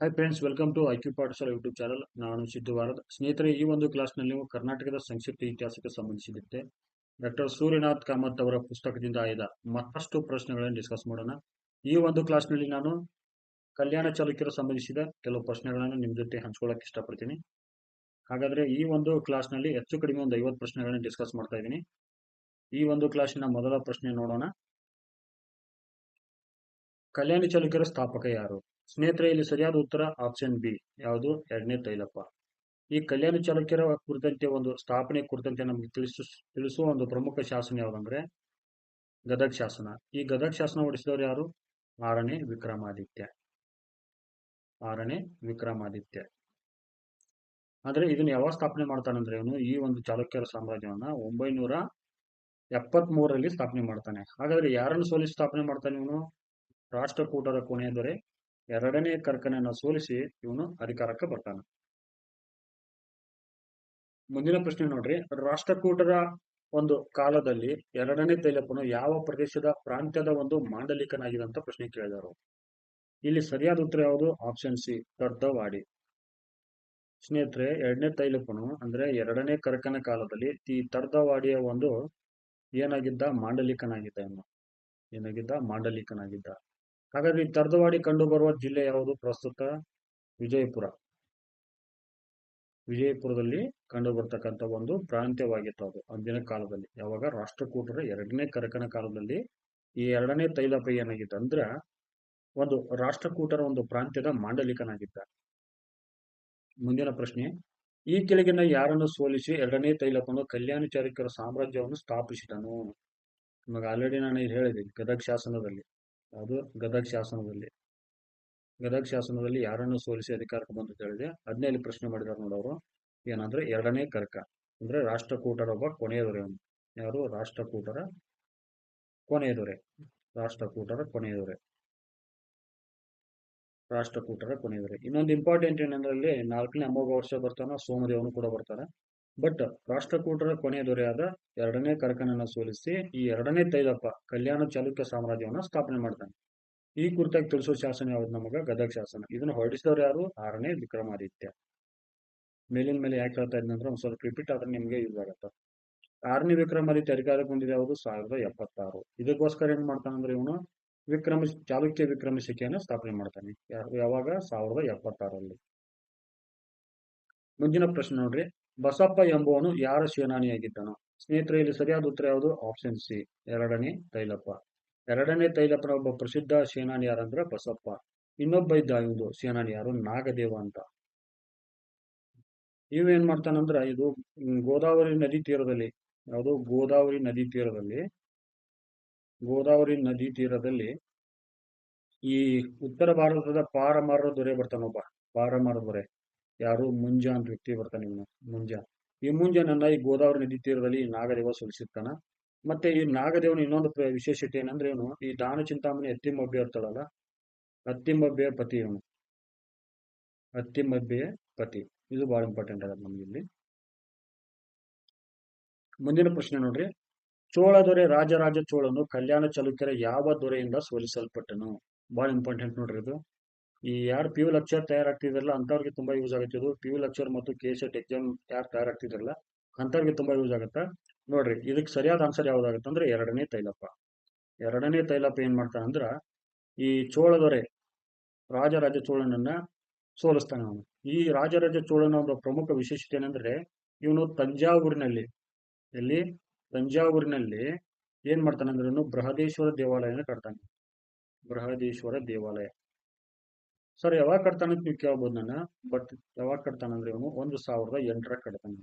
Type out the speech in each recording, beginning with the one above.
Hi friends, welcome to IQ Pathashale YouTube channel. ನಾನು ಸಿದ್ದು ಭಾರತ್. ಸ್ನೇಹಿತರೆ, ಈ ಒಂದು ಕ್ಲಾಸ್ನಲ್ಲಿ ನೀವು ಕರ್ನಾಟಕದ ಸಂಕ್ಷಿಪ್ತ ಇತಿಹಾಸಕ್ಕೆ ಸಂಬಂಧಿಸಿದಂತೆ ಡಾಕ್ಟರ್ ಸೂರ್ಯನಾಥ್ ಕಾಮತ್ ಅವರ ಪುಸ್ತಕದಿಂದ ಆಯ್ದ ಮತ್ತಷ್ಟು ಪ್ರಶ್ನೆಗಳನ್ನು ಡಿಸ್ಕಸ್ ಮಾಡೋಣ. ಈ ಒಂದು ಕ್ಲಾಸ್ನಲ್ಲಿ ನಾನು ಕಲ್ಯಾಣ ಚಾಲುಕ್ಯರ ಸಂಬಂಧಿಸಿದ ಕೆಲವು ಪ್ರಶ್ನೆಗಳನ್ನು ನಿಮ್ಮ ಜೊತೆ ಹಂಚ್ಕೊಳ್ಳೋಕೆ ಇಷ್ಟಪಡ್ತೀನಿ. ಹಾಗಾದ್ರೆ ಈ ಒಂದು ಕ್ಲಾಸ್ನಲ್ಲಿ ಹೆಚ್ಚು ಕಡಿಮೆ ಒಂದು 50 ಪ್ರಶ್ನೆಗಳನ್ನು ಡಿಸ್ಕಸ್ ಮಾಡ್ತಾ ಇದ್ದೀನಿ. ಈ ಒಂದು ಕ್ಲಾಸಿನ ಮೊದಲ ಪ್ರಶ್ನೆ ನೋಡೋಣ. ಕಲ್ಯಾಣಿ ಚಾಲುಕ್ಯರ ಸ್ಥಾಪಕ ಯಾರು? ಸ್ನೇಹಿತರೆ, ಇಲ್ಲಿ ಸರಿಯಾದ ಉತ್ತರ ಆಪ್ಷನ್ ಬಿ, ಯಾವುದು? ಎರಡನೇ ತೈಲಪ್ಪ. ಈ ಕಲ್ಯಾಣಿ ಚಾಲುಕ್ಯರ ಕುರಿತಂತೆ ಒಂದು ಸ್ಥಾಪನೆ ಕುರಿತಂತೆ ನಮಗೆ ತಿಳಿಸುವ ಒಂದು ಪ್ರಮುಖ ಶಾಸನ ಯಾವುದಂದ್ರೆ ಗದಗ್ ಶಾಸನ. ಈ ಗದಗ್ ಶಾಸನ ಹೊರಡಿಸಿದವರು ಯಾರು? ಆರನೇ ವಿಕ್ರಮಾದಿತ್ಯ. ಆದ್ರೆ ಇದನ್ನ ಯಾವಾಗ ಸ್ಥಾಪನೆ ಮಾಡ್ತಾನಂದ್ರೆ ಇವನು ಈ ಒಂದು ಚಾಲುಕ್ಯರ ಸಾಮ್ರಾಜ್ಯವನ್ನ 973ರಲ್ಲಿ ಸ್ಥಾಪನೆ ಮಾಡ್ತಾನೆ. ಹಾಗಾದ್ರೆ ಯಾರನ್ನು ಸೋಲಿಸಿ ಸ್ಥಾಪನೆ ಮಾಡ್ತಾನೆ ಇವನು? ರಾಷ್ಟ್ರಕೂಟರ ಕೊನೆಯ ದೊರೆ ಎರಡನೇ ಕರ್ಕನನ್ನ ಸೋಲಿಸಿ ಇವನು ಅಧಿಕಾರಕ್ಕೆ ಬರ್ತಾನೆ. ಮುಂದಿನ ಪ್ರಶ್ನೆ ನೋಡ್ರಿ. ರಾಷ್ಟ್ರಕೂಟರ ಒಂದು ಕಾಲದಲ್ಲಿ ಎರಡನೇ ತೈಲಪ್ಪನು ಯಾವ ಪ್ರದೇಶದ ಪ್ರಾಂತ್ಯದ ಒಂದು ಮಾಂಡಲಿಕನಾಗಿದಂತ ಪ್ರಶ್ನೆ ಕೇಳಿದರು. ಇಲ್ಲಿ ಸರಿಯಾದ ಉತ್ತರ ಯಾವುದು? Option C, Tardavadi. ಸ್ನೇಹಿತರೆ, ಎರಡನೇ ತೈಲಪ್ಪನು ಅಂದ್ರೆ ಎರಡನೇ ಕರ್ಕನ ಕಾಲದಲ್ಲಿ ಈ ತರ್ದವಾಡಿಯ ಒಂದು ಮಾಂಡಲಿಕನಾಗಿದ್ದ. ಹಾಗಾದ್ರೆ ಈ ತರ್ದವಾಡಿ ಕಂಡು ಬರುವ ಜಿಲ್ಲೆ ಯಾವುದು? ಪ್ರಸ್ತುತ ವಿಜಯಪುರದಲ್ಲಿ ಕಂಡು ಬರ್ತಕ್ಕಂಥ ಒಂದು ಪ್ರಾಂತ್ಯವಾಗಿತ್ತು ಅದು ಅಂದಿನ ಕಾಲದಲ್ಲಿ. ಯಾವಾಗ? ರಾಷ್ಟ್ರಕೂಟರ ಎರಡನೇ ಕರಕನ ಕಾಲದಲ್ಲಿ ಈ ಎರಡನೇ ತೈಲಪ ಏನಾಗಿದ್ದ ಅಂದ್ರ ಒಂದು ರಾಷ್ಟ್ರಕೂಟರ ಒಂದು ಪ್ರಾಂತ್ಯದ ಮಾಂಡಲಿಕನಾಗಿದ್ದ. ಮುಂದಿನ ಪ್ರಶ್ನೆ. ಈ ಕೆಳಗಿನ ಯಾರನ್ನು ಸೋಲಿಸಿ ಎರಡನೇ ತೈಲಪನು ಕಲ್ಯಾಣಿ ಚಾಲುಕ್ಯರ ಸಾಮ್ರಾಜ್ಯವನ್ನು ಸ್ಥಾಪಿಸಿದನು? ನಿಮಗೆ ಆಲ್ರೆಡಿ ನಾನು ಹೇಳಿದೆ, ಗದಗ್ ಶಾಸನದಲ್ಲಿ ಯಾರನ್ನು ಸೋಲಿಸಿ ಅಧಿಕಾರಕ್ಕೆ ಬಂದು ಹೇಳಿದೆ. ಅದನ್ನೇ ಇಲ್ಲಿ ಪ್ರಶ್ನೆ ಮಾಡಿದಾರೆ ನೋಡೋರು. ಏನಂದ್ರೆ ಎರಡನೇ ಕರ್ಕ ಅಂದ್ರೆ ರಾಷ್ಟ್ರಕೂಟರ ಒಬ್ಬ ಕೊನೆಯ ದೊರೆ. ಯಾರು? ರಾಷ್ಟ್ರಕೂಟರ ಕೊನೆಯ ದೊರೆ. ಇನ್ನೊಂದು ಇಂಪಾರ್ಟೆಂಟ್ ಏನಂದ್ರೆ ಅಲ್ಲಿ 4ನೇ ಅಮೋಘ ವರ್ಷ ಬರ್ತಾನ, ಸೋಮದೇವನು ಕೂಡ ಬರ್ತಾನೆ. ಬಟ್ ರಾಷ್ಟ್ರಕೂಟರ ಕೊನೆಯ ದೊರೆಯಾದ ಎರಡನೇ ಕರ್ಕನನ್ನ ಸೋಲಿಸಿ ಈ ಎರಡನೇ ತೈಲಪ್ಪ ಕಲ್ಯಾಣ ಚಾಲುಕ್ಯ ಸಾಮ್ರಾಜ್ಯವನ್ನ ಸ್ಥಾಪನೆ ಮಾಡ್ತಾನೆ. ಈ ಕುರಿತಾಗಿ ತಿಳಿಸೋ ಶಾಸನ ಯಾವ್ದು? ನಮಗ ಗದಗ್ ಶಾಸನ. ಇದನ್ನು ಹೊರಡಿಸಿದವರು ಯಾರು? ಆರನೇ ವಿಕ್ರಮಾದಿತ್ಯ. ಮೇಲಿನ ಮೇಲೆ ಯಾಕೆ ಹೇಳ್ತಾ ಇದ್ನಂದ್ರೆ ಒಂದ್ ಸ್ವಲ್ಪ ರಿಪೀಟ್ ಆದ್ರೆ ನಿಮ್ಗೆ ಯೂಸ್ ಆಗತ್ತ. ಆರನೇ ವಿಕ್ರಮಾದಿತ್ಯ ಅಧಿಕಾರಕ್ಕೆ ಬಂದಿದೆ ಯಾವುದು? 1076. ಇದಕ್ಕೋಸ್ಕರ ಏನ್ ಮಾಡ್ತಾನಂದ್ರೆ ಇವನು ಚಾಲುಕ್ಯ ವಿಕ್ರಮಶಿಕೆಯನ್ನು ಸ್ಥಾಪನೆ ಮಾಡ್ತಾನೆ. ಯಾವಾಗ? 1076ರಲ್ಲಿ. ಮುಂದಿನ ಪ್ರಶ್ನೆ ನೋಡ್ರಿ. ಬಸಪ್ಪ ಎಂಬುವನು ಯಾರ ಸೇನಾನಿಯಾಗಿದ್ದನು? ಸ್ನೇಹಿತರೆ, ಇಲ್ಲಿ ಸರಿಯಾದ ಉತ್ತರ ಯಾವುದು? ಆಪ್ಷನ್ ಸಿ, ಎರಡನೇ ತೈಲಪ್ಪ. ಎರಡನೇ ತೈಲಪ್ಪನ ಒಬ್ಬ ಪ್ರಸಿದ್ಧ ಸೇನಾನಿ ಯಾರಂದ್ರೆ ಬಸಪ್ಪ. ಇನ್ನೊಬ್ಬ ಇದ್ದ ಒಂದು ಸೇನಾನಿ ಯಾರು? ನಾಗದೇವ ಅಂತ. ಇವೇನ್ ಮಾಡ್ತಾನಂದ್ರ ಇದು ಗೋದಾವರಿ ನದಿ ತೀರದಲ್ಲಿ, ಯಾವುದು? ಗೋದಾವರಿ ನದಿ ತೀರದಲ್ಲಿ ಈ ಉತ್ತರ ಭಾರತದ ಪಾರಮಾರ ದೊರೆ ಬರ್ತಾನೊಬ್ಬ. ಪಾರಮಾರ ದೊರೆ ಯಾರು? ಮುಂಜ ಅಂತ ವ್ಯಕ್ತಿ ಬರ್ತಾನೆ ಇವನು. ಈ ಮುಂಜನನ್ನ ಈ ಗೋದಾವರಿ ನದಿ ತೀರದಲ್ಲಿ ನಾಗದೇವ ಸೋಲಿಸಿರ್ತಾನ. ಮತ್ತೆ ಈ ನಾಗದೇವನ ಇನ್ನೊಂದು ವಿಶೇಷತೆ ಏನಂದ್ರೆ ಇವನು ಈ ದಾನ ಚಿಂತಾಮಣಿ ಅತ್ತಿಮಬ್ಬೆ ಇರ್ತಾಳಲ್ಲ, ಅತ್ತಿಮಬ್ಬೆಯ ಪತಿ. ಇದು ಬಹಳ ಇಂಪಾರ್ಟೆಂಟ್ ಆಗತ್ತೆ ನಮ್ಗೆ ಇಲ್ಲಿ. ಮುಂದಿನ ಪ್ರಶ್ನೆ ನೋಡ್ರಿ. ಚೋಳ ದೊರೆ ರಾಜರಾಜ ಚೋಳನು ಕಲ್ಯಾಣ ಚಾಲುಕ್ಯರ ಯಾವ ದೊರೆಯಿಂದ ಸೋಲಿಸಲ್ಪಟ್ಟನು? ಬಹಳ ಇಂಪಾರ್ಟೆಂಟ್ ನೋಡ್ರಿ ಇದು. ಈ ಯಾರು PU ಲೆಕ್ಚರ್ ತಯಾರಾಗ್ತಿದ್ರಲ್ಲ ಅಂತವ್ರಿಗೆ ತುಂಬಾ ಯೂಸ್ ಆಗುತ್ತೆ ಇದು. PU ಲೆಕ್ಚರ್ ಮತ್ತು KSET ಎಕ್ಸಾಮ್ ಯಾರು ತಯಾರಾಗ್ತಿದ್ರಲ್ಲ ಅಂತವ್ರಿಗೆ ತುಂಬಾ ಯೂಸ್ ಆಗುತ್ತಾ. ನೋಡ್ರಿ, ಇದಕ್ಕೆ ಸರಿಯಾದ ಆನ್ಸರ್ ಯಾವ್ದಾಗುತ್ತೆ ಅಂದ್ರೆ ಎರಡನೇ ತೈಲಪ್ಪ. ಏನ್ ಮಾಡ್ತಾನಂದ್ರ ಈ ಚೋಳ ದೊರೆ ರಾಜರಾಜ ಚೋಳನನ್ನ ಸೋಲಿಸ್ತಾನೆ ಅವನು. ಈ ರಾಜರಾಜ ಚೋಳನ ಒಂದು ಪ್ರಮುಖ ವಿಶೇಷತೆ ಏನಂದ್ರೆ ಇವನು ತಂಜಾವೂರಿನಲ್ಲಿ ಏನ್ ಮಾಡ್ತಾನಂದ್ರೆ ಇವನು ಬೃಹದೇಶ್ವರ ದೇವಾಲಯನ ಕಟ್ತಾನೆ. ಸರ್, ಯಾವಾಗ ಕಟ್ತಾನಂತ ನೀವು ಕೇಳ್ಬೋದು ನನ್ನ. ಬಟ್ ಯಾವಾಗ ಕಟ್ತಾನಂದ್ರೆ ಇವನು 1008 ಕಟ್ತಾನೆ.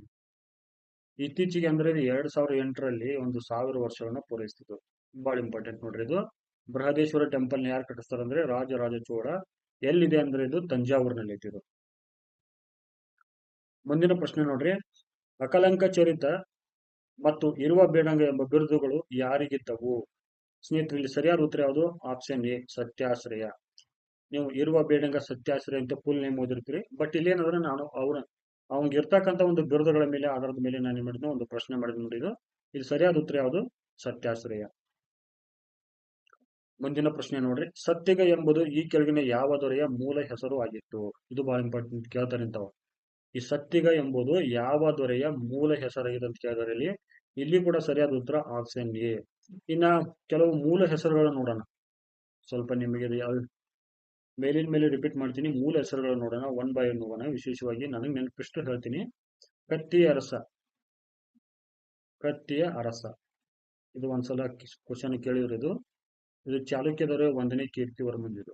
ಇತ್ತೀಚೆಗೆ ಅಂದ್ರೆ 2008ರಲ್ಲಿ 1000 ವರ್ಷಗಳನ್ನ ಪೂರೈಸ್ತಿತ್ತು. ಬಹಳ ಇಂಪಾರ್ಟೆಂಟ್ ನೋಡ್ರಿ ಇದು. ಬೃಹದೇಶ್ವರ ಟೆಂಪಲ್ ಯಾರು ಕಟ್ಟಿಸ್ತಾರಂದ್ರೆ ರಾಜರಾಜ ಚೋಳ. ಎಲ್ಲಿದೆ ಅಂದ್ರೆ ಇದು ತಂಜಾವೂರಿನಲ್ಲಿ ಐತಿ ಇದು. ಮುಂದಿನ ಪ್ರಶ್ನೆ ನೋಡ್ರಿ. ಅಕಲಂಕ ಚರಿತ ಮತ್ತು ಇರುವ ಬೇಡಂಗ ಎಂಬ ಬಿರುದುಗಳು ಯಾರಿಗಿದ್ದವು? ಸ್ನೇಹಿತರೆ, ಇಲ್ಲಿ ಸರಿಯಾದ ಉತ್ತರ ಯಾವುದು? Option A, Satyashraya. ನೀವು ಇರುವ ಬೇಡಂಗ ಸತ್ಯಾಶ್ರಯ ಅಂತ ಫುಲ್ ನೇಮ್ ಓದಿರ್ತೀರಿ. ಬಟ್ ಇಲ್ಲಿ ಏನಂದ್ರೆ ನಾನು ಅವ್ನಿಗೆ ಇರ್ತಕ್ಕಂಥ ಒಂದು ಬಿರುದುಗಳ ಮೇಲೆ ಆಧಾರದ ಮೇಲೆ ನಾನು ಏನ್ ಮಾಡಿದ್ನು ಒಂದು ಪ್ರಶ್ನೆ ಮಾಡಿದ್ ನೋಡಿ ಇದು. ಇಲ್ಲಿ ಸರಿಯಾದ ಉತ್ತರ ಯಾವುದು? ಸತ್ಯಾಶ್ರಯ. ಮುಂದಿನ ಪ್ರಶ್ನೆ ನೋಡ್ರಿ, ಸತ್ತಿಗ ಎಂಬುದು ಈ ಕೆಳಗಿನ ಯಾವ ದೊರೆಯ ಮೂಲ ಹೆಸರು ಆಗಿತ್ತು? ಇದು ಬಹಳ ಇಂಪಾರ್ಟೆಂಟ್ ಕೇಳ್ತಾರೆ ಇಂತಾವ. ಈ ಸತ್ತಿಗ ಎಂಬುದು ಯಾವ ದೊರೆಯ ಮೂಲ ಹೆಸರಾಗಿದೆ ಅಂತ ಕೇಳಿದಾರೆ ಇಲ್ಲಿ. ಇಲ್ಲಿ ಕೂಡ ಸರಿಯಾದ ಉತ್ತರ ಆಪ್ಷನ್ ಎ. ಇನ್ನ ಕೆಲವು ಮೂಲ ಹೆಸರುಗಳನ್ನು ನೋಡೋಣ. ಸ್ವಲ್ಪ ನಿಮಗೆ ಮೇಲಿನ ಮೇಲೆ ರಿಪೀಟ್ ಮಾಡ್ತೀನಿ, ಮೂಲ ಹೆಸರುಗಳನ್ನು ನೋಡೋಣ, ಒನ್ ಬೈ ಒನ್ ನೋಡೋಣ. ವಿಶೇಷವಾಗಿ ನನಗೆ ನೆನಪಿಷ್ಟು ಹೇಳ್ತೀನಿ. ಕತ್ತಿಯ ಅರಸ, ಕತ್ತಿಯ ಅರಸ, ಇದು ಒಂದ್ಸಲ ಕ್ವಶನ್ ಕೇಳಿದ್ರು. ಇದು ಚಾಲುಕ್ಯ ದೊರೆ 1ನೇ ಕೀರ್ತಿವರ್ಮನ್. ಇದು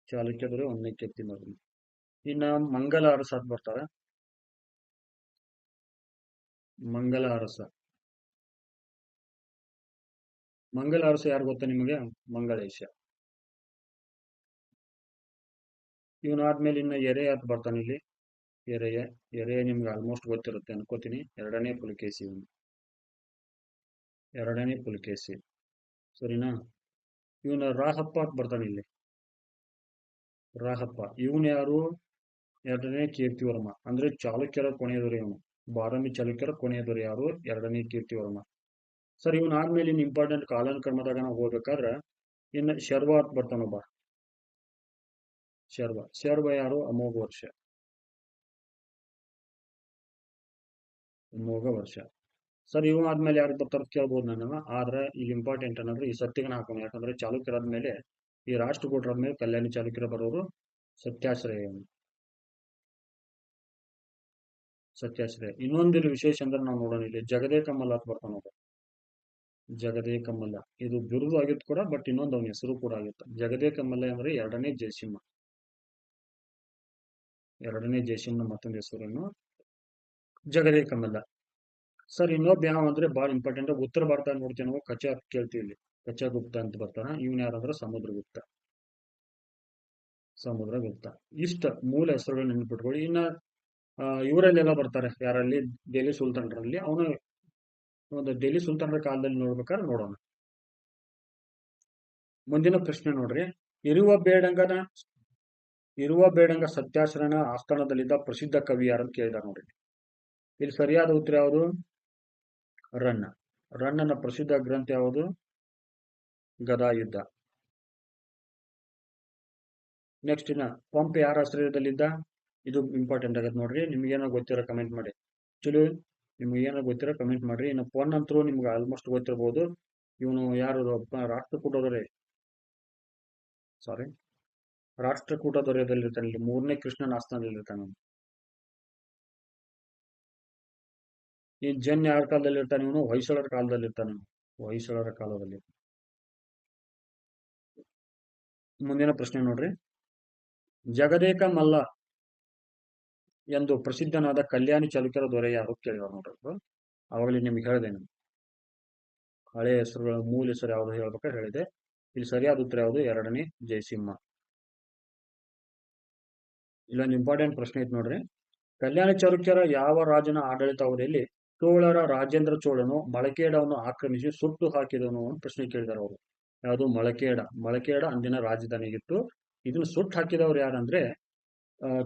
ಚಾಲುಕ್ಯ ದೊರೆ 1ನೇ ಕೀರ್ತಿವರ್ಮನ್. ಇನ್ನ ಮಂಗಲ ಅರಸ ಅಂತ ಬರ್ತಾರೆ. ಮಂಗಲ ಅರಸ, ಮಂಗಲ ಅರಸ ಯಾರು ಗೊತ್ತಾ ನಿಮಗೆ? ಮಂಗಳೇಶ. ಇವನಾದ್ಮೇಲೆ ಇನ್ನ ಎರೆ ಅಂತ ಬರ್ತಾನೆ ಇಲ್ಲಿ. ಎರೆಯ, ಎರೆಯ ನಿಮ್ಗೆ ಆಲ್ಮೋಸ್ಟ್ ಗೊತ್ತಿರುತ್ತೆ ಅನ್ಕೋತೀನಿ. ಎರಡನೇ ಪುಲಕೇಶಿ ಇವನು, ಎರಡನೇ ಪುಲಕೇಶಿ, ಸರಿನಾ? ಇವನ ರಾಹಪ್ಪ ಅಂತ ಬರ್ತಾನೆ ಇಲ್ಲಿ, ರಾಹಪ್ಪ. ಇವನು ಯಾರು? ಎರಡನೇ ಕೀರ್ತಿವರ್ಮ, ಅಂದ್ರೆ ಚಾಲುಕ್ಯರ ಕೊನೆಯ ದೊರೆ ಇವನು. ಬಾದಾಮಿ ಚಾಲುಕ್ಯರ ಕೊನೆಯ ದೊರೆ ಯಾರು? ಎರಡನೇ ಕೀರ್ತಿವರ್ಮ. ಸರ್ ಇವನಾದ್ಮೇಲೆ ಇನ್ ಇಂಪಾರ್ಟೆಂಟ್ ಕಾಲಾನುಕ್ರಮದಾಗ ನಾವು ಹೋಗ್ಬೇಕಾದ್ರೆ ಇನ್ನು ಶರ್ವ ಅಂತ ಬರ್ತಾನೊಬ್ಬ. ಶರ್ವ, ಶರ್ವ ಯಾರು? ಅಮೋಘ ವರ್ಷ, ಅಮೋಘ ವರ್ಷ. ಸರ್ ಇವ ಆದ್ಮೇಲೆ ಯಾರು ಬರ್ತಾರ ಕೇಳ್ಬೋದು ನಾನು. ಆದ್ರೆ ಈಗ ಇಂಪಾರ್ಟೆಂಟ್ ಏನಂದ್ರೆ ಈ ಸತ್ಯಗನ ಹಾಕೋಣ. ಯಾಕಂದ್ರೆ ಚಾಲುಕ್ಯರಾದ್ಮೇಲೆ ಈ ರಾಷ್ಟ್ರಕೂಟರಾದ್ಮೇಲೆ ಕಲ್ಯಾಣಿ ಚಾಲುಕ್ಯರ ಬರೋರು ಸತ್ಯಾಶ್ರಯ. ಸತ್ಯಾಶ್ರಯ. ಇನ್ನೊಂದಿಲ್ಲಿ ವಿಶೇಷ ಅಂದ್ರೆ ನಾವು ನೋಡೋಣ, ಇಲ್ಲಿ ಜಗದೇ ಕಮ್ಮಲ ಅಂತ ಬರ್ತಾನ. ಜಗದೇ ಕಮ್ಮಲ, ಇದು ಬಿರುದು ಆಗಿತ್ತು ಕೂಡ, ಬಟ್ ಇನ್ನೊಂದು ಅವನ ಹೆಸರು ಕೂಡ ಆಗಿತ್ತು. ಜಗದೇ ಕಮ್ಮಲ ಅಂದ್ರೆ ಎರಡನೇ ಜಯಸಿಂಹ, ಎರಡನೇ ಜಯಸಿಂಹನ ಮತ್ತೊಂದು ಹೆಸರನ್ನು ಜಗದೇ ಕಮ್ಮಲ. ಸರ್ ಇನ್ನೊಬ್ಬ ಯಾವ ಅಂದ್ರೆ ಬಹಳ ಇಂಪಾರ್ಟೆಂಟ್, ಉತ್ತರ ಭಾರತ ನೋಡ್ತೀವಿ ನಾವು, ಕಚ ಕೇಳ್ತೀವಿ ಇಲ್ಲಿ. ಕಚಗುಪ್ತ ಅಂತ ಬರ್ತಾನ. ಇವನ್ ಯಾರಂದ್ರೆ ಸಮುದ್ರಗುಪ್ತ, ಸಮುದ್ರಗುಪ್ತ. ಇಷ್ಟ ಮೂಲ ಹೆಸರುಗಳು ನೆನ್ಪಿಟ್ಕೊಳ್ಳಿ. ಇನ್ನ ಇವರಲ್ಲೆಲ್ಲ ಬರ್ತಾರೆ ಯಾರಲ್ಲಿ? ಡೆಲ್ಲಿ ಸುಲ್ತಾನರಲ್ಲಿ. ಅವನು ಒಂದು ಡೆಲ್ಲಿ ಸುಲ್ತಾನರ ಕಾಲದಲ್ಲಿ ನೋಡ್ಬೇಕಾದ್ರೆ ನೋಡೋಣ. ಮುಂದಿನ ಪ್ರಶ್ನೆ ನೋಡ್ರಿ, ಇರುವ ಬೇಡಂಗನ, ಇರುವ ಬೇಡಂಗ ಸತ್ಯಾಶ್ರಯನ ಆಸ್ಥಾನದಲ್ಲಿದ್ದ ಪ್ರಸಿದ್ಧ ಕವಿ ಯಾರಂತ ಕೇಳಿದಾರೆ ನೋಡ್ರಿ. ಇಲ್ಲಿ ಸರಿಯಾದ ಉತ್ತರ ಯಾವುದು? ರನ್ನ. ರನ್ನನ ಪ್ರಸಿದ್ಧ ಗ್ರಂಥ ಯಾವುದು? ಗದಾಯುದ್ಧ. ನೆಕ್ಸ್ಟ್ ಇನ್ನ ಪಂಪ್ ಯಾರ ಆಶ್ರಯದಲ್ಲಿದ್ದ? ಇದು ಇಂಪಾರ್ಟೆಂಟ್ ಆಗತ್ತೆ ನೋಡ್ರಿ. ನಿಮ್ಗೇನೋ ಗೊತ್ತಿರೋ ಕಮೆಂಟ್ ಮಾಡಿ. ಚಲೋ, ನಿಮ್ಗೆ ಏನೋ ಗೊತ್ತಿರೋ ಕಮೆಂಟ್ ಮಾಡ್ರಿ. ಇನ್ನು ಪೊನ್ ಅಂತರೂ ನಿಮ್ಗೆ ಆಲ್ಮೋಸ್ಟ್ ಗೊತ್ತಿರ್ಬೋದು. ಇವನು ಯಾರು? ರಾಷ್ಟ್ರಕೂಟ ದೊರೆ, ಸಾರಿ, ರಾಷ್ಟ್ರಕೂಟ ದೊರೆಯದಲ್ಲಿರ್ತಾನೆ ಇಲ್ಲಿ. 3ನೇ ಕೃಷ್ಣನ ಆಸ್ಥಾನದಲ್ಲಿರ್ತಾನೆ. ಈ ಜನ್ ಯಾರ ಕಾಲದಲ್ಲಿ ಇರ್ತಾನೆ? ಇವನು ಹೊಯ್ಸಳರ ಕಾಲದಲ್ಲಿ ಇರ್ತಾನೆ. ಹೊಯ್ಸಳರ ಕಾಲದಲ್ಲಿ. ಮುಂದಿನ ಪ್ರಶ್ನೆ ನೋಡ್ರಿ, ಜಗದೇಕ ಮಲ್ಲ ಎಂದು ಪ್ರಸಿದ್ಧನಾದ ಕಲ್ಯಾಣಿ ಚಾಲುಕ್ಯರ ದೊರೆ ಯಾರು ಕೇಳಿದಾರೆ ನೋಡ್ರಿ. ಅವಾಗಲೇ ನಿಮ್ಗೆ ಹೇಳಿದೆ, ಹಳೆ ಹೆಸರುಗಳ ಮೂಲ ಹೆಸರು ಯಾವ್ದು ಹೇಳ್ಬೇಕಾದ್ರೆ ಹೇಳಿದೆ. ಇಲ್ಲಿ ಸರಿಯಾದ ಉತ್ತರ ಯಾವುದು? ಎರಡನೇ ಜಯಸಿಂಹ. ಇಲ್ಲೊಂದು ಇಂಪಾರ್ಟೆಂಟ್ ಪ್ರಶ್ನೆ ಐತೆ ನೋಡ್ರಿ, ಕಲ್ಯಾಣಿ ಚಾಲುಕ್ಯರ ಯಾವ ರಾಜನ ಆಡಳಿತಾವಧಿಯಲ್ಲಿ ಚೋಳರ ರಾಜೇಂದ್ರ ಚೋಳನು ಮಳಕೇಡವನ್ನು ಆಕ್ರಮಿಸಿ ಸುಟ್ಟು ಹಾಕಿದನು ಅಂತ ಪ್ರಶ್ನೆ ಕೇಳಿದಾರೆ ಅವರು. ಯಾವುದು? ಮಳಕೇಡ. ಮಳಕೇಡ ಅಂದಿನ ರಾಜಧಾನಿಗಿತ್ತು. ಇದನ್ನು ಸುಟ್ಟು ಹಾಕಿದವರು ಯಾರಂದ್ರೆ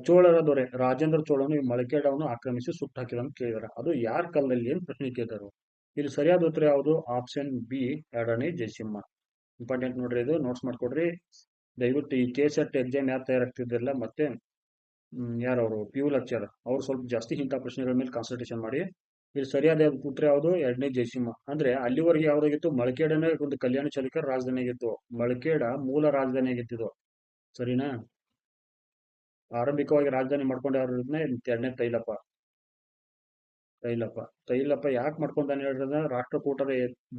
ಚೋಳರ ದೊರೆ ರಾಜೇಂದ್ರ ಚೋಳನು ಈ ಮಳಕೇಡವನ್ನು ಆಕ್ರಮಿಸಿ ಸುಟ್ಟು ಹಾಕಿದ ಅಂತ ಕೇಳಿದಾರೆ. ಅದು ಯಾರ ಕಾಲದಲ್ಲಿ ಅಂತ ಪ್ರಶ್ನೆ ಕೇಳಿದಾರೆ. ಇಲ್ಲಿ ಸರಿಯಾದ ಉತ್ತರ ಯಾವುದು? ಆಪ್ಷನ್ ಬಿ, ಎರಡನೇ ಜಯಸಿಂಹ. ಇಂಪಾರ್ಟೆಂಟ್ ನೋಡ್ರಿ, ಇದು ನೋಟ್ಸ್ ಮಾಡ್ಕೊಡ್ರಿ. ದಯವಿಟ್ಟು ಈ ಕೆಸೆಟ್ ಎಕ್ಸಾಮ್ ಯಾರು ತಯಾರಾಗ್ತಿದ್ರಲ್ಲ, ಮತ್ತೆ ಯಾರವರು ಪಿ ಯು ಲೆಕ್ಚರ್, ಅವ್ರು ಸ್ವಲ್ಪ ಜಾಸ್ತಿ ಇಂಥ ಪ್ರಶ್ನೆಗಳ ಮೇಲೆ ಕಾನ್ಸಂಟ್ರೇಷನ್ ಮಾಡಿ. ಇಲ್ಲಿ ಸರಿಯಾದ ಉತ್ತರ ಯಾವುದು? ಎರಡನೇ ಜಯಸಿಂಹ. ಅಂದ್ರೆ ಅಲ್ಲಿವರೆಗೆ ಯಾವ್ದಾಗಿತ್ತು? ಮಳಕೇಡನೇ ಒಂದು ಕಲ್ಯಾಣ ಚಾಲುಕ್ಯರ ರಾಜಧಾನಿ ಆಗಿತ್ತು. ಮಳಕೇಡ ಮೂಲ ರಾಜಧಾನಿ ಆಗಿತ್ತು, ಸರಿನಾ? ಆರಂಭಿಕವಾಗಿ ರಾಜಧಾನಿ ಮಾಡ್ಕೊಂಡು ಯಾರು? ಎರಡನೇ ತೈಲಪ್ಪ. ತೈಲಪ್ಪ, ತೈಲಪ್ಪ ಯಾಕೆ ಮಾಡ್ಕೊಂತಾನೆ ಹೇಳಿದ್ರೆ, ರಾಷ್ಟ್ರಕೂಟರ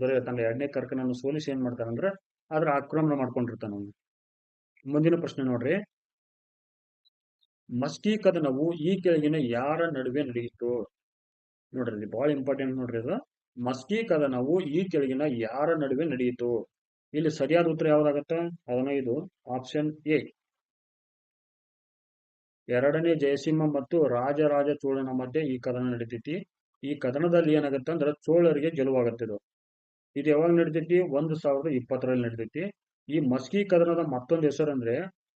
ದೊರೆ ತನ್ನ ಎರಡನೇ ಕರ್ಕನನ್ನು ಸೋಲಿಸಿ ಏನ್ ಮಾಡ್ತಾನಂದ್ರೆ ಅದ್ರ ಆಕ್ರಮಣ ಮಾಡ್ಕೊಂಡಿರ್ತಾನ ಅವನು. ಮುಂದಿನ ಪ್ರಶ್ನೆ ನೋಡ್ರಿ, ಮಸ್ಕಿ ಕದನವು ಈ ಕೆಳಗಿನ ಯಾರ ನಡುವೆ ನಡೆಯಿತು? ನೋಡ್ರಿ ಇದು ಬಹಳ ಇಂಪಾರ್ಟೆಂಟ್ ನೋಡ್ರಿ. ಇದು ಮಸ್ಕಿ ಕದನವು ಈ ಕೆಳಗಿನ ಯಾರ ನಡುವೆ ನಡೆಯಿತು? ಇಲ್ಲಿ ಸರಿಯಾದ ಉತ್ತರ ಯಾವ್ದಾಗತ್ತ? ಅದನ್ನ ಇದು ಆಪ್ಷನ್ ಎ, ಎರಡನೇ ಜಯಸಿಂಹ ಮತ್ತು ರಾಜರಾಜ ಚೋಳನ ಮಧ್ಯೆ ಈ ಕದನ ನಡೀತೈತಿ. ಈ ಕದನದಲ್ಲಿ ಏನಾಗತ್ತೆ ಅಂದ್ರೆ ಚೋಳರಿಗೆ ಗೆಲುವಾಗತ್ತೆ. ಇದು ಯಾವಾಗ ನಡೀತೈತಿ? 1020ರಲ್ಲಿ ನಡೀತೈತಿ. ಈ ಮಸ್ಕಿ ಕದನದ ಮತ್ತೊಂದು ಹೆಸರು ಅಂದ್ರೆ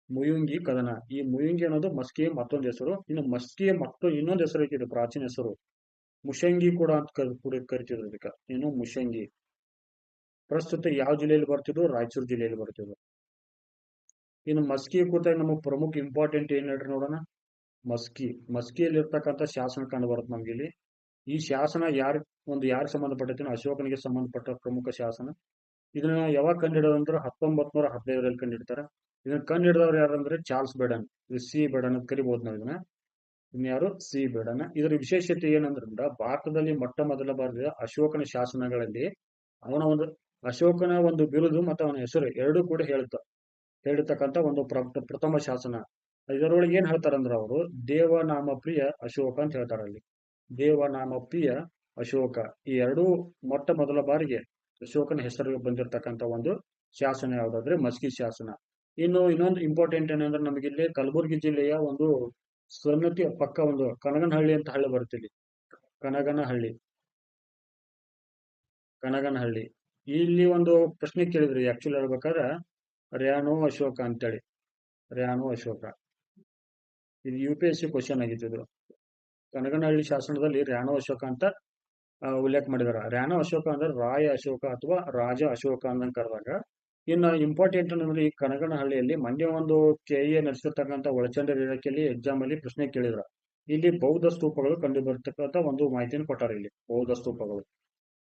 ಮುಯುಂಗಿ ಕದನ. ಈ ಮುಯುಂಗಿ ಅನ್ನೋದು ಮಸ್ಕಿಯ ಮತ್ತೊಂದು ಹೆಸರು. ಇನ್ನು ಮಸ್ಕಿಯ ಇನ್ನೊಂದು ಹೆಸರು ಐತಿ, ಪ್ರಾಚೀನ ಹೆಸರು ಮುಷಂಗಿ ಕೂಡ ಅಂತ ಕರಿತಿದ್ರು ಇದಕ್ಕ. ಏನು? ಮುಷಂಗಿ. ಪ್ರಸ್ತುತ ಯಾವ ಜಿಲ್ಲೆಯಲ್ಲಿ ಬರ್ತಿದ್ವು? ರಾಯಚೂರು ಜಿಲ್ಲೆಯಲ್ಲಿ ಬರ್ತಿದ್ವು. ಇನ್ನು ಮಸ್ಕಿ ಕೂತಾಗ ನಮಗೆ ಪ್ರಮುಖ ಇಂಪಾರ್ಟೆಂಟ್ ಏನ್ ಹೇಳ್ರಿ ನೋಡೋಣ. ಮಸ್ಕಿಯಲ್ಲಿ ಇರ್ತಕ್ಕಂಥ ಶಾಸನ ಕಂಡು ಬರುತ್ತೆ ನಮ್ಗೆ ಇಲ್ಲಿ. ಈ ಶಾಸನ ಯಾರಿಗೆ ಸಂಬಂಧಪಟ್ಟೈತೆ? ಅಶೋಕನಿಗೆ ಸಂಬಂಧಪಟ್ಟ ಪ್ರಮುಖ ಶಾಸನ. ಇದನ್ನ ಯಾವಾಗ ಕಂಡಿಡೋದು ಅಂದ್ರೆ 1915ರಲ್ಲಿ ಕಂಡಿಡ್ತಾರೆ. ಇದನ್ನ ಕಂಡಿಡಿದವ್ರು ಯಾರಂದ್ರೆ ಚಾರ್ಲ್ಸ್ ಬೇಡನ್. ಇದು ಸಿ ಬೇಡನ್ ಅಂತ ಕರಿಬಹುದು ನಾವು ಇದನ್ನ. ಇನ್ಯಾರು? C Baden. ಇದರ ವಿಶೇಷತೆ ಏನಂದ್ರೆ ಭಾರತದಲ್ಲಿ ಮೊಟ್ಟ ಮೊದಲ ಬಾರಿಗೆ ಅಶೋಕನ ಶಾಸನಗಳಲ್ಲಿ ಅಶೋಕನ ಒಂದು ಬಿರುದು ಮತ್ತು ಅವನ ಹೆಸರು ಎರಡೂ ಕೂಡ ಹೇಳಿರ್ತಕ್ಕಂಥ ಒಂದು ಪ್ರಥಮ ಶಾಸನ. ಇದರೊಳಗೆ ಏನ್ ಹೇಳ್ತಾರಂದ್ರ ಅವರು ದೇವನಾಮಪ್ರಿಯ ಅಶೋಕ ಅಂತ ಹೇಳ್ತಾರೆ ಅಲ್ಲಿ. ದೇವನಾಮಪ್ರಿಯ ಅಶೋಕ, ಈ ಎರಡೂ ಮೊಟ್ಟ ಮೊದಲ ಬಾರಿಗೆ ಅಶೋಕನ ಹೆಸರು ಬಂದಿರತಕ್ಕಂಥ ಒಂದು ಶಾಸನ ಯಾವ್ದಾದ್ರೆ ಮಸ್ಕಿ ಶಾಸನ. ಇನ್ನೊಂದು ಇಂಪಾರ್ಟೆಂಟ್ ಏನಂದ್ರೆ ನಮಗಿಲ್ಲಿ ಕಲಬುರಗಿ ಜಿಲ್ಲೆಯ ಒಂದು ಸನ್ನತಿ ಪಕ್ಕ ಒಂದು ಕನಗನಹಳ್ಳಿ ಅಂತ ಹಳ್ಳಿ ಬರುತ್ತೆ ಇಲ್ಲಿ. ಕನಗನಹಳ್ಳಿ ಇಲ್ಲಿ ಒಂದು ಪ್ರಶ್ನೆ ಕೇಳಿದ್ರಿ ಆಕ್ಚುಲಿ ಹೇಳ್ಬೇಕಾದ್ರೆ ರ್ಯಾನೋ ಅಶೋಕ ಅಂತೇಳಿ. ರ್ಯಾನೋ ಅಶೋಕ ಇದು UPSC ಕ್ವಶನ್ ಆಗಿತ್ತು. ಕನಗನಹಳ್ಳಿ ಶಾಸನದಲ್ಲಿ ರ್ಯಾನೋ ಅಶೋಕ ಅಂತ ಉಲ್ಲೇಖ ಮಾಡಿದಾರೆ. ರ್ಯಾನೋ ಅಶೋಕ ಅಂದ್ರೆ ರಾಯ ಅಶೋಕ ಅಥವಾ ರಾಜ ಅಶೋಕ ಅಂತ ಕರೆದಾಗ. ಇನ್ನು ಇಂಪಾರ್ಟೆಂಟ್ ಅಂದ್ರೆ ಈ ಕನಗನಹಳ್ಳಿಯಲ್ಲಿ ಮೊನ್ನೆ ಒಂದು KA ನಡೆಸಿರ್ತಕ್ಕಂಥ ಒಳಚಂಡ ಇಲಾಖೆಯಲ್ಲಿ ಎಕ್ಸಾಮ್ ಅಲ್ಲಿ ಪ್ರಶ್ನೆ ಕೇಳಿದ್ರ. ಇಲ್ಲಿ ಬೌದ್ಧ ಸ್ತೂಪಗಳು ಕಂಡು ಬರ್ತಕ್ಕಂಥ ಒಂದು ಮಾಹಿತಿಯನ್ನು ಕೊಟ್ಟಾರೆ ಇಲ್ಲಿ. ಬೌದ್ಧ ಸ್ತೂಪಗಳು.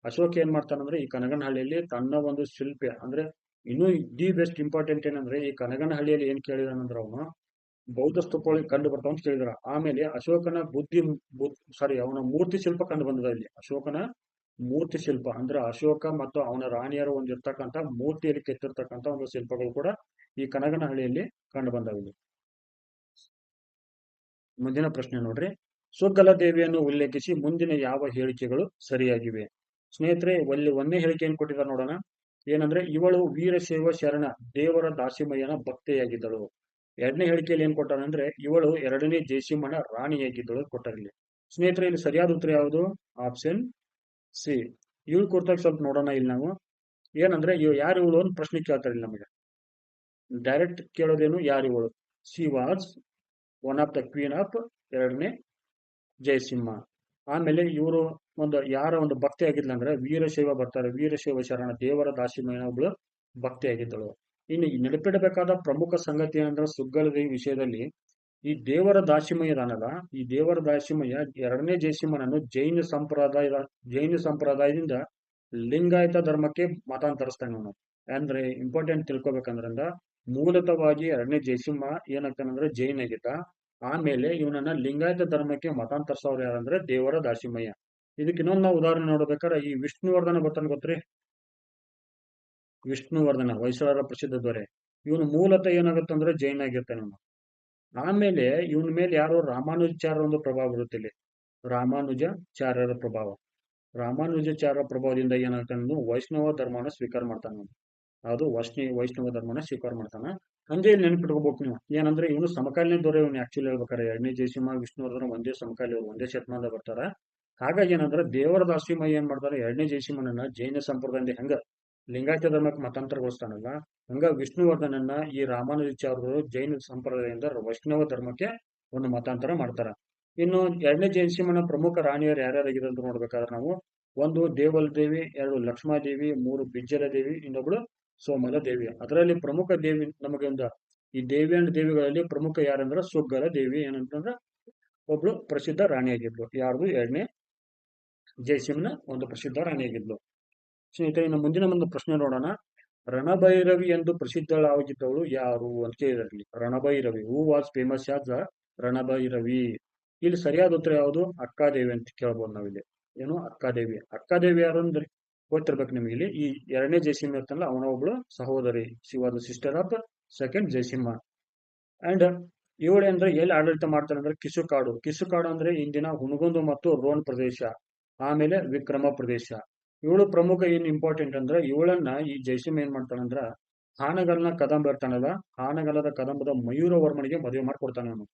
ಅಶೋಕ್ ಏನ್ ಮಾಡ್ತಾನಂದ್ರೆ ಈ ಕನಗನಹಳ್ಳಿಯಲ್ಲಿ ತನ್ನ ಒಂದು ಶಿಲ್ಪಿ ಅಂದ್ರೆ ಇನ್ನೂ ದಿ ಬೆಸ್ಟ್ ಇಂಪಾರ್ಟೆಂಟ್ ಏನಂದ್ರೆ ಈ ಕನಗನಹಳ್ಳಿಯಲ್ಲಿ ಏನ್ ಕೇಳಿದಾನಂದ್ರೆ ಅವನು ಬೌದ್ಧ ಸ್ತೂಪಗಳಿಗೆ ಕಂಡು ಬರ್ತಾವ ಅಂತ ಕೇಳಿದಾರ. ಆಮೇಲೆ ಅಶೋಕನ ಅವನ ಮೂರ್ತಿ ಶಿಲ್ಪ ಕಂಡು ಬಂದದ ಇಲ್ಲಿ. ಅಶೋಕನ ಮೂರ್ತಿ ಶಿಲ್ಪ ಅಂದ್ರೆ ಅಶೋಕ ಮತ್ತು ಅವನ ರಾಣಿಯರು ಹೊಂದಿರ್ತಕ್ಕಂಥ ಮೂರ್ತಿಯಲ್ಲಿ ಕೆತ್ತಿರ್ತಕ್ಕಂಥ ಒಂದು ಶಿಲ್ಪಗಳು ಕೂಡ ಈ ಕನಗನಹಳ್ಳಿಯಲ್ಲಿ ಕಂಡು ಬಂದವಿಲ್ಲಿ. ಮುಂದಿನ ಪ್ರಶ್ನೆ ನೋಡ್ರಿ. ಸುಗ್ಗಲ ದೇವಿಯನ್ನು ಉಲ್ಲೇಖಿಸಿ ಮುಂದಿನ ಯಾವ ಹೇಳಿಕೆಗಳು ಸರಿಯಾಗಿವೆ? ಸ್ನೇಹಿತರೆ, ಒಂದೇ ಹೇಳಿಕೆ ಏನ್ ಕೊಟ್ಟಿದ್ದಾರೆ ನೋಡೋಣ. ಏನಂದ್ರೆ ಇವಳು ವೀರಶೈವ ಶರಣ ದೇವರ ದಾಸಿಮಯ್ಯನ ಭಕ್ತೆಯಾಗಿದ್ದಳು. ಎರಡನೇ ಹೇಳಿಕೆಯಲ್ಲಿ ಏನ್ ಕೊಟ್ಟಾರಂದ್ರೆ ಇವಳು ಎರಡನೇ ಜಯಸಿಂಹನ ರಾಣಿಯಾಗಿದ್ದಳು ಕೊಟ್ಟಾರಿಲ್ಲಿ. ಸ್ನೇಹಿತರೆ, ಇಲ್ಲಿ ಸರಿಯಾದ ಉತ್ತರ ಯಾವುದು? Option C. ಇವಳು ಕುರಿತಾಗ ಸ್ವಲ್ಪ ನೋಡೋಣ ಇಲ್ಲಿ ನಾವು. ಏನಂದ್ರೆ ಯಾರು ಇವಳು ಒಂದು ಪ್ರಶ್ನೆ ಕೇಳ್ತಾರೆ ಇಲ್ಲಿ ನಮಗೆ. ಡೈರೆಕ್ಟ್ ಕೇಳೋದೇನು, ಯಾರು ಇವಳು? She was one of the queen of ಎರಡನೇ ಜಯಸಿಂಹ. ಆಮೇಲೆ ಇವರು ಯಾರ ಒಂದು ಭಕ್ತಿ ಆಗಿದ್ಲ ಅಂದ್ರೆ ವೀರಶೈವ ಬರ್ತಾರೆ. ವೀರಶೈವ ಶರಣ ದೇವರ ದಾಸಿಮಯ್ಯನ ಒಬ್ಳು ಭಕ್ತಿ ಆಗಿದ್ದಳು. ಇನ್ನು ನೆನಪಿಡಬೇಕಾದ ಪ್ರಮುಖ ಸಂಗತಿ ಏನಂದ್ರೆ ಸುಗ್ಗಲ ದೇವಿ ವಿಷಯದಲ್ಲಿ ಈ ದೇವರ ದಾಸಿಮಯ್ಯ ಇದಾನಲ್ಲ, ಈ ದೇವರ ದಾಸಿಮಯ್ಯ ಎರಡನೇ ಜಯಸಿಂಹನನ್ನು ಜೈನ ಸಂಪ್ರದಾಯದಿಂದ ಲಿಂಗಾಯತ ಧರ್ಮಕ್ಕೆ ಮತಾಂತರಿಸ್ತಾನೆ ಅವನು. ಅಂದ್ರೆ ಇಂಪಾರ್ಟೆಂಟ್ ತಿಳ್ಕೊಬೇಕಂದ್ರಿಂದ ಮೂಲತವಾಗಿ ಎರಡನೇ ಜಯಸಿಂಹ ಏನಾಗ್ತಾನಂದ್ರೆ ಜೈನ್ ಆಗಿದ್ದ. ಆಮೇಲೆ ಇವನನ್ನ ಲಿಂಗಾಯತ ಧರ್ಮಕ್ಕೆ ಮತಾಂತರಿಸೋರು ಯಾರಂದ್ರೆ ದೇವರ ದಾಸಿಮಯ್ಯ. ಇದಕ್ಕೆ ಇನ್ನೊಂದು ನಾವು ಉದಾಹರಣೆ ನೋಡ್ಬೇಕಾದ್ರೆ ಈ ವಿಷ್ಣುವರ್ಧನ ಬರ್ತಾನೆ ಗೊತ್ತ್ರಿ? ವಿಷ್ಣುವರ್ಧನ ಹೊಯ್ಸಳರ ಪ್ರಸಿದ್ಧ ದೊರೆ. ಇವನು ಮೂಲತಃ ಏನಾಗುತ್ತಂದ್ರೆ ಜೈನ್ ಆಗಿರ್ತಾನೆ ಅವನು. ಆಮೇಲೆ ಇವನ ಮೇಲೆ ಯಾರು ರಾಮಾನುಜಾಚಾರ್ಯರ ಒಂದು ಪ್ರಭಾವ ಬರುತ್ತೆ ಇಲ್ಲಿ. ರಾಮಾನುಜಾಚಾರ್ಯರ ಪ್ರಭಾವದಿಂದ ಏನಾಗ್ತಾನೆ ವೈಷ್ಣವ ಧರ್ಮನ ಸ್ವೀಕಾರ ಮಾಡ್ತಾನೆ. ಅದು ವೈಷ್ಣವ ಧರ್ಮನ ಸ್ವೀಕಾರ ಮಾಡ್ತಾನ. ಹಂಗೆ ಇಲ್ಲಿ ನೆನ್ಪಿಟ್ಕೋಬೇಕು ನೀವು. ಏನಂದ್ರೆ ಇವನು ಸಮಕಾಲೀನ ದೊರೆ. ಇವನು ಆಕ್ಚುಲಿ ಹೇಳ್ಬೇಕಾರೆ ಎರಡನೇ ಜಯಸಿಂಹ ವಿಷ್ಣುವರ್ಧನ ಒಂದೇ ಸಮಕಾಲೀನ, ಒಂದೇ ಶತಮಾನದ ಬರ್ತಾರ. ಹಾಗಾಗಿ ಏನಂದ್ರೆ ದೇವರ ದಾಸಿಮಯ್ಯ ಏನ್ ಮಾಡ್ತಾರೆ, ಎರಡನೇ ಜಯಸಿಂಹನನ್ನ ಜೈನ ಸಂಪ್ರದಾಯದಿಂದ ಹೆಂಗ ಲಿಂಗಾಯತ ಧರ್ಮಕ್ಕೆ ಮತಾಂತರಗೊಳಿಸ್ತಾನಲ್ಲ, ಹಂಗ ವಿಷ್ಣುವರ್ಧನನ್ನ ಈ ರಾಮಾನುಜಾಚಾರ್ಯರು ಜೈನ ಸಂಪ್ರದಾಯದಿಂದ ವೈಷ್ಣವ ಧರ್ಮಕ್ಕೆ ಒಂದು ಮತಾಂತರ ಮಾಡ್ತಾರ. ಇನ್ನು ಎರಡನೇ ಜಯಸಿಂಹನ ಪ್ರಮುಖ ರಾಣಿಯರು ಯಾರ್ಯಾರಾಗಿದೆ ಅಂತ ನೋಡ್ಬೇಕಾದ್ರೆ ನಾವು ಒಂದು ದೇವಲ ದೇವಿ, ಎರಡು ಲಕ್ಷ್ಮಾದೇವಿ, ಮೂರು ಬಿಜ್ಜಲ ದೇವಿ, ಇನ್ನೊಬ್ಳು ಸೋಮಲ ದೇವಿ. ಅದರಲ್ಲಿ ಪ್ರಮುಖ ದೇವಿ ನಮಗೆ ಈ ದೇವಿ ಅಂಡ್ ದೇವಿಗಳಲ್ಲಿ ಪ್ರಮುಖ ಯಾರಂದ್ರೆ ಸುಗ್ಗಲ ದೇವಿ ಏನಂತಂದ್ರೆ ಒಬ್ಳು ಪ್ರಸಿದ್ಧ ರಾಣಿಯಾಗಿದ್ಲು. ಯಾರ್ದು? ಎರಡನೇ ಜಯಸಿಂಹನ ಒಂದು ಪ್ರಸಿದ್ಧ ರಾಣಿಯಾಗಿದ್ಲು. ಸ್ನೇಹಿತರೆ, ಇನ್ನು ಮುಂದಿನ ಒಂದು ಪ್ರಶ್ನೆ ನೋಡೋಣ. ರಣಭೈರವಿ ಎಂದು ಪ್ರಸಿದ್ಧಳಾಗಿದ್ದವಳು ಯಾರು ಅಂತ ಕೇಳಿದ್ರಲ್ಲಿ. ರಣಭೈರವಿ, ಹೂ ವಾಸ್ ಫೇಮಸ್ ಆಸ್ ರಣಭೈರವಿ. ಇಲ್ಲಿ ಸರಿಯಾದ ಉತ್ತರ ಯಾವುದು? ಅಕ್ಕಾದೇವಿ ಅಂತ ಕೇಳ್ಬೋದು ನಾವಿಲ್ಲಿ. ಏನು? ಅಕ್ಕಾದೇವಿ. ಅಕ್ಕಾದೇವಿ ಯಾರು ಅಂದ್ರೆ ಗೊತ್ತಿರ್ಬೇಕು ನಿಮ್ಗೆ. ಇಲ್ಲಿ ಈ ಎರಡನೇ ಜಯಸಿಂಹ ಇರ್ತಲ್ಲ, ಅವನ ಒಬ್ಳು ಸಹೋದರಿ. She was sister of second Jayasimha. And ಇವಳು ಅಂದ್ರೆ ಎಲ್ಲಿ ಆಡಳಿತ ಮಾಡ್ತಾಳೆ ಅಂದ್ರೆ ಕಿಸುಕಾಡು ಅಂದ್ರೆ ಇಂದಿನ ಹುನಗುಂದ ಮತ್ತು ರೋನ್ ಪ್ರದೇಶ, ಆಮೇಲೆ ವಿಕ್ರಮ ಪ್ರದೇಶ. ಇವಳು ಪ್ರಮುಖ ಏನ್ ಇಂಪಾರ್ಟೆಂಟ್ ಅಂದ್ರೆ ಇವಳನ್ನ ಈ ಜಯಸಿಂಹ ಏನ್ ಮಾಡ್ತಾನಂದ್ರ ಹಾನಗಲ್ನ ಕದಂಬ ಇರ್ತಾನಲ್ಲ, ಹಾನಗಲ್ಲದ ಕದಂಬದ ಮಯೂರವರ್ಮನಿಗೆ ಮದುವೆ ಮಾಡ್ಕೊಡ್ತಾನೆ ಅವನು.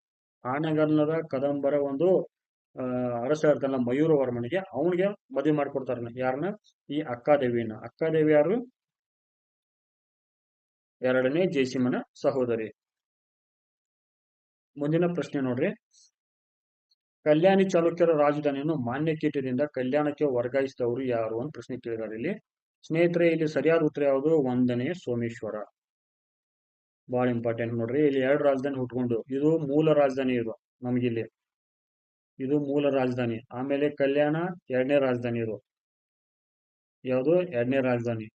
ಹಾನಗಲ್ಲದ ಕದಂಬರ ಒಂದು ಅರಸ ಇರ್ತಾನಲ್ಲ ಮಯೂರವರ್ಮನಿಗೆ, ಅವನಿಗೆ ಮದುವೆ ಮಾಡ್ಕೊಡ್ತಾರ. ಯಾರನ್ನ? ಈ ಅಕ್ಕಾದೇವಿಯನ್ನ. ಅಕ್ಕಾದೇವಿ ಯಾರು? ಎರಡನೇ ಜಯಸಿಂಹನ ಸಹೋದರಿ. ಮುಂದಿನ ಪ್ರಶ್ನೆ ನೋಡ್ರಿ. ಕಲ್ಯಾಣಿ ಚಾಲುಕ್ಯರ ರಾಜಧಾನಿಯನ್ನು ಮಾನ್ಯಕೇಟದಿಂದ ಕಲ್ಯಾಣಕ್ಕೆ ವರ್ಗಾಯಿಸಿದವರು ಯಾರು ಅಂತ ಪ್ರಶ್ನೆ ಕೇಳಿದಾರೆ ಇಲ್ಲಿ. ಸ್ನೇಹಿತರೆ ಇಲ್ಲಿ ಸರಿಯಾದ ಉತ್ತರ ಯಾವುದು? 1ನೇ ಸೋಮೇಶ್ವರ. ಬಹಳ ಇಂಪಾರ್ಟೆಂಟ್ ನೋಡ್ರಿ. ಇಲ್ಲಿ 2 ರಾಜಧಾನಿ ಹುಟ್ಕೊಂಡು, ಇದು ಮೂಲ ರಾಜಧಾನಿ. ನಮಗಿಲ್ಲಿ ಇದು ಮೂಲ ರಾಜಧಾನಿ. ಆಮೇಲೆ ಕಲ್ಯಾಣ 2ನೇ ರಾಜಧಾನಿ. ಯಾವುದು? 2ನೇ ರಾಜಧಾನಿ.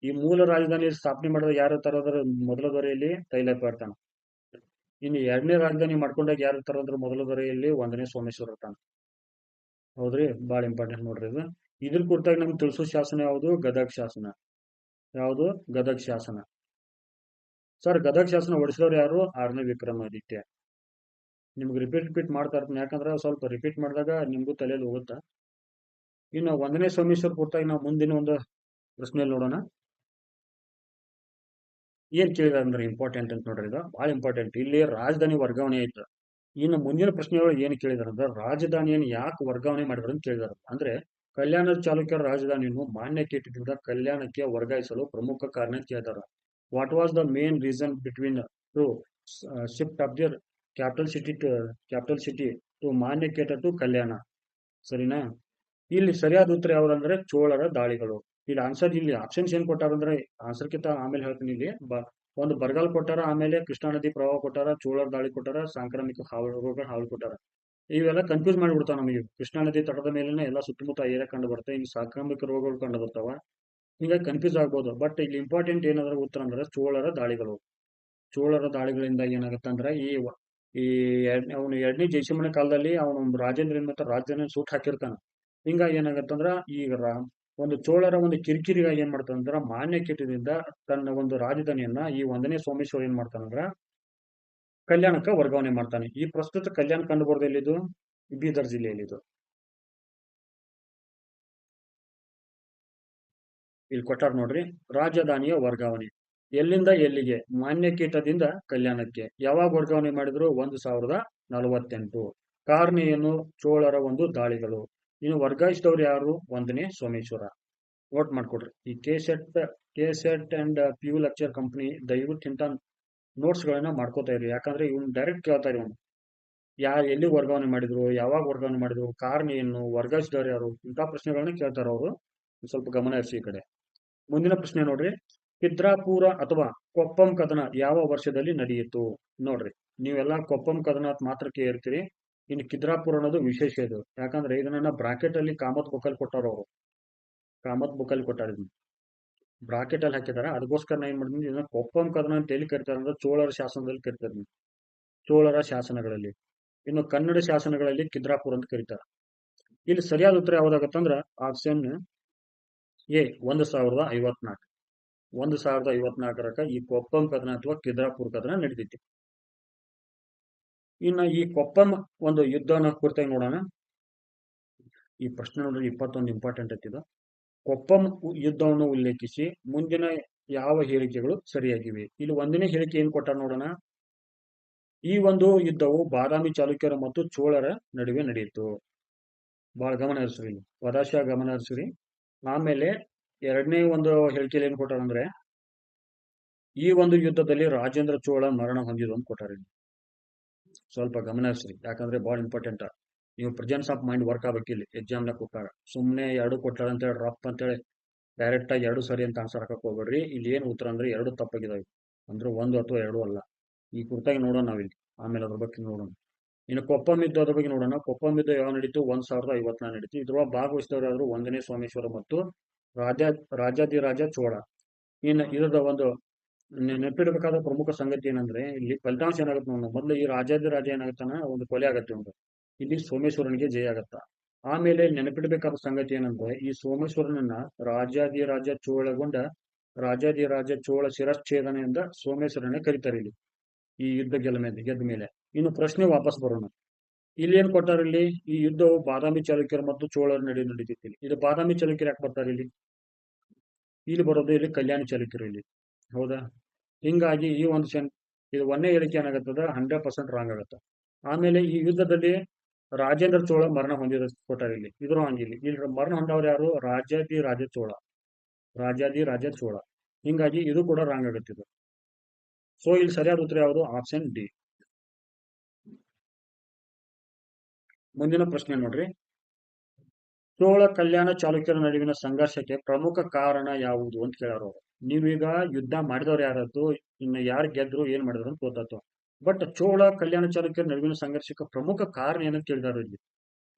ಈ ಮೂಲ ರಾಜಧಾನಿ ಸ್ಥಾಪನೆ ಮಾಡಿದ ಯಾರು ತರೋದ್ರ ಮೊದಲ ದೊರೆಯಲ್ಲಿ? ತೈಲಪ್ಪ ಇರ್ತಾನ. ಇನ್ನು 2ನೇ ರಾಜಧಾನಿ ಮಾಡ್ಕೊಂಡಾಗ ಯಾರು ತರೋದ್ರ ಮೊದಲ ದೊರೆಯಲ್ಲಿ? 1ನೇ ಸೋಮೇಶ್ವರ ಇರ್ತಾನ. ಹೌದ್ರಿ, ಬಹಳ ಇಂಪಾರ್ಟೆಂಟ್ ನೋಡ್ರಿ ಇದು. ಇದ್ರ ಕುರಿತಾಗಿ ನಮ್ಗೆ ತಿಳಿಸೋ ಶಾಸನ ಯಾವುದು? ಗದಗ ಶಾಸನ. ಯಾವುದು? ಗದಗ ಶಾಸನ. ಸರ್, ಗದಗ ಶಾಸನ ಹೊಡಿಸಿದವ್ರು ಯಾರು? 6ನೇ ವಿಕ್ರಮಾದಿತ್ಯ. ನಿಮ್ಗೆ ರಿಪೀಟ್ ಮಾಡ್ತಾ ಇರ್ತೀನಿ, ಯಾಕಂದ್ರೆ ಸ್ವಲ್ಪ ರಿಪೀಟ್ ಮಾಡಿದಾಗ ನಿಮ್ಗೂ ತಲೆಯಲ್ಲಿ ಹೋಗುತ್ತಾ. ಇನ್ನು 1ನೇ ಸೋಮೇಶ್ವರ ಕುರಿತಾಗಿ ನಾವು ಮುಂದಿನ ಒಂದು ಪ್ರಶ್ನೆಯಲ್ಲಿ ನೋಡೋಣ. ಏನ್ ಕೇಳಿದಾರೆ ಅಂದ್ರೆ ಇಂಪಾರ್ಟೆಂಟ್ ಅಂತ ನೋಡ್ರಿ, ಇದು ಬಹಳ ಇಂಪಾರ್ಟೆಂಟ್. ಇಲ್ಲಿ ರಾಜಧಾನಿ ವರ್ಗಾವಣೆ ಆಯ್ತು. ಇನ್ನು ಮುಂದಿನ ಪ್ರಶ್ನೆಗಳು ಏನ್ ಕೇಳಿದಾರೆ ಅಂದ್ರೆ, ರಾಜಧಾನಿಯನ್ನು ಯಾಕೆ ವರ್ಗಾವಣೆ ಮಾಡಿದ್ರು ಅಂತ ಕೇಳಿದಾರೆ. ಅಂದ್ರೆ ಕಲ್ಯಾಣ ಚಾಲುಕ್ಯರ ರಾಜಧಾನಿಯನ್ನು ಮಾನ್ಯಕೇಟದಿಂದ ಕಲ್ಯಾಣಕ್ಕೆ ವರ್ಗಾಯಿಸಲು ಪ್ರಮುಖ ಕಾರಣ ಕೇಳಿದಾರೆ. What was the main reason between to shift of their capital city to Manyakheta to Kalyana? ಸರಿನಾ? ಇಲ್ಲಿ ಸರಿಯಾದ ಉತ್ತರ ಯಾವ್ದಂದ್ರೆ ಚೋಳರ ದಾಳಿಗಳು. ಇಲ್ಲಿ ಆನ್ಸರ್, ಇಲ್ಲಿ ಆಪ್ಷನ್ಸ್ ಏನ್ ಕೊಟ್ಟಾರಂದ್ರೆ, ಆನ್ಸರ್ ಕಿಂತ ಆಮೇಲೆ ಹೇಳ್ತೀನಿ. ಇಲ್ಲಿ ಒಂದು ಬರಗಾಲ ಕೊಟ್ಟಾರ, ಆಮೇಲೆ ಕೃಷ್ಣಾ ನದಿ ಪ್ರವಾಹ ಕೊಟ್ಟಾರ, ಚೋಳರ ದಾಳಿ ಕೊಟ್ಟಾರ, ಸಾಂಕ್ರಾಮಿಕ ರೋಗ ಹಾವಳಿ ಕೊಟ್ಟಾರ. ಇವೆಲ್ಲ ಕನ್ಫ್ಯೂಸ್ ಮಾಡಿಬಿಡ್ತಾವ ನಮಗೆ. ಕೃಷ್ಣಾ ನದಿ ತಟದ ಮೇಲಿನ ಎಲ್ಲ ಸುತ್ತಮುತ್ತ ಏರಿಯಾ ಕಂಡು ಬರ್ತವೆ, ಇಲ್ಲಿ ಸಾಂಕ್ರಾಮಿಕ ರೋಗಗಳು ಕಂಡು ಬರ್ತಾವ. ಹೀಗಾಗಿ ಕನ್ಫ್ಯೂಸ್ ಆಗ್ಬೋದು. ಬಟ್ ಇಲ್ಲಿ ಇಂಪಾರ್ಟೆಂಟ್ ಏನಾದ್ರು ಉತ್ತರ ಅಂದ್ರೆ ಚೋಳರ ದಾಳಿಗಳು. ಚೋಳರ ದಾಳಿಗಳಿಂದ ಏನಾಗುತ್ತಂದ್ರೆ, ಈ ಅವನು 2ನೇ ಜಯಸಿಂಹನ ಕಾಲದಲ್ಲಿ ಅವನು ರಾಜೇಂದ್ರ ಮತ್ತೆ ರಾಜಧಾನಿ ಸೂಟ್ ಹಾಕಿರ್ತಾನ. ಹಿಂಗಾಗಿ ಏನಾಗತ್ತಂದ್ರ, ಈಗ ಒಂದು ಚೋಳರ ಒಂದು ಕಿರಿಕಿರಿಗಾಗಿ ಏನ್ ಮಾಡ್ತಾನಂದ್ರ, ಮಾನ್ಯಕೇಟದಿಂದ ತನ್ನ ಒಂದು ರಾಜಧಾನಿಯನ್ನ ಈ 1ನೇ ಸೋಮೇಶ್ವರ ಏನ್ ಮಾಡ್ತಾನಂದ್ರ ಕಲ್ಯಾಣಕ್ಕೆ ವರ್ಗಾವಣೆ ಮಾಡ್ತಾನೆ. ಈ ಪ್ರಸ್ತುತ ಕಲ್ಯಾಣ ಕಂಡು ಬರೋದು ಎಲ್ಲಿದು? ಬೀದರ್ ಜಿಲ್ಲೆಯಲ್ಲಿ. ಇದು ಇಲ್ಲಿ ಕೊಟ್ಟಾರ ನೋಡ್ರಿ, ರಾಜಧಾನಿಯ ವರ್ಗಾವಣೆ ಎಲ್ಲಿಂದ ಎಲ್ಲಿಗೆ? ಮಾನ್ಯಕೇಟದಿಂದ ಕಲ್ಯಾಣಕ್ಕೆ. ಯಾವಾಗ ವರ್ಗಾವಣೆ ಮಾಡಿದ್ರು? 1048. ಕಾರಣ ಏನು? ಚೋಳರ ಒಂದು ದಾಳಿಗಳು. ಇನ್ನು ವರ್ಗಾಯಿಸಿದವ್ರು ಯಾರು? 1ನೇ ಸೋಮೇಶ್ವರ. ನೋಟ್ ಮಾಡ್ಕೊಡ್ರಿ. ಈ K set and P U lecture company ದಯವಿಟ್ಟು ಇಂಥ ನೋಟ್ಸ್ ಗಳನ್ನ ಮಾಡ್ಕೋತಾ ಇರಿ. ಯಾಕಂದ್ರೆ ಇವ್ನು ಡೈರೆಕ್ಟ್ ಕೇಳ್ತಾರೆ. ಇವನು ಎಲ್ಲಿ ವರ್ಗಾವಣೆ ಮಾಡಿದ್ರು, ಯಾವಾಗ ವರ್ಗಾವಣೆ ಮಾಡಿದ್ರು, ಕಾರಣ ಏನು, ವರ್ಗಾಯಿಸಿದವ್ರು ಯಾರು, ಇಂಥ ಪ್ರಶ್ನೆಗಳನ್ನ ಕೇಳ್ತಾರ ಅವರು. ಸ್ವಲ್ಪ ಗಮನ ಹರಿಸಿ ಈ ಕಡೆ. ಮುಂದಿನ ಪ್ರಶ್ನೆ ನೋಡ್ರಿ, ಕಿದ್ರಾಪುರ ಅಥವಾ ಕೊಪ್ಪಂ ಕದನ ಯಾವ ವರ್ಷದಲ್ಲಿ ನಡೆಯಿತು? ನೋಡ್ರಿ, ನೀವೆಲ್ಲ ಕೊಪ್ಪಂ ಕದನ ಮಾತ್ರ ಕೇಳಿರ್ತೀರಿ. ಇನ್ನು ಕಿದ್ರಾಪುರ ಅನ್ನೋದು ವಿಶೇಷ ಇದು. ಯಾಕಂದ್ರೆ ಇದನ್ನ ಬ್ರಾಕೆಟ್ ಅಲ್ಲಿ ಕಾಮತ್ ಬುಕ್ಕಲ್ಲಿ ಕೊಟ್ಟಾರ ಅವರು. ಕಾಮತ್ ಬುಕ್ಕಲ್ಲಿ ಕೊಟ್ಟಾರ, ಬ್ರಾಕೆಟ್ ಅಲ್ಲಿ ಹಾಕಿದಾರ. ಅದಕ್ಕೋಸ್ಕರ ನಾ ಏನ್ ಮಾಡಿದ್ನಿ, ಇದನ್ನ ಕೊಪ್ಪಂ ಕದನ ಅಂತ ಎಲ್ಲಿ ಕರಿತಾರೆ ಅಂದ್ರೆ ಚೋಳರ ಶಾಸನದಲ್ಲಿ ಕರಿತಾರೆ. ಚೋಳರ ಶಾಸನಗಳಲ್ಲಿ. ಇನ್ನು ಕನ್ನಡ ಶಾಸನಗಳಲ್ಲಿ ಕಿದ್ರಾಪುರ ಅಂತ ಕರೀತಾರೆ. ಇಲ್ಲಿ ಸರಿಯಾದ ಉತ್ತರ ಯಾವ್ದಾಗತ್ತಂದ್ರ ಆಪ್ಷನ್ ಎ, 1054. 1054 ಈ ಕೊಪ್ಪಂ ಕದನ ಅಥವಾ ಕಿದ್ರಾಪುರ ಕದನ ನಡೆದಿತ್ತು. ಇನ್ನ ಈ ಕೊಪ್ಪಂ ಒಂದು ಯುದ್ಧನ ಕುರಿತಾಗಿ ನೋಡೋಣ. ಈ ಪ್ರಶ್ನೆ ನೋಡ್ರಿ 21 ಇಂಪಾರ್ಟೆಂಟ್ ಐತಿದು. ಕೊಪ್ಪಂ ಯುದ್ಧವನ್ನು ಉಲ್ಲೇಖಿಸಿ ಮುಂದಿನ ಯಾವ ಹೇಳಿಕೆಗಳು ಸರಿಯಾಗಿವೆ? ಇಲ್ಲಿ 1ನೇ ಹೇಳಿಕೆ ಏನ್ ಕೊಟ್ಟಾರ ನೋಡೋಣ. ಈ ಒಂದು ಯುದ್ಧವು ಬಾದಾಮಿ ಚಾಲುಕ್ಯರು ಮತ್ತು ಚೋಳರ ನಡುವೆ ನಡೆಯಿತು. ಬಹಳ ಗಮನ ಹರಿಸ್ರಿ, ವದಾಶ ಗಮನ ಹರಿಸ್ರಿ. ಆಮೇಲೆ 2ನೇ ಒಂದು ಹೇಳಿಕೆಯಲ್ಲಿ ಏನ್ ಕೊಟ್ಟಾರಂದ್ರೆ, ಈ ಒಂದು ಯುದ್ಧದಲ್ಲಿ ರಾಜೇಂದ್ರ ಚೋಳ ಮರಣ ಹೊಂದಿದ್ರು ಅಂತ ಕೊಟ್ಟಾರೆ. ಸ್ವಲ್ಪ ಗಮನ ಹರಿಸ್ರಿ, ಯಾಕಂದ್ರೆ ಬಹಳ ಇಂಪಾರ್ಟೆಂಟ್. ನೀವು ಪ್ರೆಸೆನ್ಸ್ ಆಫ್ ಮೈಂಡ್ ವರ್ಕ್ ಆಗ್ಬೇಕು ಇಲ್ಲಿ ಎಕ್ಸಾಮ್ನ ಕೊಟ್ಟಾಗ. ಸುಮ್ಮನೆ 2 ಕೊಟ್ಟಾರ ಅಂತೇಳಿ ರಫ್ ಅಂತೇಳಿ ಡೈರೆಕ್ಟ್ ಆಗಿ 2 ಸರಿ ಅಂತ ಆನ್ಸರ್ ಹಾಕಕ್ ಹೋಗ್ಬೇಡ್ರಿ. ಇಲ್ಲಿ ಏನ್ ಉತ್ತರ ಅಂದ್ರೆ 2 ತಪ್ಪಾಗಿದಾವೆ. ಅಂದ್ರೆ 1 ಅಥವಾ 2 ಅಲ್ಲ. ಈ ಕುರಿತಾಗಿ ನೋಡೋಣ ನಾವಿಲ್ಲಿ, ಆಮೇಲೆ ಅದ್ರ ಬಗ್ಗೆ ನೋಡೋಣ. ಇನ್ನು ಕೊಪ್ಪಂ ಯುದ್ಧದ ಬಗ್ಗೆ ನೋಡೋಣ. ಕೊಪ್ಪಂ ಯುದ್ಧ ಯಾವ ನಡೀತು? 1054 ನಡೀತು. ಇದ್ರೊಳಗೆ ಭಾಗವಹಿಸಿದವರು ಯಾರು? 1ನೇ ಸೋಮೇಶ್ವರ ಮತ್ತು ರಾಜಾದಿರಾಜ ಚೋಳ. ಇನ್ನು ಇದರ ಒಂದು ನೆನಪಿಡಬೇಕಾದ ಪ್ರಮುಖ ಸಂಗತಿ ಏನಂದ್ರೆ, ಇಲ್ಲಿ ಫಲಿತಾಂಶ ಏನಾಗುತ್ತೆ ನೋಡೋಣ. ಮೊದಲು ಈ ರಾಜಾದಿರಾಜ ಏನಾಗುತ್ತಾನ, ಒಂದು ಕೊಲೆ ಆಗತ್ತೆ ಒಂದು. ಇಲ್ಲಿ ಸೋಮೇಶ್ವರನಿಗೆ ಜಯ ಆಗತ್ತ. ಆಮೇಲೆ ನೆನಪಿಡಬೇಕಾದ ಸಂಗತಿ ಏನಂದ್ರೆ, ಈ ಸೋಮೇಶ್ವರನನ್ನ ರಾಜಾದಿರಾಜ ಚೋಳಗೊಂಡ ರಾಜಾದಿರಾಜ ಚೋಳ ಶಿರಚ್ಛೇದನೆಯಿಂದ ಸೋಮೇಶ್ವರನೇ ಕರೀತಾರೆ ಇಲ್ಲಿ, ಈ ಯುದ್ಧ ಗೆದ್ದ ಮೇಲೆ. ಇನ್ನು ಪ್ರಶ್ನೆ ವಾಪಸ್ ಬರೋಣ. ಇಲ್ಲಿ ಏನ್ ಕೊಟ್ಟಾರ? ಇಲ್ಲಿ ಈ ಯುದ್ಧವು ಬಾದಾಮಿ ಚಾಲುಕ್ಯರು ಮತ್ತು ಚೋಳರ ನಡುವೆ ನಡೀತಿತ್ತು. ಇದು ಬಾದಾಮಿ ಚಾಲುಕ್ಯರು ಯಾಕೆ ಬರ್ತಾರೆ ಇಲ್ಲಿ? ಇಲ್ಲಿ ಬರೋದು ಇಲ್ಲಿ ಕಲ್ಯಾಣ ಚಾಲುಕ್ಯರು ಇಲ್ಲಿ. ಹೌದಾ? ಹಿಂಗಾಗಿ ಈ ಒಂದು ಇದು 1ನೇ ಹೇಳಿಕೆ ಏನಾಗುತ್ತದ 100% ರಾಂಗ್ ಆಗುತ್ತೆ. ಆಮೇಲೆ ಈ ಯುದ್ಧದಲ್ಲಿ ರಾಜೇಂದ್ರ ಚೋಳ ಮರಣ ಹೊಂದಿದ ಕೊಟ್ಟಾರ ಇಲ್ಲಿ. ಇದ್ರು ಹಂಗಿಲ್ಲಿ ಇಲ್ಲಿ ಮರಣ ಹೊಂದವ್ರು ಯಾರು? ರಾಜಾದಿರಾಜ ಚೋಳ. ರಾಜಾದಿರಾಜ ಚೋಳ. ಹಿಂಗಾಗಿ ಇದು ಕೂಡ ರಾಂಗ್ ಆಗುತ್ತಿದೆ. ಸೊ ಇಲ್ಲಿ ಸರಿಯಾದ ಉತ್ತರ ಯಾವುದು? Option D. ಮುಂದಿನ ಪ್ರಶ್ನೆ ನೋಡ್ರಿ, ಚೋಳ ಕಲ್ಯಾಣ ಚಾಲುಕ್ಯರ ನಡುವಿನ ಸಂಘರ್ಷಕ್ಕೆ ಪ್ರಮುಖ ಕಾರಣ ಯಾವುದು ಅಂತ ಕೇಳಾರ ಅವ್ರು. ನೀವೀಗ ಯುದ್ಧ ಮಾಡಿದವ್ರು ಯಾರದ್ದು, ಇನ್ನು ಯಾರು ಗೆದ್ರು ಏನ್ ಮಾಡಿದ್ರು ಅಂತ ಗೊತ್ತಾಯ್ತು. ಬಟ್ ಚೋಳ ಕಲ್ಯಾಣ ಚಾಲುಕ್ಯರ ನಡುವಿನ ಸಂಘರ್ಷಕ್ಕೆ ಪ್ರಮುಖ ಕಾರಣ ಏನಂತ ಕೇಳಿದಾರೆ ಇಲ್ಲಿ.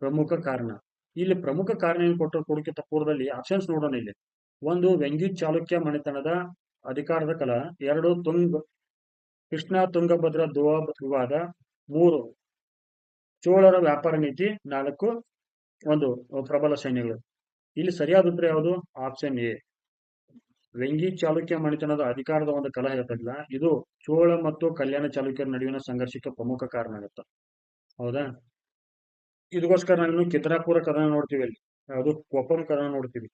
ಪ್ರಮುಖ ಕಾರಣ, ಇಲ್ಲಿ ಪ್ರಮುಖ ಕಾರಣ ಏನು ಕೊಟ್ಟರು ಕೊಡಕ್ಕಿಂತ ಪೂರ್ವದಲ್ಲಿ ಆಪ್ಷನ್ಸ್ ನೋಡೋಣ ಇಲ್ಲಿ. ಒಂದು, ವೆಂಗಿ ಚಾಲುಕ್ಯ ಮನೆತನದ ಅಧಿಕಾರದ ಕಲ. ಎರಡು, ಕೃಷ್ಣ ತುಂಗಭದ್ರ ವಿವಾದ. ಮೂರು, ಚೋಳರ ವ್ಯಾಪಾರ ನೀತಿ. ನಾಲ್ಕು, ಒಂದು ಪ್ರಬಲ ಸೈನ್ಯಗಳು. ಇಲ್ಲಿ ಸರಿಯಾದ ಉತ್ತರ ಯಾವುದು? Option A. ವೆಂಗಿ ಚಾಲುಕ್ಯ ಮನೆತನದ ಅಧಿಕಾರದ ಒಂದು ಕಲಹ ಇರ್ತದಲ್ಲ, ಇದು ಚೋಳ ಮತ್ತು ಕಲ್ಯಾಣ ಚಾಲುಕ್ಯರ ನಡುವಿನ ಸಂಘರ್ಷಕ್ಕೆ ಪ್ರಮುಖ ಕಾರಣ ಆಗುತ್ತೆ. ಹೌದಾ? ಇದಕ್ಕೋಸ್ಕರ ನಾವು ಕಿತ್ತರಾಪುರ ಕದನ ನೋಡ್ತೀವಿ, ಅಲ್ಲಿ ಯಾವುದು ಕೊಪ್ಪಂ ಕದನ ನೋಡ್ತೀವಿ.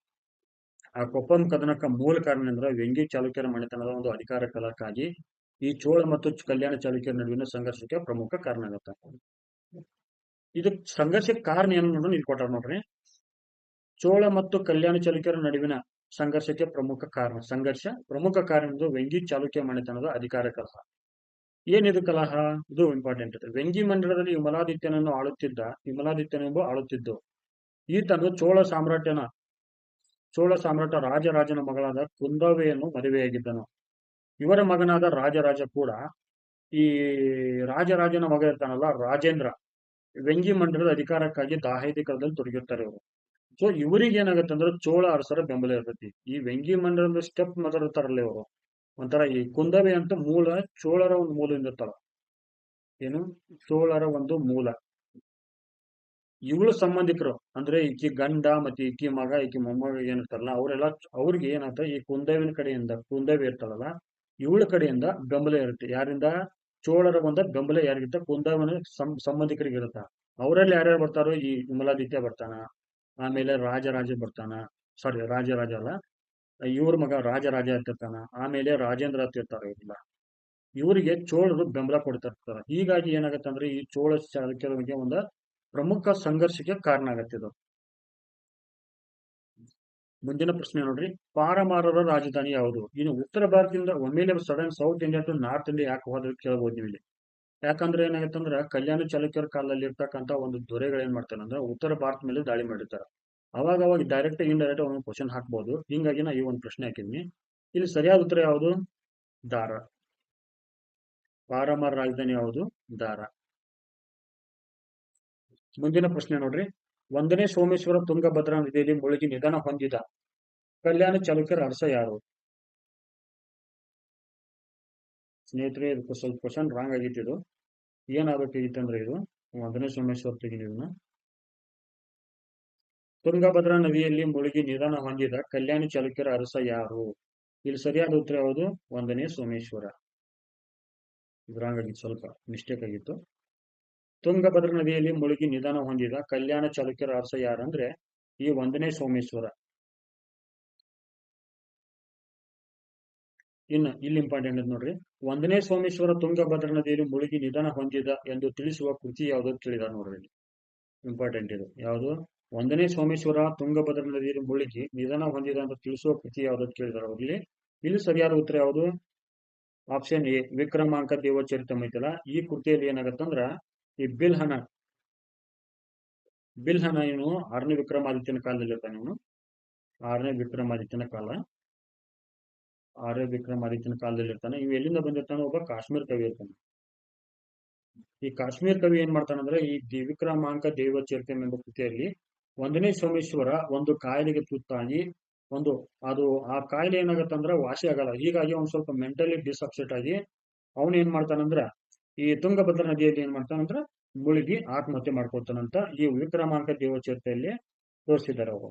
ಆ ಕೊಪ್ಪಂ ಕದನಕ್ಕೆ ಮೂಲ ಕಾರಣ ಅಂದ್ರೆ ವೆಂಗಿ ಚಾಲುಕ್ಯರ ಮನೆತನದ ಒಂದು ಅಧಿಕಾರ ಕಲಹಕ್ಕಾಗಿ ಈ ಚೋಳ ಮತ್ತು ಕಲ್ಯಾಣ ಚಾಲುಕ್ಯರ ನಡುವಿನ ಸಂಘರ್ಷಕ್ಕೆ ಪ್ರಮುಖ ಕಾರಣ ಆಗುತ್ತೆ. ಇದಕ್ಕೆ ಸಂಘರ್ಷಕ್ಕೆ ಕಾರಣ ಏನು ನೋಡೋಣ, ಇಲ್ಲಿ ಕೊಟ್ಟಾರ ನೋಡ್ರಿ. ಚೋಳ ಮತ್ತು ಕಲ್ಯಾಣ ಚಾಲುಕ್ಯರ ನಡುವಿನ ಸಂಘರ್ಷಕ್ಕೆ ಪ್ರಮುಖ ಕಾರಣ ಎಂದು ವೆಂಗಿ ಚಾಲುಕ್ಯ ಮನೆತನದ ಅಧಿಕಾರ ಕಲಹ. ಏನಿದು ಕಲಹ? ಇದು ಇಂಪಾರ್ಟೆಂಟ್. ವೆಂಗಿ ಮಂಡಲದಲ್ಲಿ ವಿಮಲಾದಿತ್ಯನೆಂಬ ಆಳುತ್ತಿದ್ದು. ಈತನು ಚೋಳ ಸಾಮ್ರಾಟ ರಾಜರಾಜನ ಮಗಳಾದ ಕುಂದವೆಯನ್ನು ಮದುವೆಯಾಗಿದ್ದನು. ಇವರ ಮಗನಾದ ರಾಜರಾಜ ಕೂಡ, ಈ ರಾಜರಾಜನ ಮಗ ಇರ್ತಾನಲ್ಲ ರಾಜೇಂದ್ರ, ವೆಂಗಿ ಮಂಡಲದ ಅಧಿಕಾರಕ್ಕಾಗಿ ದಾಹೈತಿ ಕಲದಲ್ಲಿ ತೊಡಗಿರ್ತಾರೆ ಇವರು. ಸೊ ಇವರಿಗೆ ಏನಾಗುತ್ತೆ ಅಂದ್ರೆ ಚೋಳ ಅರಸರ ಬೆಂಬಲ ಇರ್ತೈತಿ. ಈ ವೆಂಗಿ ಮಂಡಲದ ಸ್ಟೆಪ್ ಮದರ್ ಇರ್ತಾರಲ್ಲ ಇವರು, ಒಂಥರ ಈ ಕುಂದವೆ ಅಂತ ಮೂಲ ಚೋಳರ ಒಂದು ಮೂಲದಿಂದ ಇರ್ತಾಳ. ಏನು? ಚೋಳರ ಒಂದು ಮೂಲ. ಇವಳು ಸಂಬಂಧಿಕರು ಅಂದ್ರೆ ಈಕಿ ಗಂಡ ಮತ್ತೆ ಈಕಿ ಮಗ ಈಕಿ ಮೊಮ್ಮಗ ಏನಿರ್ತಾರಲ್ಲ ಅವರೆಲ್ಲ, ಅವ್ರಿಗೆ ಏನಾಗ್ತದೆ ಈ ಕುಂದವಿನ ಕಡೆಯಿಂದ, ಕುಂದವಿ ಇರ್ತಾರಲ್ಲ ಇವಳ ಕಡೆಯಿಂದ ಬೆಂಬಲ ಇರುತ್ತೆ. ಯಾರಿಂದ? ಚೋಳರ ಒಂದು ಬೆಂಬಲ ಯಾರಿಗಿತ್ತ? ಕುಂದವನ ಸಂಬಂಧಿಕರಿಗೆ ಇರುತ್ತ. ಅವರಲ್ಲಿ ಯಾರ್ಯಾರು ಬರ್ತಾರೋ, ಈ ವಿಮಲಾದಿತ್ಯ ಬರ್ತಾನ, ಆಮೇಲೆ ರಾಜರಾಜ ಬರ್ತಾನ, ರಾಜರಾಜ ಅಲ್ಲ, ಇವ್ರ ಮಗ ರಾಜರಾಜ ಅಂತಿರ್ತಾನ, ಆಮೇಲೆ ರಾಜೇಂದ್ರ ಅಂತಿರ್ತಾರ. ಇವ್ರಲ್ಲ ಇವರಿಗೆ ಚೋಳರು ಬೆಂಬಲ ಕೊಡ್ತಾ ಇರ್ತಾರ. ಹೀಗಾಗಿ ಏನಾಗತ್ತೆ ಅಂದ್ರೆ ಈ ಚೋಳ ಚಾಲುಕ್ಯರಿಗೆ ಒಂದು ಪ್ರಮುಖ ಸಂಘರ್ಷಕ್ಕೆ ಕಾರಣ ಆಗತ್ತೆ ಇದು. ಮುಂದಿನ ಪ್ರಶ್ನೆ ನೋಡ್ರಿ, ಪಾರಮಾರರ ರಾಜಧಾನಿ ಯಾವುದು? ಇನ್ನು ಉತ್ತರ ಭಾರತದಿಂದ ಒಮ್ಮೆಲೆ sudden South India to North India ಯಾಕೆ ಹೋದ್ರೆ ಕೇಳಬಹುದು ನೀವು ಇಲ್ಲಿ. ಯಾಕಂದ್ರೆ ಏನಾಗುತ್ತೆ ಅಂದ್ರೆ ಕಲ್ಯಾಣ ಚಾಲುಕ್ಯರ ಕಾಲದಲ್ಲಿ ಇರ್ತಕ್ಕಂಥ ಒಂದು ದೊರೆಗಳು ಏನ್ ಮಾಡ್ತಾರೆ ಅಂದ್ರೆ ಉತ್ತರ ಭಾರತ ಮೇಲೆ ದಾಳಿ ಮಾಡಿರ್ತಾರೆ. ಅವಾಗ ಡೈರೆಕ್ಟ್ ಇಂಡೈರೆಕ್ಟ್ ಒಂದು ಕ್ವಶನ್ ಹಾಕ್ಬಹುದು. ಹಿಂಗಾಗಿ ನಾ ಈ ಒಂದು ಪ್ರಶ್ನೆ ಹಾಕಿದ್ನಿ. ಇಲ್ಲಿ ಸರಿಯಾದ ಉತ್ತರ ಯಾವುದು? ದಾರ. ಪಾರಮಾರ ರಾಜಧಾನಿ ಯಾವುದು? ದಾರ. ಮುಂದಿನ ಪ್ರಶ್ನೆ ನೋಡ್ರಿ, 1ನೇ ಸೋಮೇಶ್ವರ ತುಂಗಭದ್ರಾ ನದಿಯಲ್ಲಿ ಮುಳುಗಿ ನಿಧನ ಹೊಂದಿದ ಕಲ್ಯಾಣ ಚಾಲುಕ್ಯರ ಅರಸ ಯಾರು? ಸ್ನೇಹಿತರೆ, ಇದಕ್ಕೆ ಸ್ವಲ್ಪ ಕ್ವಶನ್ ರಾಂಗ್ ಆಗಿತ್ತು. ಇದು ಏನಾಗಬೇಕಿತ್ತಂದ್ರೆ ಇದು 1ನೇ ಸೋಮೇಶ್ವರ ತೆಗಿದೀವಿ. ತುಂಗಭದ್ರಾ ನದಿಯಲ್ಲಿ ಮುಳುಗಿ ನಿಧನ ಹೊಂದಿದ ಕಲ್ಯಾಣ ಚಾಲುಕ್ಯರ ಅರಸ ಯಾರು? ಇಲ್ಲಿ ಸರಿಯಾದ ಉತ್ತರ ಯಾವುದು? 1ನೇ ಸೋಮೇಶ್ವರ. ಇದು ರಾಂಗ್ ಆಗಿತ್ತು, ಸ್ವಲ್ಪ ಮಿಸ್ಟೇಕ್ ಆಗಿತ್ತು. ತುಂಗಭದ್ರಾ ನದಿಯಲ್ಲಿ ಮುಳುಗಿ ನಿಧನ ಹೊಂದಿದ ಕಲ್ಯಾಣ ಚಾಲುಕ್ಯರ ಅರಸ ಯಾರಂದ್ರೆ ಈ 1ನೇ ಸೋಮೇಶ್ವರ. ಇನ್ನು ಇಲ್ಲಿ ಇಂಪಾರ್ಟೆಂಟ್ ಅಂತ ನೋಡ್ರಿ, 1ನೇ ಸೋಮೇಶ್ವರ ತುಂಗಭದ್ರಾ ನದಿಯಲ್ಲಿ ಮುಳುಗಿ ನಿಧನ ಹೊಂದಿದ ಎಂದು ತಿಳಿಸುವ ಕೃತಿ ಯಾವುದು ಕೇಳಿದಾರೆ ನೋಡ್ರಿ. ಇಂಪಾರ್ಟೆಂಟ್ ಇದು. ಯಾವುದು? 1ನೇ ಸೋಮೇಶ್ವರ ತುಂಗಭದ್ರಾ ನದಿಯಲ್ಲಿ ಮುಳುಗಿ ನಿಧನ ಹೊಂದಿದ ಅಂತ ತಿಳಿಸುವ ಕೃತಿ ಯಾವುದು ಕೇಳಿದಾರೆ ಅವ್ರಲ್ಲಿ. ಇಲ್ಲಿ ಸರಿಯಾದ ಉತ್ತರ ಯಾವುದು? ಆಪ್ಷನ್ ಎ, ವಿಕ್ರಮಾಂಕ ದೇವಚರಿತಂ ಐತಲ್ಲ, ಈ ಕೃತಿಯಲ್ಲಿ ಏನಾಗತ್ತಂದ್ರ ಈ ಬಿಲ್ಹನ ಇವನು 6ನೇ ವಿಕ್ರಮಾದಿತ್ಯನ ಕಾಲದಲ್ಲಿ ಇರ್ತಾನೆ. ಇವನು 6ನೇ ವಿಕ್ರಮಾದಿತ್ಯನ ಕಾಲದಲ್ಲಿ ಇರ್ತಾನೆ. ಇವ್ ಎಲ್ಲಿಂದ ಬಂದಿರ್ತಾನೆ? ಒಬ್ಬ ಕಾಶ್ಮೀರ್ ಕವಿ ಇರ್ತಾನೆ. ಈ ಕಾಶ್ಮೀರ್ ಕವಿ ಏನ್ ಮಾಡ್ತಾನಂದ್ರೆ ಈ ವಿಕ್ರಮಾಂಕ ದೇವಚರಿತಂ ಎಂಬ ಕೃತಿಯಲ್ಲಿ 1ನೇ ಸೋಮೇಶ್ವರ ಒಂದು ಕಾಯಿಲೆಗೆ ತುತ್ತಾಗಿ ಅದು ಆ ಕಾಯಿಲೆ ಏನಾಗತ್ತಂದ್ರ ವಾಸಿ ಆಗಲ್ಲ. ಹೀಗಾಗಿ ಅವ್ನು ಸ್ವಲ್ಪ ಮೆಂಟಲಿ ಡಿಸ್ಅಪ್ಸೆಟ್ ಆಗಿ ಅವನು ಏನ್ ಮಾಡ್ತಾನಂದ್ರ ಈ ತುಂಗಭದ್ರಾ ನದಿಯಲ್ಲಿ ಏನ್ ಮಾಡ್ತಾನಂದ್ರ ಮುಳುಗಿ ಆತ್ಮಹತ್ಯೆ ಮಾಡ್ಕೊಳ್ತಾನಂತ ಈ ವಿಕ್ರಮಾಂಕ ದೇವಚರಿತೆಯಲ್ಲಿ ತೋರಿಸಿದ್ದಾರೆ ಅವರು.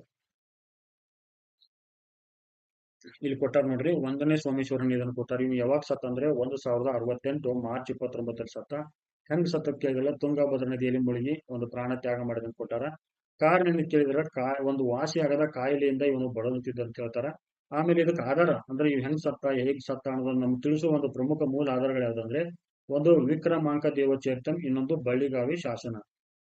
ಇಲ್ಲಿ ಕೊಟ್ಟಾರ ನೋಡ್ರಿ, 1ನೇ ಸೋಮೇಶ್ವರನ್ ಇದನ್ನು ಕೊಟ್ಟಾರ. ಇವ್ನು ಯಾವಾಗ ಸತ್ತ ಅಂದ್ರೆ 1068 ಮಾರ್ಚ್ 29 ಸತ್ತ. ಹೆಂಗ್ ಸತ್ತ ಕೇಳಿದ್ರೆ ತುಂಗಭದ್ರಾ ನದಿಯಲ್ಲಿ ಮುಳುಗಿ ಒಂದು ಪ್ರಾಣ ತ್ಯಾಗ ಮಾಡಿದಂತ ಕೊಟ್ಟಾರ. ಕಾರಣ ಏನ್ ಕೇಳಿದ್ರೆ ಒಂದು ವಾಸಿ ಆಗದ ಕಾಯಿಲೆಯಿಂದ ಇವನು ಬಳಲುತ್ತಿದ್ದ ಅಂತ ಹೇಳ್ತಾರ. ಆಮೇಲೆ ಇದಕ್ಕೆ ಆಧಾರ ಅಂದ್ರೆ ಇವ್ ಹೆಂಗ್ ಸತ್ತ, ಹೇಗ್ ಸತ್ತ ಅನ್ನೋದನ್ನ ನಮ್ಗೆ ತಿಳಿಸುವ ಒಂದು ಪ್ರಮುಖ ಮೂಲ ಆಧಾರಗಳು ಯಾವ್ದಂದ್ರೆ ಒಂದು ವಿಕ್ರಮಾಂಕ ದೇವಚರಿತಂ, ಇನ್ನೊಂದು ಬಳ್ಳಿಗಾವಿ ಶಾಸನ.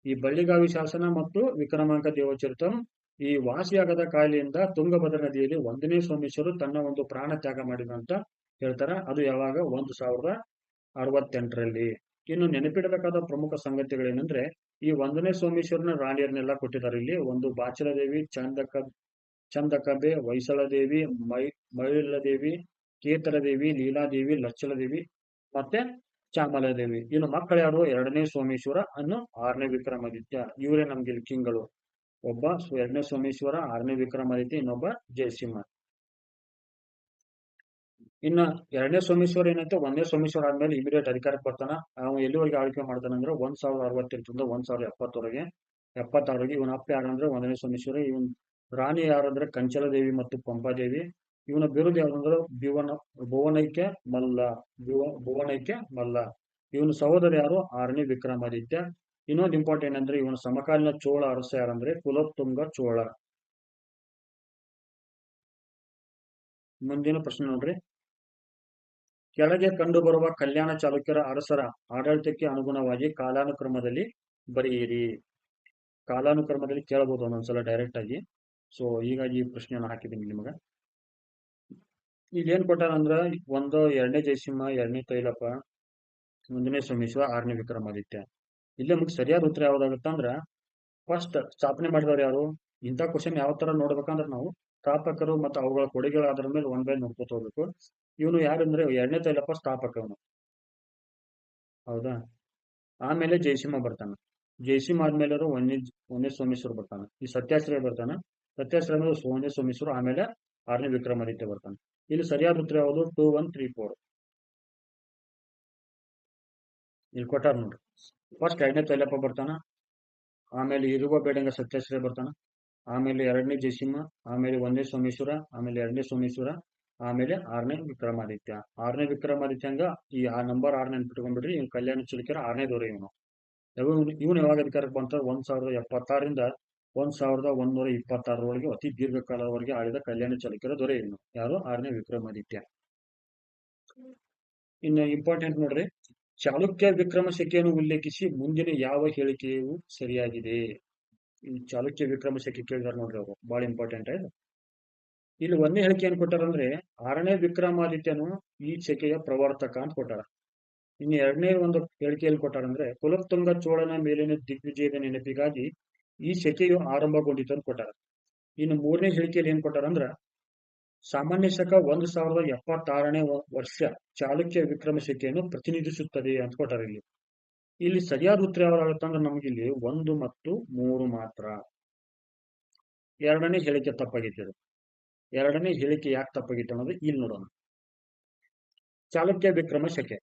ಈ ಬಳ್ಳಿಗಾವಿ ಶಾಸನ ಮತ್ತು ವಿಕ್ರಮಾಂಕ ದೇವಚರಿತಂ ಈ ವಾಸಿಯಾಗದ ಕಾಯಿಲೆಯಿಂದ ತುಂಗಭದ್ರಾ ನದಿಯಲ್ಲಿ 1ನೇ ಸೋಮೇಶ್ವರ ತನ್ನ ಒಂದು ಪ್ರಾಣ ತ್ಯಾಗ ಮಾಡಿದ ಅಂತ ಹೇಳ್ತಾರ. ಅದು ಯಾವಾಗ? 1068ರಲ್ಲಿ. ಇನ್ನು ನೆನಪಿಡಬೇಕಾದ ಪ್ರಮುಖ ಸಂಗತಿಗಳೇನೆಂದ್ರೆ ಈ 1ನೇ ಸೋಮೇಶ್ವರನ ರಾಣಿಯರನ್ನೆಲ್ಲ ಕೊಟ್ಟಿದ್ದಾರೆ ಇಲ್ಲಿ. ಒಂದು ಬಾಚಲದೇವಿ, ಚಂದಕಬೆ, ಹೊಯ್ಸಳದೇವಿ, ಮೈ ಮೈಳದೇವಿ, ಕೇತರದೇವಿ, ಲೀಲಾದೇವಿ, ಲಚ್ಚಲದೇವಿ ಮತ್ತೆ ಚಾಮಲಾದೇವಿ. ಇನ್ನು ಮಕ್ಕಳು ಯಾರು? 2ನೇ ಸೋಮೇಶ್ವರ ಅನ್ನು 6ನೇ ವಿಕ್ರಮಾದಿತ್ಯ. ಇವರೇ ನಮ್ಗೆ ಇಲ್ಲಿ ಕಿಂಗ್ಗಳು. ಒಬ್ಬ 2ನೇ ಸೋಮೇಶ್ವರ, 6ನೇ ವಿಕ್ರಮಾದಿತ್ಯ, ಇನ್ನೊಬ್ಬ ಜಯಸಿಂಹ. ಇನ್ನ 2ನೇ ಸೋಮೇಶ್ವರ ಏನಂತ 1ನೇ ಸೋಮೇಶ್ವರ ಆದ್ಮೇಲೆ ಇಮಿಡಿಯೇಟ್ ಅಧಿಕಾರಕ್ಕೆ ಬರ್ತಾನ. ಅವನು ಎಲ್ಲಿವರೆಗೆ ಆಳ್ವಿಕೆ ಮಾಡ್ತಾನೆ ಅಂದ್ರೆ 1068ರಿಂದ 1070ವರೆಗೆ 76ವರೆಗೆ. ಇವನ ಅಪ್ಪ ಯಾರಂದ್ರೆ 1ನೇ ಸೋಮೇಶ್ವರ. ಇವನ್ ರಾಣಿ ಯಾರಂದ್ರೆ ಕಂಚಲದೇವಿ ಮತ್ತು ಪಂಪಾದೇವಿ. ಇವನ ಬಿರುದು ಯಾವಂದ್ರೆ ಭುವನೈಕ್ಯ ಮಲ್ಲ. ಭುವನೈಕ್ಯ ಮಲ್ಲ. ಇವನ ಸಹೋದರ ಯಾರು? 6ನೇ ವಿಕ್ರಮಾದಿತ್ಯ. ಇನ್ನೊಂದು ಇಂಪಾರ್ಟೆಂಟ್ ಅಂದ್ರೆ ಇವನ ಸಮಕಾಲೀನ ಚೋಳ ಅರಸ ಯಾರಂದ್ರೆ ಕುಲೋತ್ತುಂಗ ಚೋಳ. ಮುಂದಿನ ಪ್ರಶ್ನೆ ನೋಡ್ರಿ. ಕೆಳಗೆ ಕಂಡುಬರುವ ಕಲ್ಯಾಣ ಚಾಲುಕ್ಯರ ಅರಸರ ಆಡಳಿತಕ್ಕೆ ಅನುಗುಣವಾಗಿ ಕಾಲಾನುಕ್ರಮದಲ್ಲಿ ಬರೆಯಿರಿ. ಕಾಲಾನುಕ್ರಮದಲ್ಲಿ ಕೇಳಬಹುದು ಒಂದೊಂದ್ಸಲ ಡೈರೆಕ್ಟ್ ಆಗಿ. ಸೊ ಹೀಗಾಗಿ ಈ ಪ್ರಶ್ನೆಯನ್ನು ಹಾಕಿದ್ದೀನಿ ನಿಮಗ. ಈಗ ಏನ್ ಕೊಟ್ಟಾರ ಅಂದ್ರ ಒಂದು 2ನೇ ಜಯಸಿಂಹ, 2ನೇ ತೈಲಪ್ಪ, 1ನೇ ಸೋಮೇಶ್ವರ, 6ನೇ ವಿಕ್ರಮಾದಿತ್ಯ. ಇಲ್ಲೇ ನಮ್ಗೆ ಸರಿಯಾದ ಉತ್ತರ ಯಾವ್ದಾಗುತ್ತೆ ಅಂದ್ರ ಫಸ್ಟ್ ಸ್ಥಾಪನೆ ಮಾಡಿದವರು ಯಾರು? ಇಂಥ ಕ್ವಶನ್ ಯಾವ ತರ ನೋಡ್ಬೇಕಂದ್ರೆ ನಾವು ಸ್ಥಾಪಕರು ಮತ್ತು ಅವುಗಳ ಕೊಡುಗೆಗಳಾದ್ರ ಮೇಲೆ ಒಂದ್ ಬೈ ನೋಡ್ಕೊತ ಹೋಗ್ಬೇಕು. ಇವನು ಯಾರಂದ್ರೆ 2ನೇ ತೈಲಪ್ಪ ಸ್ಥಾಪಕ ಅವನು. ಹೌದಾ? ಆಮೇಲೆ ಜಯಸಿಂಹ ಬರ್ತಾನ. ಜಯಸಿಂಹ ಆದ್ಮೇಲೆ 1ನೇ ಸೋಮೇಶ್ವರ ಬರ್ತಾನ. ಈ ಸತ್ಯಾಶ್ರಯ ಬರ್ತಾನ. ಸತ್ಯಾಶ್ರಯ ಆಮೇಲೆ 1ನೇ ಸೋಮೇಶ್ವರ, ಆಮೇಲೆ 6ನೇ ವಿಕ್ರಮಾದಿತ್ಯ ಬರ್ತಾನ. ಇಲ್ಲಿ ಸರಿಯಾದ ಉತ್ತರ ಯಾವುದು? 2, 1, 3, 4. ಇಲ್ಲಿ ಕೊಟ್ಟಾರ ನೋಡ್ರಿ. ಫಸ್ಟ್ 2ನೇ ತೈಲಪ್ಪ ಬರ್ತಾನ, ಆಮೇಲೆ ಇರುವ ಬೇಡಂಗ ಸತ್ಯಾಶ್ರಯ ಬರ್ತಾನ, ಆಮೇಲೆ 2ನೇ ಜಯಸಿಂಹ, ಆಮೇಲೆ 1ನೇ ಸೋಮೇಶ್ವರ, ಆಮೇಲೆ 2ನೇ ಸೋಮೇಶ್ವರ, ಆಮೇಲೆ 6ನೇ ವಿಕ್ರಮಾದಿತ್ಯ. 6ನೇ ವಿಕ್ರಮಾದಿತ್ಯ ಹಂಗ ಈ ಆ ನಂಬರ್ 6 ನೆನ್ಪಿಟ್ಕೊಂಡ್ಬಿಡ್ರಿ. ಇವ್ ಕಲ್ಯಾಣ ಚಾಲುಕ್ಯರ 6ನೇ ದೊರೆ ಇವನು. ಇವನು ಯಾವಾಗ ಅಧಿಕಾರಕ್ಕೆ ಬಂತ? 1076ರಿಂದ 1126ರವರೆಗೆ ಅತಿ ದೀರ್ಘಕಾಲದವರೆಗೆ ಆಳಿದ ಕಲ್ಯಾಣ ಚಾಲುಕ್ಯರ ದೊರೆ ಇವನು. ಯಾರು? 6ನೇ ವಿಕ್ರಮಾದಿತ್ಯ. ಇನ್ನು ಇಂಪಾರ್ಟೆಂಟ್ ನೋಡ್ರಿ. ಚಾಲುಕ್ಯ ವಿಕ್ರಮ ಶಕೆಯನ್ನು ಉಲ್ಲೇಖಿಸಿ ಮುಂದಿನ ಯಾವ ಹೇಳಿಕೆಯು ಸರಿಯಾಗಿದೆ? ಈ ಚಾಲುಕ್ಯ ವಿಕ್ರಮ ಶಕೆ ಕೇಳಿದಾರೆ ನೋಡ್ರಿ ಅವರು. ಬಹಳ ಇಂಪಾರ್ಟೆಂಟ್ ಆಯ್ತು. ಇಲ್ಲಿ 1ನೇ ಹೇಳಿಕೆ ಏನ್ ಕೊಟ್ಟಾರಂದ್ರೆ 6ನೇ ವಿಕ್ರಮಾದಿತ್ಯನು ಈ ಶಕೆಯ ಪ್ರವರ್ತಕ ಅಂತ ಕೊಟ್ಟಾರ. ಇನ್ನು 2ನೇ ಒಂದು ಹೇಳಿಕೆಯಲ್ಲಿ ಕೊಟ್ಟಾರಂದ್ರೆ ಕುಲೋತ್ತುಂಗ ಚೋಳನ ಮೇಲಿನ ದಿಗ್ವಿಜಯದ ನೆನಪಿಗಾಗಿ ಈ ಶಕೆಯು ಆರಂಭಗೊಂಡಿತು ಅಂತ ಕೊಟ್ಟಾರ. ಇನ್ನು 3ನೇ ಹೇಳಿಕೆಯಲ್ಲಿ ಏನ್ ಕೊಟ್ಟಾರಂದ್ರ ಸಾಮಾನ್ಯ ಶಕ 1076ನೇ ವರ್ಷ ಚಾಲುಕ್ಯ ವಿಕ್ರಮ ಶಕೆಯನ್ನು ಪ್ರತಿನಿಧಿಸುತ್ತದೆ ಅಂತ ಕೊಟ್ಟಾರ. ಇಲ್ಲಿ ಸರಿಯಾದ ಉತ್ತರ ಯಾವ್ದಾಗುತ್ತಂದ್ರೆ ನಮ್ಗೆ ಇಲ್ಲಿ 1 ಮತ್ತು 3 ಮಾತ್ರ. 2ನೇ ಹೇಳಿಕೆ ತಪ್ಪಾಗಿತ್ತು. 2ನೇ ಹೇಳಿಕೆ ಯಾಕೆ ತಪ್ಪಾಗಿತ್ತು ಅನ್ನೋದು ಇಲ್ಲಿ ನೋಡೋಣ. ಚಾಲುಕ್ಯ ವಿಕ್ರಮ ಶಕೆ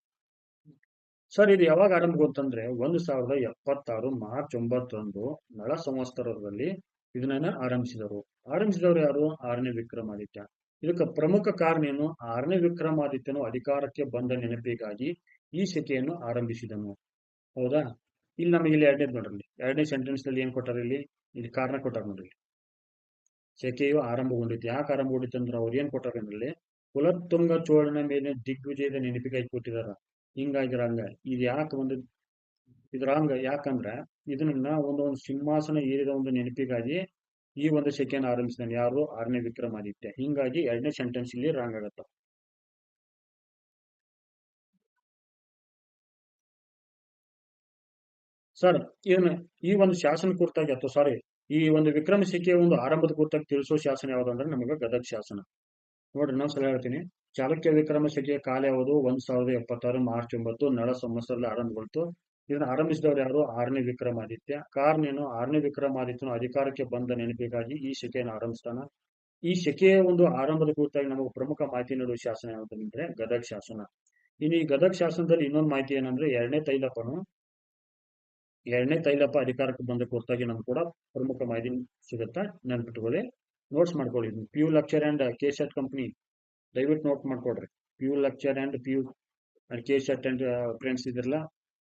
ಸರ್ ಇದು ಯಾವಾಗ ಆರಂಭಗೊಂತಂದ್ರೆ 1076 ಮಾರ್ಚ್ 9 ನಳ ಸಂವತ್ಸರದಲ್ಲಿ ಇದನ್ನ ಆರಂಭಿಸಿದವರು ಯಾರು? 6ನೇ ವಿಕ್ರಮಾದಿತ್ಯ. ಇದಕ್ಕೆ ಪ್ರಮುಖ ಕಾರಣ ಏನು? 6ನೇ ವಿಕ್ರಮಾದಿತ್ಯನು ಅಧಿಕಾರಕ್ಕೆ ಬಂದ ನೆನಪಿಗಾಗಿ ಈ ಶಕೆಯನ್ನು ಆರಂಭಿಸಿದನು. ಹೌದಾ? ಇಲ್ಲಿ ನಮಗೆ ಇಲ್ಲಿ 2ನೇದು ನೋಡ್ರಿ. 2ನೇ ಸೆಂಟೆನ್ಸ್ ನಲ್ಲಿ ಏನ್ ಕೊಟ್ಟಾರ? ಇಲ್ಲಿ ಕಾರಣ ಕೊಟ್ಟಾರ ನೋಡ್ರಿ. ಶಕೆಯು ಆರಂಭಗೊಂಡಿತ್ತು. ಯಾಕೆ ಆರಂಭಗೊಂಡಿತ್ತು ಅಂದ್ರೆ ಅವ್ರು ಏನ್ ಕೊಟ್ಟಾರ ಅಂದ್ರೆ ಕುಲೋತ್ತುಂಗ ಚೋಳನ ಮೇಲೆ ದಿಗ್ವಿಜಯದ ನೆನಪಿಗಾಗಿ ಕೊಟ್ಟಿದಾರ. ಹಿಂಗಾಗಿರಂಗ ಇದು ಯಾಕೆ ಒಂದು ಇದ್ರಂಗ ಯಾಕಂದ್ರ ಇದನ್ನ ಒಂದು ಸಿಂಹಾಸನ ಏರಿದ ಒಂದು ನೆನಪಿಗಾಗಿ ಈ ಒಂದು ಶಕೆಯನ್ನು ಆರಂಭಿಸಿದಾನೆ. ಯಾರು? 6ನೇ ವಿಕ್ರಮಾದಿತ್ಯ. ಹಿಂಗಾಗಿ 2ನೇ ಸೆಂಟೆನ್ಸ್ ಇಲ್ಲಿ ರಾಂಗ್ ಆಗತ್ತ. ಸರ್ ಈ ಒಂದು ಶಾಸನ ಕುರಿತಾಗಿ ಅಥವಾ ಸಾರಿ ಈ ಒಂದು ವಿಕ್ರಮ ಶಕೆಯ ಒಂದು ಆರಂಭದ ಕುರಿತಾಗಿ ತಿಳಿಸೋ ಶಾಸನ ಯಾವ್ದಂದ್ರೆ ನಮಗೆ ಗದಗ ಶಾಸನ. ನೋಡ್ರಿ ಇನ್ನೊಂದ್ಸಲ ಹೇಳ್ತೀನಿ. ಚಾಲುಕ್ಯ ವಿಕ್ರಮ ಶಕೆಯ ಕಾಲ ಯಾವುದು? 1076 ಮಾರ್ಚ್ 9 ನಳ ಸಂವತ್ಸರದಲ್ಲಿ ಆರಂಭಗೊಳ್ತು. ಇದನ್ನ ಆರಂಭಿಸಿದವರು ಯಾರು? 6ನೇ ವಿಕ್ರಮಾದಿತ್ಯ. ಕಾರಣ ಏನು? 6ನೇ ವಿಕ್ರಮಾದಿತ್ಯನು ಅಧಿಕಾರಕ್ಕೆ ಬಂದ ನೆನಪಿಗಾಗಿ ಈ ಶಕೆಯನ್ನು ಆರಂಭಿಸ್ತಾನ. ಈ ಶಕೆಯ ಒಂದು ಆರಂಭದ ಕುರಿತಾಗಿ ನಮಗೆ ಪ್ರಮುಖ ಮಾಹಿತಿ ನೀಡುವ ಶಾಸನ ಯಾವ್ದಂದ್ರೆ ಗದಗ ಶಾಸನ. ಇನ್ನು ಈ ಗದಗ ಶಾಸನದಲ್ಲಿ ಇನ್ನೊಂದು ಮಾಹಿತಿ ಏನಂದ್ರೆ 2ನೇ ತೈಲಪ್ಪ ಅಧಿಕಾರಕ್ಕೆ ಬಂದ ಕುರಿತಾಗಿ ನಮ್ಗೆ ಕೂಡ ಪ್ರಮುಖ ಮಾಹಿತಿ ಸಿಗುತ್ತಾ. ನೆನ್ಪಿಟ್ಕೊಳ್ಳಿ, ನೋಟ್ಸ್ ಮಾಡ್ಕೊಳ್ಳಿ. PU lecturer and KSET company ದಯವಿಟ್ಟು ನೋಟ್ ಮಾಡ್ಕೊಡ್ರಿ. PU lecturer and PU KSET and friends ಇದ್ರಲ್ಲ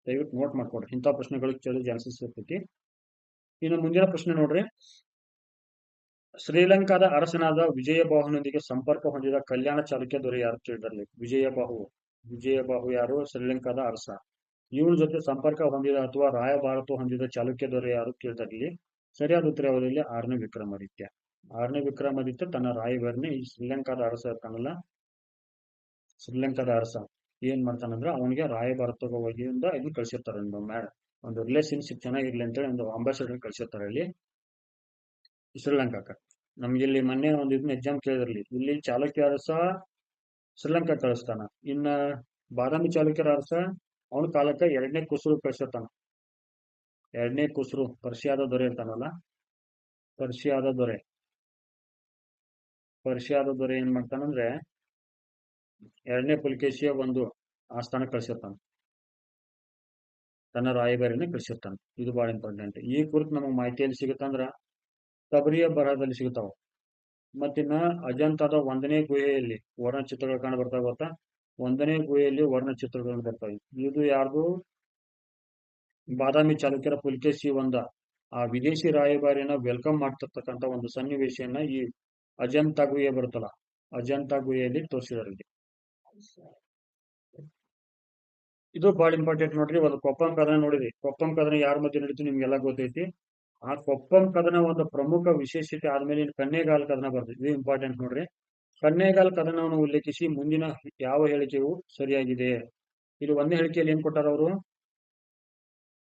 ದಯವಿಟ್ಟು ನೋಟ್ ಮಾಡ್ಕೊಡ್ರಿ. ಇಂಥ ಪ್ರಶ್ನೆಗಳಿಗೆ ಕೇಳೋ ಚಾನ್ಸಸ್ ಇರ್ತೈತಿ. ಇನ್ನು ಮುಂದಿನ ಪ್ರಶ್ನೆ ನೋಡ್ರಿ. ಶ್ರೀಲಂಕಾದ ಅರಸನಾದ ವಿಜಯಬಾಹುನೊಂದಿಗೆ ಸಂಪರ್ಕ ಹೊಂದಿದ ಕಲ್ಯಾಣ ಚಾಲುಕ್ಯ ದೊರೆ ಯಾರು ಕೇಳಿದಾರೆ? ವಿಜಯಬಾಹು ಯಾರು? ಶ್ರೀಲಂಕಾದ ಅರಸ. ಇವನ ಜೊತೆ ಸಂಪರ್ಕ ಹೊಂದಿದ ಅಥವಾ ರಾಯಭಾರತ್ವ ಹೊಂದಿದ ಚಾಲುಕ್ಯ ದೊರೆ ಯಾರು ಕೇಳ್ತಾರೆ? ಸರಿಯಾದ ಉತ್ತರ ಯಾವುದಿಲ್ಲ? 6ನೇ ವಿಕ್ರಮಾದಿತ್ಯ. 6ನೇ ವಿಕ್ರಮಾದಿತ್ಯ ತನ್ನ ರಾಯಭಾರಿನೇ ಈ ಶ್ರೀಲಂಕಾದ ಅರಸ ಇರ್ತಾನಲ್ಲ, ಶ್ರೀಲಂಕಾದ ಅರಸ ಏನ್ ಮಾಡ್ತಾನಂದ್ರ ಅವನಿಗೆ ರಾಯಭಾರತದಿಂದ ಇದನ್ನ ಕಳ್ಸಿರ್ತಾರೆ, ಒಂದು ರಿಲೇಶನ್ಶಿಪ್ ಚೆನ್ನಾಗಿರ್ಲಿ ಅಂತೇಳಿ ಒಂದು ಅಂಬಾಸಿಡರ್ ಕಳ್ಸಿರ್ತಾರೆ ಇಲ್ಲಿ ಶ್ರೀಲಂಕಾಕ್ಕ. ನಮ್ಗೆ ಇಲ್ಲಿ ಮೊನ್ನೆ ಒಂದು ಇದನ್ನ ಎಕ್ಸಾಮ್ ಕೇಳಿದ್ರಲ್ಲಿ, ಇಲ್ಲಿ ಚಾಲುಕ್ಯ ಅರಸ ಶ್ರೀಲಂಕಾ ಕಳಿಸ್ತಾನ, ಇನ್ನ ಬಾದಾಮಿ ಚಾಲುಕ್ಯರ ಅರಸ ಅವನ ಕಾಲಕ್ಕ ಎರಡನೇ ಕುಸ್ರು ಕಳ್ಸಿರ್ತಾನ. ಎರಡನೇ ಕುಸ್ರು ಪರ್ಷಿಯಾದ ದೊರೆ ಇರ್ತಾನಲ್ಲ, ಪರ್ಷಿಯಾದ ದೊರೆ ಏನ್ ಮಾಡ್ತಾನಂದ್ರೆ ಎರಡನೇ ಪುಲಿಕೇಶಿಯ ಒಂದು ಆಸ್ಥಾನ ಕಳ್ಸಿರ್ತಾನ, ತನ್ನ ರಾಯಭಾರಿನ ಕಳ್ಸಿರ್ತಾನ. ಇದು ಬಹಳ ಇಂಪಾರ್ಟೆಂಟ್. ಈ ಕುರಿತು ನಮಗೆ ಮಾಹಿತಿಯಲ್ಲಿ ಸಿಗುತ್ತಂದ್ರ ತಬರಿಯ ಬರಹದಲ್ಲಿ ಸಿಗುತ್ತಾವ. ಮತ್ತಿನ್ನ ಅಜಂತಾದ 1ನೇ ಗುಹೆಯಲ್ಲಿ ವರ್ಣಚಿತ್ರಗಳು ಕಂಡು ಬರ್ತಾವ ಗೊತ್ತಾ? 1ನೇ ಗುಹೆಯಲ್ಲಿ ವರ್ಣಚಿತ್ರಗಳು ಬರ್ತವೆ. ಇದು ಯಾರ್ದು? ಬಾದಾಮಿ ಚಾಲುಕ್ಯರ ಪುಲಿಕೇಶಿ ಆ ವಿದೇಶಿ ರಾಯಭಾರಿಯನ್ನ ವೆಲ್ಕಮ್ ಮಾಡ್ತಿರ್ತಕ್ಕಂಥ ಒಂದು ಸನ್ನಿವೇಶವನ್ನ ಈ ಅಜಂತಾ ಗುಹೆ ಬರುತ್ತಲ್ಲ, ಅಜಂತಾ ಗುಹೆಯಲ್ಲಿ ತೋರಿಸಿದಾರೆ. ಇದು ಬಹಳ ಇಂಪಾರ್ಟೆಂಟ್ ನೋಡ್ರಿ. ಒಂದು ಕೊಪ್ಪಂ ಕದನ ನೋಡಿರಿ. ಕೊಪ್ಪಂ ಕದನ ಯಾರ ಮಧ್ಯೆ ನಡೀತು ನಿಮ್ಗೆಲ್ಲ ಗೊತ್ತೈತಿ. ಆ ಕೊಪ್ಪಂ ಕದನ ಒಂದು ಪ್ರಮುಖ ವಿಶೇಷತೆ ಆದ್ಮೇಲೆ ಕನ್ನೇಗಾಲ ಕದನ ಬರ್ತದೆ. ಇದು ಇಂಪಾರ್ಟೆಂಟ್ ನೋಡ್ರಿ. ಕನ್ನೇಗಾಲ ಕದನವನ್ನು ಉಲ್ಲೇಖಿಸಿ ಮುಂದಿನ ಯಾವ ಹೇಳಿಕೆಯು ಸರಿಯಾಗಿದೆ? ಇಲ್ಲಿ ಒಂದೇ ಹೇಳಿಕೆಯಲ್ಲಿ ಏನ್ ಕೊಟ್ಟಾರ ಅವರು?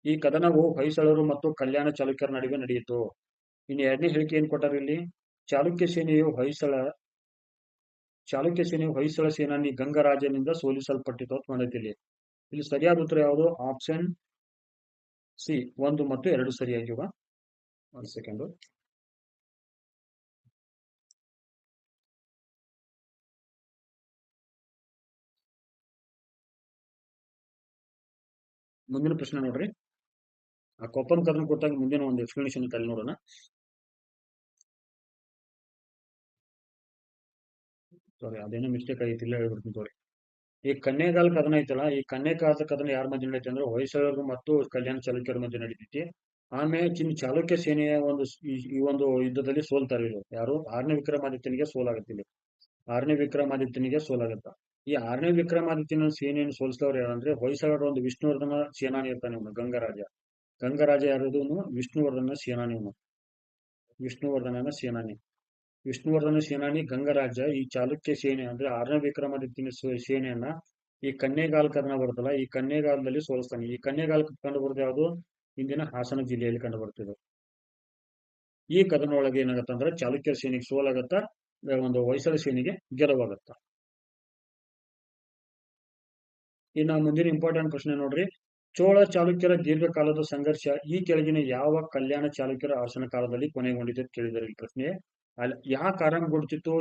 ಈ ಕದನವು ಹೊಯ್ಸಳರು ಮತ್ತು ಕಲ್ಯಾಣ ಚಾಲುಕ್ಯರ ನಡುವೆ ನಡೆಯಿತು. ಇನ್ನು ಎರಡನೇ ಹೇಳಿಕೆ ಏನ್ ಕೊಟ್ಟಾರ ಇಲ್ಲಿ? ಚಾಲುಕ್ಯ ಸೇನೆಯು ಹೊಯ್ಸಳ ಸೇನಾನಿ ಗಂಗರಾಜನಿಂದ ಸೋಲಿಸಲ್ಪಟ್ಟಿತು ಅಂತ ಮಾಡೈತಿ ಇಲ್ಲಿ. ಇಲ್ಲಿ ಸರಿಯಾದ ಉತ್ತರ ಯಾವುದು? ಆಪ್ಷನ್ ಸಿ 1 ಮತ್ತು 2 ಸರಿಯಾಗಿವ. ಒಂದು ಸೆಕೆಂಡ್. ಮುಂದಿನ ಪ್ರಶ್ನೆ ನೋಡ್ರಿ. ಆ ಕೊಪ್ಪಂ ಕದನ ಕೊಟ್ಟಾಗ ಮುಂದಿನ ಒಂದು ಎಕ್ಸ್ಪ್ಲನೇಷನ್ ತಲೆ ನೋಡೋಣ. ಸಾರಿ, ಅದೇನೋ ಮಿಸ್ಟೇಕ್ ಆಗಿತ್ತು, ಇಲ್ಲ ಹೇಳ್ಬಿಡ್ತೀನಿ ತೋರಿ. ಈ ಕನ್ನೇಗಾಲ ಕದನ ಐತಲ್ಲ, ಈ ಕನ್ನೇಗಾಲ ಕದನ ಯಾರ ಮಧ್ಯೆ ನಡೀತಿ ಅಂದ್ರೆ ಹೊಯ್ಸಳರು ಮತ್ತು ಕಲ್ಯಾಣ ಚಾಲುಕ್ಯರ ಮಧ್ಯೆ ನಡೀತೈತಿ. ಆಮೇಲೆ ಚಾಲುಕ್ಯ ಸೇನೆಯ ಈ ಒಂದು ಯುದ್ಧದಲ್ಲಿ ಸೋಲ್ತಾರೆ ಇವರು. ಯಾರು? 6ನೇ ವಿಕ್ರಮಾದಿತ್ಯನಿಗೆ ಸೋಲಾಗತ್ತಿಲ್ಲ. 6ನೇ ವಿಕ್ರಮಾದಿತ್ಯನಿಗೆ ಸೋಲಾಗತ್ತ. ಈ 6ನೇ ವಿಕ್ರಮಾದಿತ್ಯನ ಸೇನೆಯನ್ನು ಸೋಲಿಸಿದವರು ಯಾರಂದ್ರೆ ಹೊಯ್ಸಳರ ಒಂದು ವಿಷ್ಣುವರ್ಧನ ಸೇನಾನಿ ಇರ್ತಾನೆ ಇವನು, ಗಂಗರಾಜ. ಗಂಗರಾಜ ಯಾರದು? ವಿಷ್ಣುವರ್ಧನ ಸೇನಾನಿ. ವಿಷ್ಣುವರ್ಧನ ಸೇನಾನಿ ಗಂಗರಾಜ ಈ ಚಾಲುಕ್ಯ ಸೇನೆ ಅಂದ್ರೆ 6ನೇ ವಿಕ್ರಮಾದಿತ್ಯನ ಸೇನೆಯನ್ನ ಈ ಕನ್ನೇಗಾಲ ಕದನ ಬರುತ್ತಲ್ಲ, ಈ ಕನ್ನೇಗಾಲದಲ್ಲಿ ಸೋಲಿಸ್ತಾನೆ. ಈ ಕನ್ನೇಗಾಲ ಕಂಡು ಬರೋದು ಯಾವುದು? ಇಂದಿನ ಹಾಸನ ಜಿಲ್ಲೆಯಲ್ಲಿ ಕಂಡು ಬರ್ತಿದೆ. ಈ ಕದನ ಒಳಗೆ ಏನಾಗತ್ತಂದ್ರೆ ಚಾಲುಕ್ಯರ ಸೇನೆಗೆ ಸೋಲಾಗತ್ತ, ಒಂದು ಹೊಯ್ಸಳ ಸೇನೆಗೆ ಗೆಲುವಾಗತ್ತ. ಇನ್ನು ಮುಂದಿನ ಇಂಪಾರ್ಟೆಂಟ್ ಪ್ರಶ್ನೆ ನೋಡ್ರಿ. ಚೋಳ ಚಾಲುಕ್ಯರ ದೀರ್ಘಕಾಲದ ಸಂಘರ್ಷ ಈ ಕೆಳಗಿನ ಯಾವ ಕಲ್ಯಾಣ ಚಾಲುಕ್ಯರ ಅರಸನ ಕಾಲದಲ್ಲಿ ಕೊನೆಗೊಂಡಿದೆ ಕೇಳಿದರೆ ಈ ಪ್ರಶ್ನೆ. ಅಲ್ಲಿ ಯಾಕೆ ಆರಂಭಗೊಳ್ತಿತ್ತು,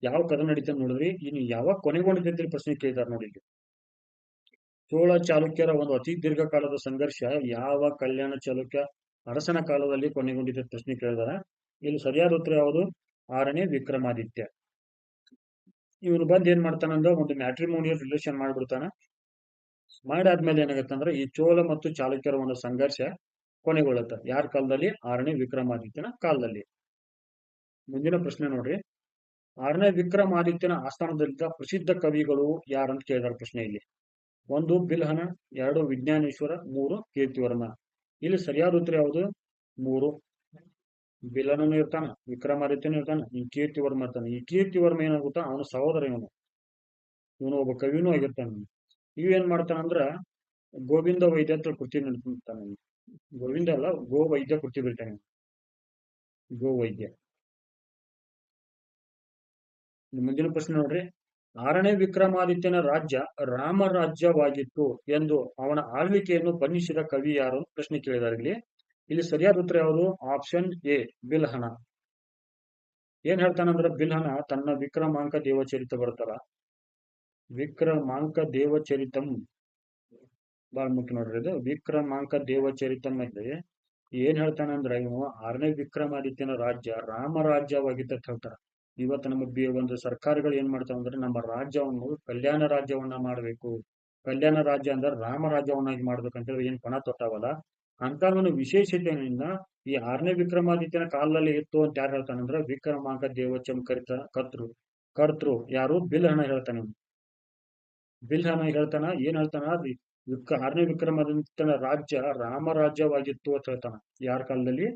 ಯಾವ ಕದನ ನಡೀತದೆ ನೋಡಿದ್ರಿ. ಇನ್ನು ಯಾವಾಗ ಕೊನೆಗೊಂಡಿದೆ ಪ್ರಶ್ನೆ ಕೇಳಿದಾರೆ ನೋಡಿ. ಚೋಳ ಚಾಲುಕ್ಯರ ಒಂದು ಅತಿ ದೀರ್ಘಕಾಲದ ಸಂಘರ್ಷ ಯಾವ ಕಲ್ಯಾಣ ಚಾಲುಕ್ಯ ಅರಸನ ಕಾಲದಲ್ಲಿ ಕೊನೆಗೊಂಡಿದೆ ಪ್ರಶ್ನೆ ಕೇಳಿದಾರೆ. ಇಲ್ಲಿ ಸರಿಯಾದ ಉತ್ತರ ಯಾವುದು? 6ನೇ ವಿಕ್ರಮಾದಿತ್ಯ. ಇವನು ಬಂದ್ ಏನ್ ಮಾಡ್ತಾನಂದ್ರೆ ಒಂದು ಮ್ಯಾಟ್ರಿಮೋನಿಯಲ್ ರಿಲೇಷನ್ ಮಾಡ್ಬಿಡ್ತಾನ. ಮಾಡಾದ್ಮೇಲೆ ಏನಾಗತ್ತಂದ್ರೆ ಈ ಚೋಳ ಮತ್ತು ಚಾಲುಕ್ಯರ ಒಂದು ಸಂಘರ್ಷ ಕೊನೆಗೊಳ್ಳುತ್ತೆ. ಯಾರ ಕಾಲದಲ್ಲಿ? 6ನೇ ವಿಕ್ರಮಾದಿತ್ಯನ ಕಾಲದಲ್ಲಿ. ಮುಂದಿನ ಪ್ರಶ್ನೆ ನೋಡ್ರಿ. 6ನೇ ವಿಕ್ರಮಾದಿತ್ಯನ ಆಸ್ಥಾನದಲ್ಲಿದ್ದ ಪ್ರಸಿದ್ಧ ಕವಿಗಳು ಯಾರಂತ ಕೇಳಿದಾರೆ ಪ್ರಶ್ನೆ ಇಲ್ಲಿ. 1 ಬಿಲ್ಹನ, 2 ವಿಜ್ಞಾನೇಶ್ವರ, 3 ಕೀರ್ತಿವರ್ಮ. ಇಲ್ಲಿ ಸರಿಯಾದ ಉತ್ತರ ಯಾವುದು? 3. ಬಿಲ್ಹನನು ಇರ್ತಾನ, ವಿಕ್ರಮಾದಿತ್ಯನು ಇರ್ತಾನ, ಈ ಕೀರ್ತಿವರ್ಮ ಇರ್ತಾನೆ. ಈ ಕೀರ್ತಿವರ್ಮ ಏನಾಗುತ್ತಾ ಅವನ ಸಹೋದರ ಇವನು ಒಬ್ಬ ಕವಿನೂ ಆಗಿರ್ತಾನೆ. ಇವೇನ್ ಮಾಡ್ತಾನಂದ್ರ ಗೋವಿಂದ ವೈದ್ಯ ಅಂತ ಕೃತಿ ನಡೆಸ್ತಾನೆ. ಗೋವಿಂದ ಅಲ್ಲ, ಗೋ ವೈದ್ಯ ಕೃತಿ ಬರೀತಾನೆ. ಗೋ ವೈದ್ಯ. ಮುಂದಿನ ಪ್ರಶ್ನೆ ನೋಡ್ರಿ. 6ನೇ ವಿಕ್ರಮಾದಿತ್ಯನ ರಾಜ್ಯ ರಾಮರಾಜ್ಯವಾಗಿತ್ತು ಎಂದು ಅವನ ಆಳ್ವಿಕೆಯನ್ನು ಬಣ್ಣಿಸಿದ ಕವಿ ಯಾರು ಪ್ರಶ್ನೆ ಕೇಳಿದಾರೆ ಇಲ್ಲಿ. ಇಲ್ಲಿ ಸರಿಯಾದ ಉತ್ತರ ಯಾವುದು? Option A Bilhana. ಏನ್ ಹೇಳ್ತಾನಂದ್ರ ಬಿಲ್ಹನ ತನ್ನ ವಿಕ್ರಮಾಂಕ ದೇವಚರಿತ ಬರುತ್ತಲ್ಲ, ವಿಕ್ರಮಾಂಕ ದೇವಚರಿತಂ ಬಹಳ ಮುಖ್ಯ ನೋಡ್ರಿ. ಇದು ವಿಕ್ರಮಾಂಕ ದೇವಚರಿತಂ ಅಲ್ಲಿ ಏನ್ ಹೇಳ್ತಾನಂದ್ರ ಇವನು 6ನೇ ವಿಕ್ರಮಾದಿತ್ಯನ ರಾಜ್ಯ ರಾಮರಾಜ್ಯವಾಗಿತ್ತು ಅಂತ ಹೇಳ್ತಾರ. ಇವತ್ತು ನಮ್ಮ ಒಂದು ಸರ್ಕಾರಗಳು ಏನ್ ಮಾಡ್ತಾವ ಅಂದ್ರೆ ನಮ್ಮ ರಾಜ್ಯವನ್ನು ಕಲ್ಯಾಣ ರಾಜ್ಯವನ್ನ ಮಾಡ್ಬೇಕು, ಕಲ್ಯಾಣ ರಾಜ್ಯ ಅಂದ್ರೆ ರಾಮ ರಾಜ್ಯವನ್ನಾಗಿ ಮಾಡ್ಬೇಕಂತೇಳಿ ಏನ್ ಪಣ ತೊಟ್ಟಾವಲ್ಲ, ಅಂತ ಒಂದು ವಿಶೇಷತೆಯಿಂದ ಈ 6ನೇ ವಿಕ್ರಮಾದಿತ್ಯನ ಕಾಲದಲ್ಲಿ ಇತ್ತು ಅಂತ ಯಾರು ಹೇಳ್ತಾನಂದ್ರ ವಿಕ್ರಮಾಂಕ ದೇವಚಂ ಕರ್ತೃ ಯಾರು? ಬಿಲ್ಹನ ಹೇಳ್ತಾನೆ. ಬಿಲ್ಹನ ಹೇಳ್ತಾನ. ಏನ್ ಹೇಳ್ತಾನ? 6ನೇ ವಿಕ್ರಮಾದಿತ್ಯನ ರಾಜ್ಯ ರಾಮರಾಜ್ಯವಾಗಿತ್ತು ಅಂತ ಹೇಳ್ತಾನ. ಯಾರ ಕಾಲದಲ್ಲಿ?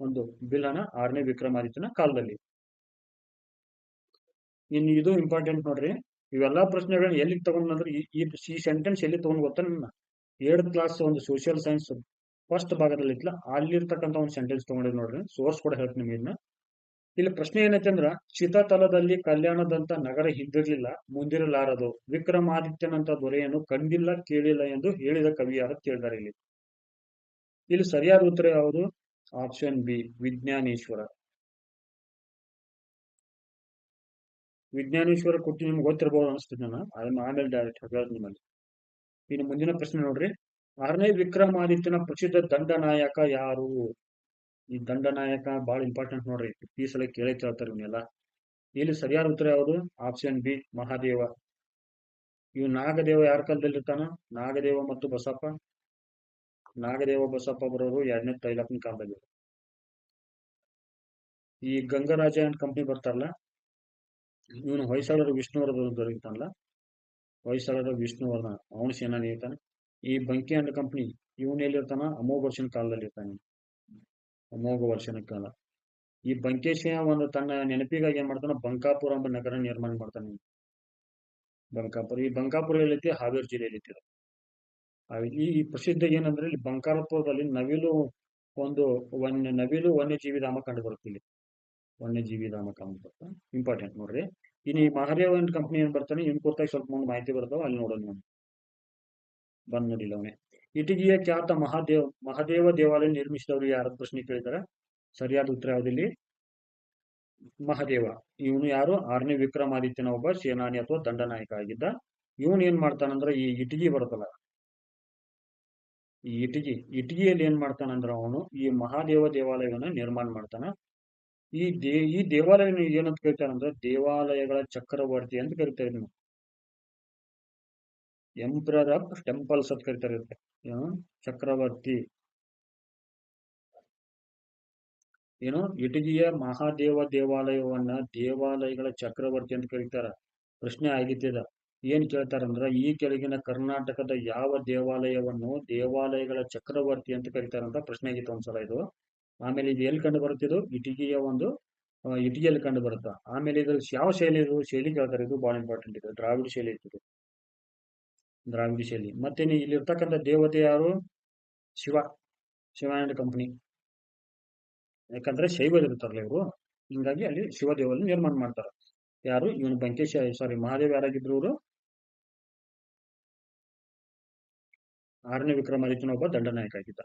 ಒಂದು ಬಿಲ್ಹನ 6ನೇ ವಿಕ್ರಮಾದಿತ್ಯನ ಕಾಲದಲ್ಲಿ. ಇನ್ನು ಇದು ಇಂಪಾರ್ಟೆಂಟ್ ನೋಡ್ರಿ. ಇವೆಲ್ಲಾ ಪ್ರಶ್ನೆಗಳನ್ನ ಎಲ್ಲಿ ತಗೊಂಡ್ರೆ ಈ ಸೆಂಟೆನ್ಸ್ ಎಲ್ಲಿ ತಗೊಂಡ್ ಗೊತ್ತಾ ನನ್ನ 8th ಕ್ಲಾಸ್ ಒಂದು ಸೋಷಿಯಲ್ ಸೈನ್ಸ್ ಫಸ್ಟ್ ಭಾಗದಲ್ಲಿ ಇತ್ತಲ್ಲ ಅಲ್ಲಿರ್ತಕ್ಕಂಥ ಒಂದು ಸೆಂಟೆನ್ಸ್ ತಗೊಂಡಿದ್ ನೋಡ್ರಿ, ಸೋರ್ಸ್ ಕೂಡ ಹೇಳ್ತೀನಿ ನಿಮಗೆ. ಇಲ್ಲಿ ಪ್ರಶ್ನೆ ಏನೈತೆ ಅಂದ್ರ, ಚಿತಾತಲದಲ್ಲಿ ಕಲ್ಯಾಣದಂತ ನಗರ ಹಿಂದಿರ್ಲಿಲ್ಲ, ಮುಂದಿರಲಾರದು, ವಿಕ್ರಮಾದಿತ್ಯನಂತ ದೊರೆಯನ್ನು ಕಂಡಿಲ್ಲ ಕೇಳಿಲ್ಲ ಎಂದು ಹೇಳಿದ ಕವಿ ಯಾರು ಕೇಳಿದಾರೆ ಇಲ್ಲಿ. ಇಲ್ಲಿ ಸರಿಯಾದ ಉತ್ತರ ಯಾವುದು? Option B, Vijnaneshwara. ವಿಜ್ಞಾನೇಶ್ವರ ಕೊಟ್ಟು ನಿಮ್ಗೆ ಗೊತ್ತಿರಬಹುದು ಅನಿಸ್ತದೆ. ನಾನು ಅದನ್ನ ಆಮೇಲೆ ಡೈರೆಕ್ಟ್ ಹೇಳ್ತೀನಿ ನಿಮ್ಮಲ್ಲಿ. ಇನ್ನು ಮುಂದಿನ ಪ್ರಶ್ನೆ ನೋಡ್ರಿ, 6ನೇ ವಿಕ್ರಮಾದಿತ್ಯನ ಪ್ರಸಿದ್ಧ ದಂಡನಾಯಕ ಯಾರು? ಈ ದಂಡನಾಯಕ ಬಹಳ ಇಂಪಾರ್ಟೆಂಟ್ ನೋಡ್ರಿ, ಈ ಸಲ ಕೇಳೇ ಕೇಳ್ತಾರೆ ಇವನ್ನೆಲ್ಲ. ಇಲ್ಲಿ ಸರಿಯಾದ ಉತ್ತರ ಯಾವುದು? Option B, Mahadeva. ಇವ್ ನಾಗದೇವ ಯಾರ ಕಾಲದಲ್ಲಿ ಇರ್ತಾನ? ನಾಗದೇವ ಮತ್ತು ಬಸಪ್ಪ. ನಾಗದೇವ ಬಸಪ್ಪ ಬರೋರು 2ನೇ ತೈಲಪ್ಪನ ಕಾಲದಲ್ಲಿ. ಈ ಗಂಗರಾಜ ಅಂಡ್ ಕಂಪ್ನಿ ಬರ್ತಾರಲ್ಲ, ಇವನು ಹೊಯ್ಸಳರ ವಿಷ್ಣುವರ್ಧನ್ ದೊರೆತಾನಲ್ಲ, ಹೊಯ್ಸಳರ ವಿಷ್ಣುವರ್ಧನ, ಅವನು ಸೇನಾನಿ ಇರ್ತಾನೆ. ಈ ಬಂಕಿ ಅಂಡ್ ಕಂಪ್ನಿ ಇವನು ಎಲ್ಲಿರ್ತಾನ? ಅಮೋಘ ವರ್ಷನ ಕಾಲದಲ್ಲಿ ಇರ್ತಾನೆ. ಅಮೋಘ ವರ್ಷನ ಕಾಲ. ಈ ಬಂಕೇಶ ಒಂದು ತನ್ನ ನೆನಪಿಗಾಗಿ ಏನ್ ಮಾಡ್ತಾನ? ಬಂಕಾಪುರ ಎಂಬ ನಗರ ನಿರ್ಮಾಣ ಮಾಡ್ತಾನೆ. ಬಂಕಾಪುರ, ಈ ಬಂಕಾಪುರ ಎಲ್ಲೈತಿ? ಹಾವೇರಿ ಜಿಲ್ಲೆಯಲ್ಲಿ ಐತಿ. ಈ ಪ್ರಸಿದ್ಧ ಏನಂದ್ರೆ, ಇಲ್ಲಿ ಬಂಕಾಪುರದಲ್ಲಿ ನವಿಲು ಒಂದು ನವಿಲು ವನ್ಯಜೀವಿ ಧಾಮ ಕಂಡು ಬರುತ್ತೆ. ಇಲ್ಲಿ ವನ್ಯಜೀವಿ ಧಾಮ ಕಂಡು ಬರುತ್ತೆ, ಇಂಪಾರ್ಟೆಂಟ್ ನೋಡ್ರಿ. ಇನ್ನು ಈ ಮಹಾದೇವ ಅಂಡ್ ಕಂಪ್ನಿ ಏನ್ ಬರ್ತಾನೆ, ಇನ್ ಕುರಿತಾಗಿ ಸ್ವಲ್ಪ ಮುಂದೆ ಮಾಹಿತಿ ಬರ್ತಾವ, ಅಲ್ಲಿ ನೋಡೋಣ ನಾವು. ಬಂದ್ ನೋಡಿಲ್ಲ ಅವನೇ. ಇಟಗಿಯ ಖ್ಯಾತ ಮಹಾದೇವ ದೇವಾಲಯ ನಿರ್ಮಿಸಿದವರು ಯಾರು? ಪ್ರಶ್ನೆ ಕೇಳಿದಾರೆ. ಸರಿಯಾದ ಉತ್ತರ ಯಾವ್ದಿಲ್ಲಿ? ಮಹಾದೇವ. ಇವನು ಯಾರು? 6ನೇ ವಿಕ್ರಮಾದಿತ್ಯನ ಒಬ್ಬ ಸೇನಾನಿ ಅಥವಾ ದಂಡನಾಯಕ ಆಗಿದ್ದ. ಇವನು ಏನ್ ಮಾಡ್ತಾನಂದ್ರ, ಈ ಇಟಗಿ ಬರುತ್ತಲ್ಲ, ಈ ಇಟಗಿಯಲ್ಲಿ ಏನ್ ಮಾಡ್ತಾನಂದ್ರ ಅವನು ಈ ಮಹಾದೇವ ದೇವಾಲಯವನ್ನ ನಿರ್ಮಾಣ ಮಾಡ್ತಾನ. ಈ ದೇವಾಲಯ ಏನಂತ ಕರಿತಾರಂದ್ರೆ, ದೇವಾಲಯಗಳ ಚಕ್ರವರ್ತಿ ಅಂತ ಕರಿತಾರೆ. ನೀವು ಎಂಪ್ರರ್ ಆಫ್ ಟೆಂಪಲ್ಸ್ ಅಂತ ಕರಿತಾರೆ. ಚಕ್ರವರ್ತಿ ಏನು? ಇಟಗಿಯ ಮಹಾದೇವ ದೇವಾಲಯವನ್ನ ದೇವಾಲಯಗಳ ಚಕ್ರವರ್ತಿ ಅಂತ ಕರೀತಾರ. ಪ್ರಶ್ನೆ ಆಗಿದ್ದ ಏನ್ ಕೇಳ್ತಾರಂದ್ರ, ಈ ಕೆಳಗಿನ ಕರ್ನಾಟಕದ ಯಾವ ದೇವಾಲಯವನ್ನು ದೇವಾಲಯಗಳ ಚಕ್ರವರ್ತಿ ಅಂತ ಕರೀತಾರಂತ ಪ್ರಶ್ನೆ ಆಗಿತ್ತು ಒಂದ್ಸಲ ಇದು. ಆಮೇಲೆ ಇದು ಎಲ್ಲಿ ಕಂಡು ಬರುತ್ತೆ? ಇದು ಇಟಗಿಯ ಒಂದು ಇಟಗಿಯಲ್ಲಿ ಕಂಡು ಬರುತ್ತಾ. ಆಮೇಲೆ ಇದು ಯಾವ ಶೈಲಿ? ಇದು ಶೈಲಿ ಕೇಳ್ತಾರೆ, ಇದು ಬಹಳ ಇಂಪಾರ್ಟೆಂಟ್. ಇದು ದ್ರಾವಿಡ ಶೈಲಿ ಇತ್ತು, ದ್ರಾವಿಡ ಶೈಲಿ. ಮತ್ತೆ ಇಲ್ಲಿ ಇರ್ತಕ್ಕಂಥ ದೇವತೆ ಯಾರು? ಶಿವ. Shiva and company. ಯಾಕಂದ್ರೆ ಶೈವರು ಇರ್ತಾರಲ್ಲ ಇವರು, ಹಿಂಗಾಗಿ ಅಲ್ಲಿ ಶಿವ ದೇವಾಲಯ ನಿರ್ಮಾಣ ಮಾಡ್ತಾರ. ಯಾರು? ಇವನು ಬಂಕೇಶ, ಸಾರಿ ಮಹಾದೇವ್ ಯಾರಾಗಿದ್ರು? ಇವರು 6ನೇ ವಿಕ್ರಮಾದಿತ್ಯನ ಒಬ್ಬ ದಂಡನಾಯಕ ಆಗಿದ್ದ.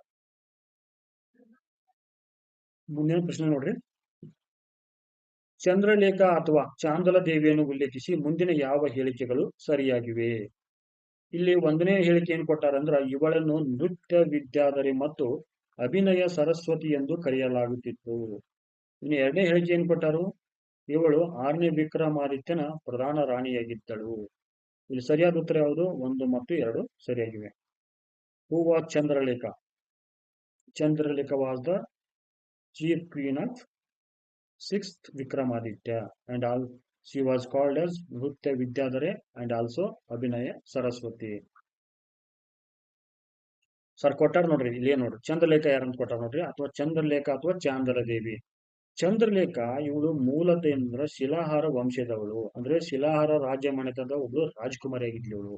ಮುಂದಿನ ಪ್ರಶ್ನೆ ನೋಡ್ರಿ, ಚಂದ್ರಲೇಖ ಅಥವಾ ಚಾಂದಲ ದೇವಿಯನ್ನು ಉಲ್ಲೇಖಿಸಿ ಮುಂದಿನ ಯಾವ ಹೇಳಿಕೆಗಳು ಸರಿಯಾಗಿವೆ? ಇಲ್ಲಿ 1ನೇ ಹೇಳಿಕೆ ಏನ್ ಕೊಟ್ಟಾರಂದ್ರ, ಇವಳನ್ನು ನೃತ್ಯ ವಿದ್ಯಾಧರಿ ಮತ್ತು ಅಭಿನಯ ಸರಸ್ವತಿ ಎಂದು ಕರೆಯಲಾಗುತ್ತಿತ್ತು. ಇನ್ನು 2ನೇ ಹೇಳಿಕೆ ಏನ್ ಕೊಟ್ಟಾರು? ಇವಳು 6ನೇ ವಿಕ್ರಮಾದಿತ್ಯನ ಪ್ರಧಾನ ರಾಣಿಯಾಗಿದ್ದಳು. ಇಲ್ಲಿ ಸರಿಯಾದ ಉತ್ತರ ಯಾವುದು? 1 ಮತ್ತು 2 ಸರಿಯಾಗಿವೆ. Who was Chandralekha? Chandralekha was the chief queen of 6th Vikramaditya and all she was called as ನೃತ್ಯ ವಿದ್ಯಾಧರೆ and also ಅಭಿನಯ ಸರಸ್ವತಿ. ಸರ್ ಕೊಟ್ಟಾರ ನೋಡ್ರಿ, ಇಲ್ಲಿ ಏನ್ ನೋಡ್ರಿ, ಚಂದ್ರಲೇಖ ಯಾರಂತ ಕೊಟ್ಟಾರ ನೋಡ್ರಿ, ಅಥವಾ ಚಂದ್ರಲೇಖ ಅಥವಾ ಚಾಂದಲ ದೇವಿ. ಚಂದ್ರಲೇಖ ಇವಳು ಮೂಲತಃ ಏನಂದ್ರ ಶಿಲಾಹಾರ ವಂಶದವಳು, ಅಂದ್ರೆ ಶಿಲಾಹಾರ ರಾಜ್ಯ ಮನೆತದ ಒಬ್ಳು ರಾಜಕುಮಾರಿ ಆಗಿದ್ಲು ಇವಳು.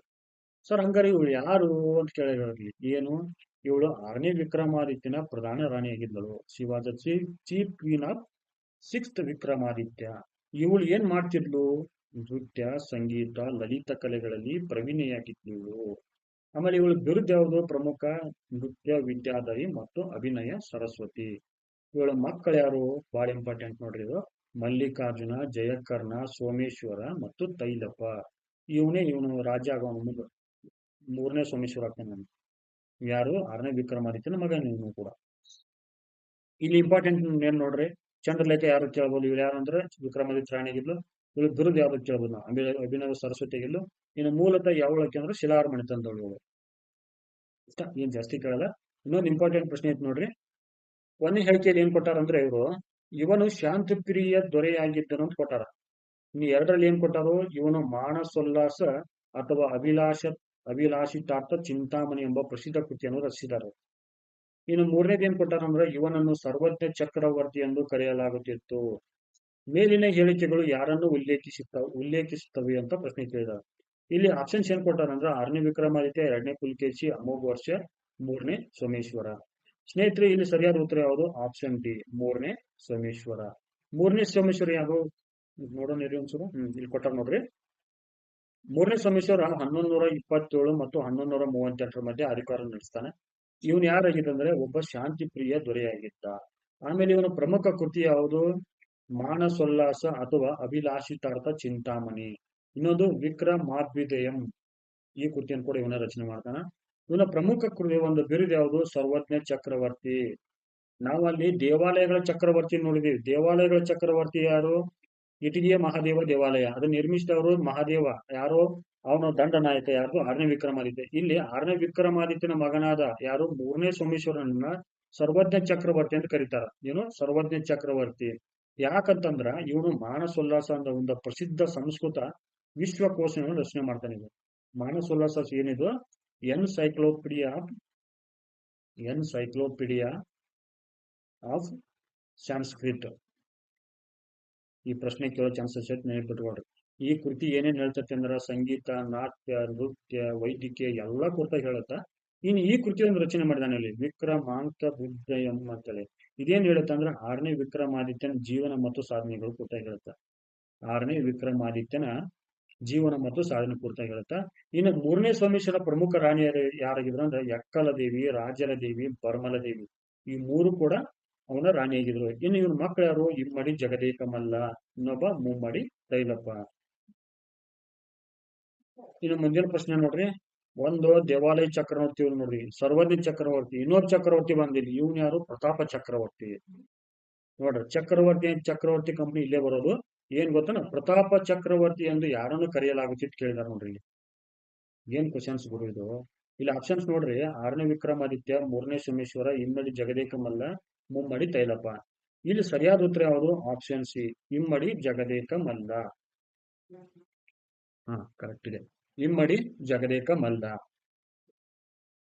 ಸರ್ ಹಂಗಾರೆ ಇವಳು ಯಾರು ಅಂತ ಕೇಳಿದ್ರಲ್ಲಿ, ಏನು? ಇವಳು 6ನೇ ವಿಕ್ರಮಾದಿತ್ಯನ ಪ್ರಧಾನ ರಾಣಿಯಾಗಿದ್ದಳು. She was the chief queen of 6th Vikramaditya. ಇವಳು ಏನ್ ಮಾಡ್ತಿದ್ಲು? ನೃತ್ಯ, ಸಂಗೀತ, ಲಲಿತ ಕಲೆಗಳಲ್ಲಿ ಪ್ರವೀಣೆಯಾಗಿದ್ಲು ಇವಳು. ಆಮೇಲೆ ಇವಳು ಬಿರುದು ಯಾವುದು? ಪ್ರಮುಖ ನೃತ್ಯ ವಿದ್ಯಾಧರಿ ಮತ್ತು ಅಭಿನಯ ಸರಸ್ವತಿ. ಇವಳ ಮಕ್ಕಳು ಯಾರು? ಬಹಳ ಇಂಪಾರ್ಟೆಂಟ್ ನೋಡ್ರಿ ಇದು. ಮಲ್ಲಿಕಾರ್ಜುನ, ಜಯಕರ್ಣ, ಸೋಮೇಶ್ವರ ಮತ್ತು ತೈಲಪ್ಪ. ಇವನು ರಾಜ ಆಗೋನು, 3ನೇ ಸೋಮೇಶ್ವರ ಆಗ್ತಾನೆ. ಯಾರು? 6ನೇ ವಿಕ್ರಮಾದಿತ್ಯನ ಮಗ ಇವನು ಕೂಡ. ಇಲ್ಲಿ ಇಂಪಾರ್ಟೆಂಟ್ ಏನ್ ನೋಡ್ರಿ, ಚಂದ್ರಲೇಖ ಯಾರು ಕೇಳ್ಬೋದು? ಇವ್ರು ಯಾರು ಅಂದ್ರೆ ವಿಕ್ರಮಾದಿತ್ಯ ರಾಣಿಗಿದ್ಲು. ಇವಳು ಬಿರುದು ಯಾವ್ದು ಕೇಳ್ಬೋದು ನಾವು? ಅಭಿನವ ಸರಸ್ವತಿ ಆಗಿದ್ಲು. ಇನ್ನು ಮೂಲತಃ ಯಾವಳಕ್ಕೆ ಅಂದ್ರೆ ಶಿಲಾಹಾರ ಮನೆತನದವಳು ಇವಳು. ಇಷ್ಟ ಏನ್ ಜಾಸ್ತಿ ಕೇಳಲ್ಲ. ಇನ್ನೊಂದು ಇಂಪಾರ್ಟೆಂಟ್ ಪ್ರಶ್ನೆ ಐತಿ ನೋಡ್ರಿ, 1ನೇ ಹೇಳಿಕೆಯಲ್ಲಿ ಏನ್ ಕೊಟ್ಟಾರಂದ್ರೆ ಇವರು, ಇವನು ಶಾಂತಪ್ರಿಯ ದೊರೆಯಾಗಿದ್ದನು ಅಂತ ಕೊಟ್ಟಾರ. ಇನ್ನು 2ರಲ್ಲಿ ಏನ್ ಕೊಟ್ಟಾರು? ಇವನು ಮಾನಸೋಲ್ಲಾಸ ಅಥವಾ ಅಭಿಲಾಷಿತಾರ್ಥ ಚಿಂತಾಮಣಿ ಎಂಬ ಪ್ರಸಿದ್ಧ ಕೃತಿಯನ್ನು ರಚಿಸಿದ್ದಾರೆ. ಇನ್ನು 3ನೇದು ಏನ್ ಕೊಟ್ಟಾರಂದ್ರೆ, ಇವನನ್ನು ಸರ್ವಜ್ಞ ಚಕ್ರವರ್ತಿ ಎಂದು ಕರೆಯಲಾಗುತ್ತಿತ್ತು. ಮೇಲಿನ ಹೇಳಿಕೆಗಳು ಯಾರನ್ನು ಉಲ್ಲೇಖಿಸುತ್ತವೆ ಅಂತ ಪ್ರಶ್ನೆ ಕೇಳಿದಾರೆ. ಇಲ್ಲಿ ಆಪ್ಷನ್ಸ್ ಏನ್ ಕೊಟ್ಟಾರ ಅಂದ್ರೆ 6ನೇ ವಿಕ್ರಮಾದಿತ್ಯ, 2ನೇ ಪುಲಿಕೇಶಿ, ಅಮೋಘ ವರ್ಷ, 3ನೇ ಸೋಮೇಶ್ವರ. ಸ್ನೇಹಿತರೆ, ಇಲ್ಲಿ ಸರಿಯಾದ ಉತ್ತರ ಯಾವುದು? ಆಪ್ಷನ್ ಡಿ, 3ನೇ ಸೋಮೇಶ್ವರ. 3ನೇ ಸೋಮೇಶ್ವರ ಯಾರು ನೋಡೋಣ ಇರಿ ಒಂದ್ಸಲ. ಇಲ್ಲಿ ಕೊಟ್ಟಾರ ನೋಡ್ರಿ. 3ನೇ ಸೋಮೇಶ್ವರ 1127 ಮತ್ತು 1138 ಮಧ್ಯೆ ಅಧಿಕಾರ ನಡೆಸ್ತಾನೆ. ಇವನು ಯಾರಾಗಿದ್ದಂದ್ರೆ ಒಬ್ಬ ಶಾಂತಿ ಪ್ರಿಯ ದೊರೆಯಾಗಿದ್ದ. ಆಮೇಲೆ ಇವನ ಪ್ರಮುಖ ಕೃತಿ ಯಾವುದು? ಮಾನಸೋಲ್ಲಾಸ ಅಥವಾ ಅಭಿಲಾಷಿತಾರ್ಥ ಚಿಂತಾಮಣಿ. ಇನ್ನೊಂದು ವಿಕ್ರಮಾದ್ವಿತೀಯಂ. ಈ ಕೃತಿಯನ್ನು ಕೂಡ ಇವನ ರಚನೆ ಮಾಡ್ತಾನ. ಇವನ ಪ್ರಮುಖ ಕೃತಿ ಒಂದು ಬಿರುದು ಯಾವುದು? ಸರ್ವಜ್ಞ ಚಕ್ರವರ್ತಿ. ನಾವಲ್ಲಿ ದೇವಾಲಯಗಳ ಚಕ್ರವರ್ತಿ ನೋಡಿದೀವಿ. ದೇವಾಲಯಗಳ ಚಕ್ರವರ್ತಿ ಯಾರು? ಇಟಗಿಯ ಮಹಾದೇವ ದೇವಾಲಯ. ಅದನ್ನ ನಿರ್ಮಿಸಿದವರು ಮಹಾದೇವ. ಯಾರು? ಅವನು ದಂಡನಾಯಕ. ಯಾರು? 6ನೇ ವಿಕ್ರಮಾದಿತ್ಯ. ಇಲ್ಲಿ 6ನೇ ವಿಕ್ರಮಾದಿತ್ಯನ ಮಗನಾದ ಯಾರು? 3ನೇ ಸೋಮೇಶ್ವರನನ್ನ ಸರ್ವಜ್ಞ ಚಕ್ರವರ್ತಿ ಅಂತ ಕರೀತಾರ. ಏನು? ಸರ್ವಜ್ಞ ಚಕ್ರವರ್ತಿ. ಯಾಕಂತಂದ್ರ ಇವನು ಮಾನಸೋಲ್ಲಾಸ ಅಂತ ಒಂದು ಪ್ರಸಿದ್ಧ ಸಂಸ್ಕೃತ ವಿಶ್ವಕೋಶವನ್ನು ರಚನೆ ಮಾಡ್ತಾನೆ. ಇದು ಮಾನಸೋಲ್ಲಾಸ ಏನಿದು? Encyclopedia of Sanskrit. ಈ ಪ್ರಶ್ನೆ ಕೇಳೋ ಚಾನ್ಸಸ್ ಐತೆ, ನೆನಪಿಟ್ಕೊಳ್ರಿ. ಈ ಕೃತಿ ಏನೇನ್ ಹೇಳ್ತೈತೆ ಅಂದ್ರ ಸಂಗೀತ, ನಾಟ್ಯ, ನೃತ್ಯ, ವೈದ್ಯಕೀಯ ಎಲ್ಲಾ ಕುರಿತಾಗಿ ಹೇಳುತ್ತ. ಇನ್ನು ಈ ಕೃತಿಯನ್ನು ರಚನೆ ಮಾಡಿದಾನೆ ಇಲ್ಲಿ ವಿಕ್ರಮಾಂಕ ಬುದ್ಧಯಂ ಅಂತೇಳಿ. ಇದೇನ್ ಹೇಳುತ್ತೆ ಅಂದ್ರೆ 6ನೇ ವಿಕ್ರಮಾದಿತ್ಯನ ಜೀವನ ಮತ್ತು ಸಾಧನೆಗಳು ಕುರಿತಾಗಿ ಹೇಳುತ್ತ. 6ನೇ ವಿಕ್ರಮಾದಿತ್ಯನ ಜೀವನ ಮತ್ತು ಸಾಧನೆ ಕುರಿತಾಗಿ ಹೇಳುತ್ತ. ಇನ್ನು 3ನೇ ಸೋಮೇಶ್ವರ ಪ್ರಮುಖ ರಾಣಿಯರು ಯಾರಾಗಿದ್ರು ಅಂದ್ರೆ ಎಕ್ಕಲ ದೇವಿ, ರಾಜರ ದೇವಿ, ಬರ್ಮಲ ದೇವಿ. ಈ ಮೂರು ಕೂಡ ಅವನ ರಾಣಿಯಾಗಿದ್ರು. ಇನ್ನು ಇವನ ಮಕ್ಕಳು ಯಾರು? ಇಮ್ಮಡಿ ಜಗದೇಕ ಮಲ್ಲ, ಇನ್ನೊಬ್ಬ ಮುಮ್ಮಡಿ ತೈಲಪ್ಪ. ಇನ್ನು ಮುಂದಿನ ಪ್ರಶ್ನೆ ನೋಡ್ರಿ. ಒಂದು ದೇವಾಲಯ ಚಕ್ರವರ್ತಿ ನೋಡ್ರಿ, ಸರ್ವಜ್ಞ ಚಕ್ರವರ್ತಿ. ಇನ್ನೊಬ್ಬ ಚಕ್ರವರ್ತಿ ಬಂದಿಲ್ಲ. ಇವನ್ ಯಾರು? ಪ್ರತಾಪ ಚಕ್ರವರ್ತಿ. ನೋಡ್ರಿ, ಚಕ್ರವರ್ತಿ ಕಂಪನಿ ಇಲ್ಲೇ ಬರೋದು. ಏನ್ ಗೊತ್ತನ? ಪ್ರತಾಪ ಚಕ್ರವರ್ತಿ ಎಂದು ಯಾರನ್ನು ಕರೆಯಲಾಗುತ್ತಿತ್ತು ಕೇಳಿದಾರೆ ನೋಡ್ರಿ. ಏನ್ ಕ್ವಶನ್ಸ್ ಗುರು ಇದು? ಇಲ್ಲಿ ಆಪ್ಷನ್ಸ್ ನೋಡ್ರಿ. 6ನೇ ವಿಕ್ರಮಾದಿತ್ಯ, 3ನೇ ಸೋಮೇಶ್ವರ, ಇಮ್ಮಡಿ ಜಗದೇಕ ಮಲ್ಲ, ಮುಮ್ಮಡಿ ತೈಲಪ್ಪ. ಇಲ್ಲಿ ಸರಿಯಾದ ಉತ್ತರ ಯಾವುದು? ಆಪ್ಷನ್ ಸಿ, ಇಮ್ಮಡಿ ಜಗದೇಕ ಮಲ್ಲ. ಕರೆಕ್ಟ್ ಇದೆ. ಇಮ್ಮಡಿ ಜಗದೇಕ ಮಲ್ಲ.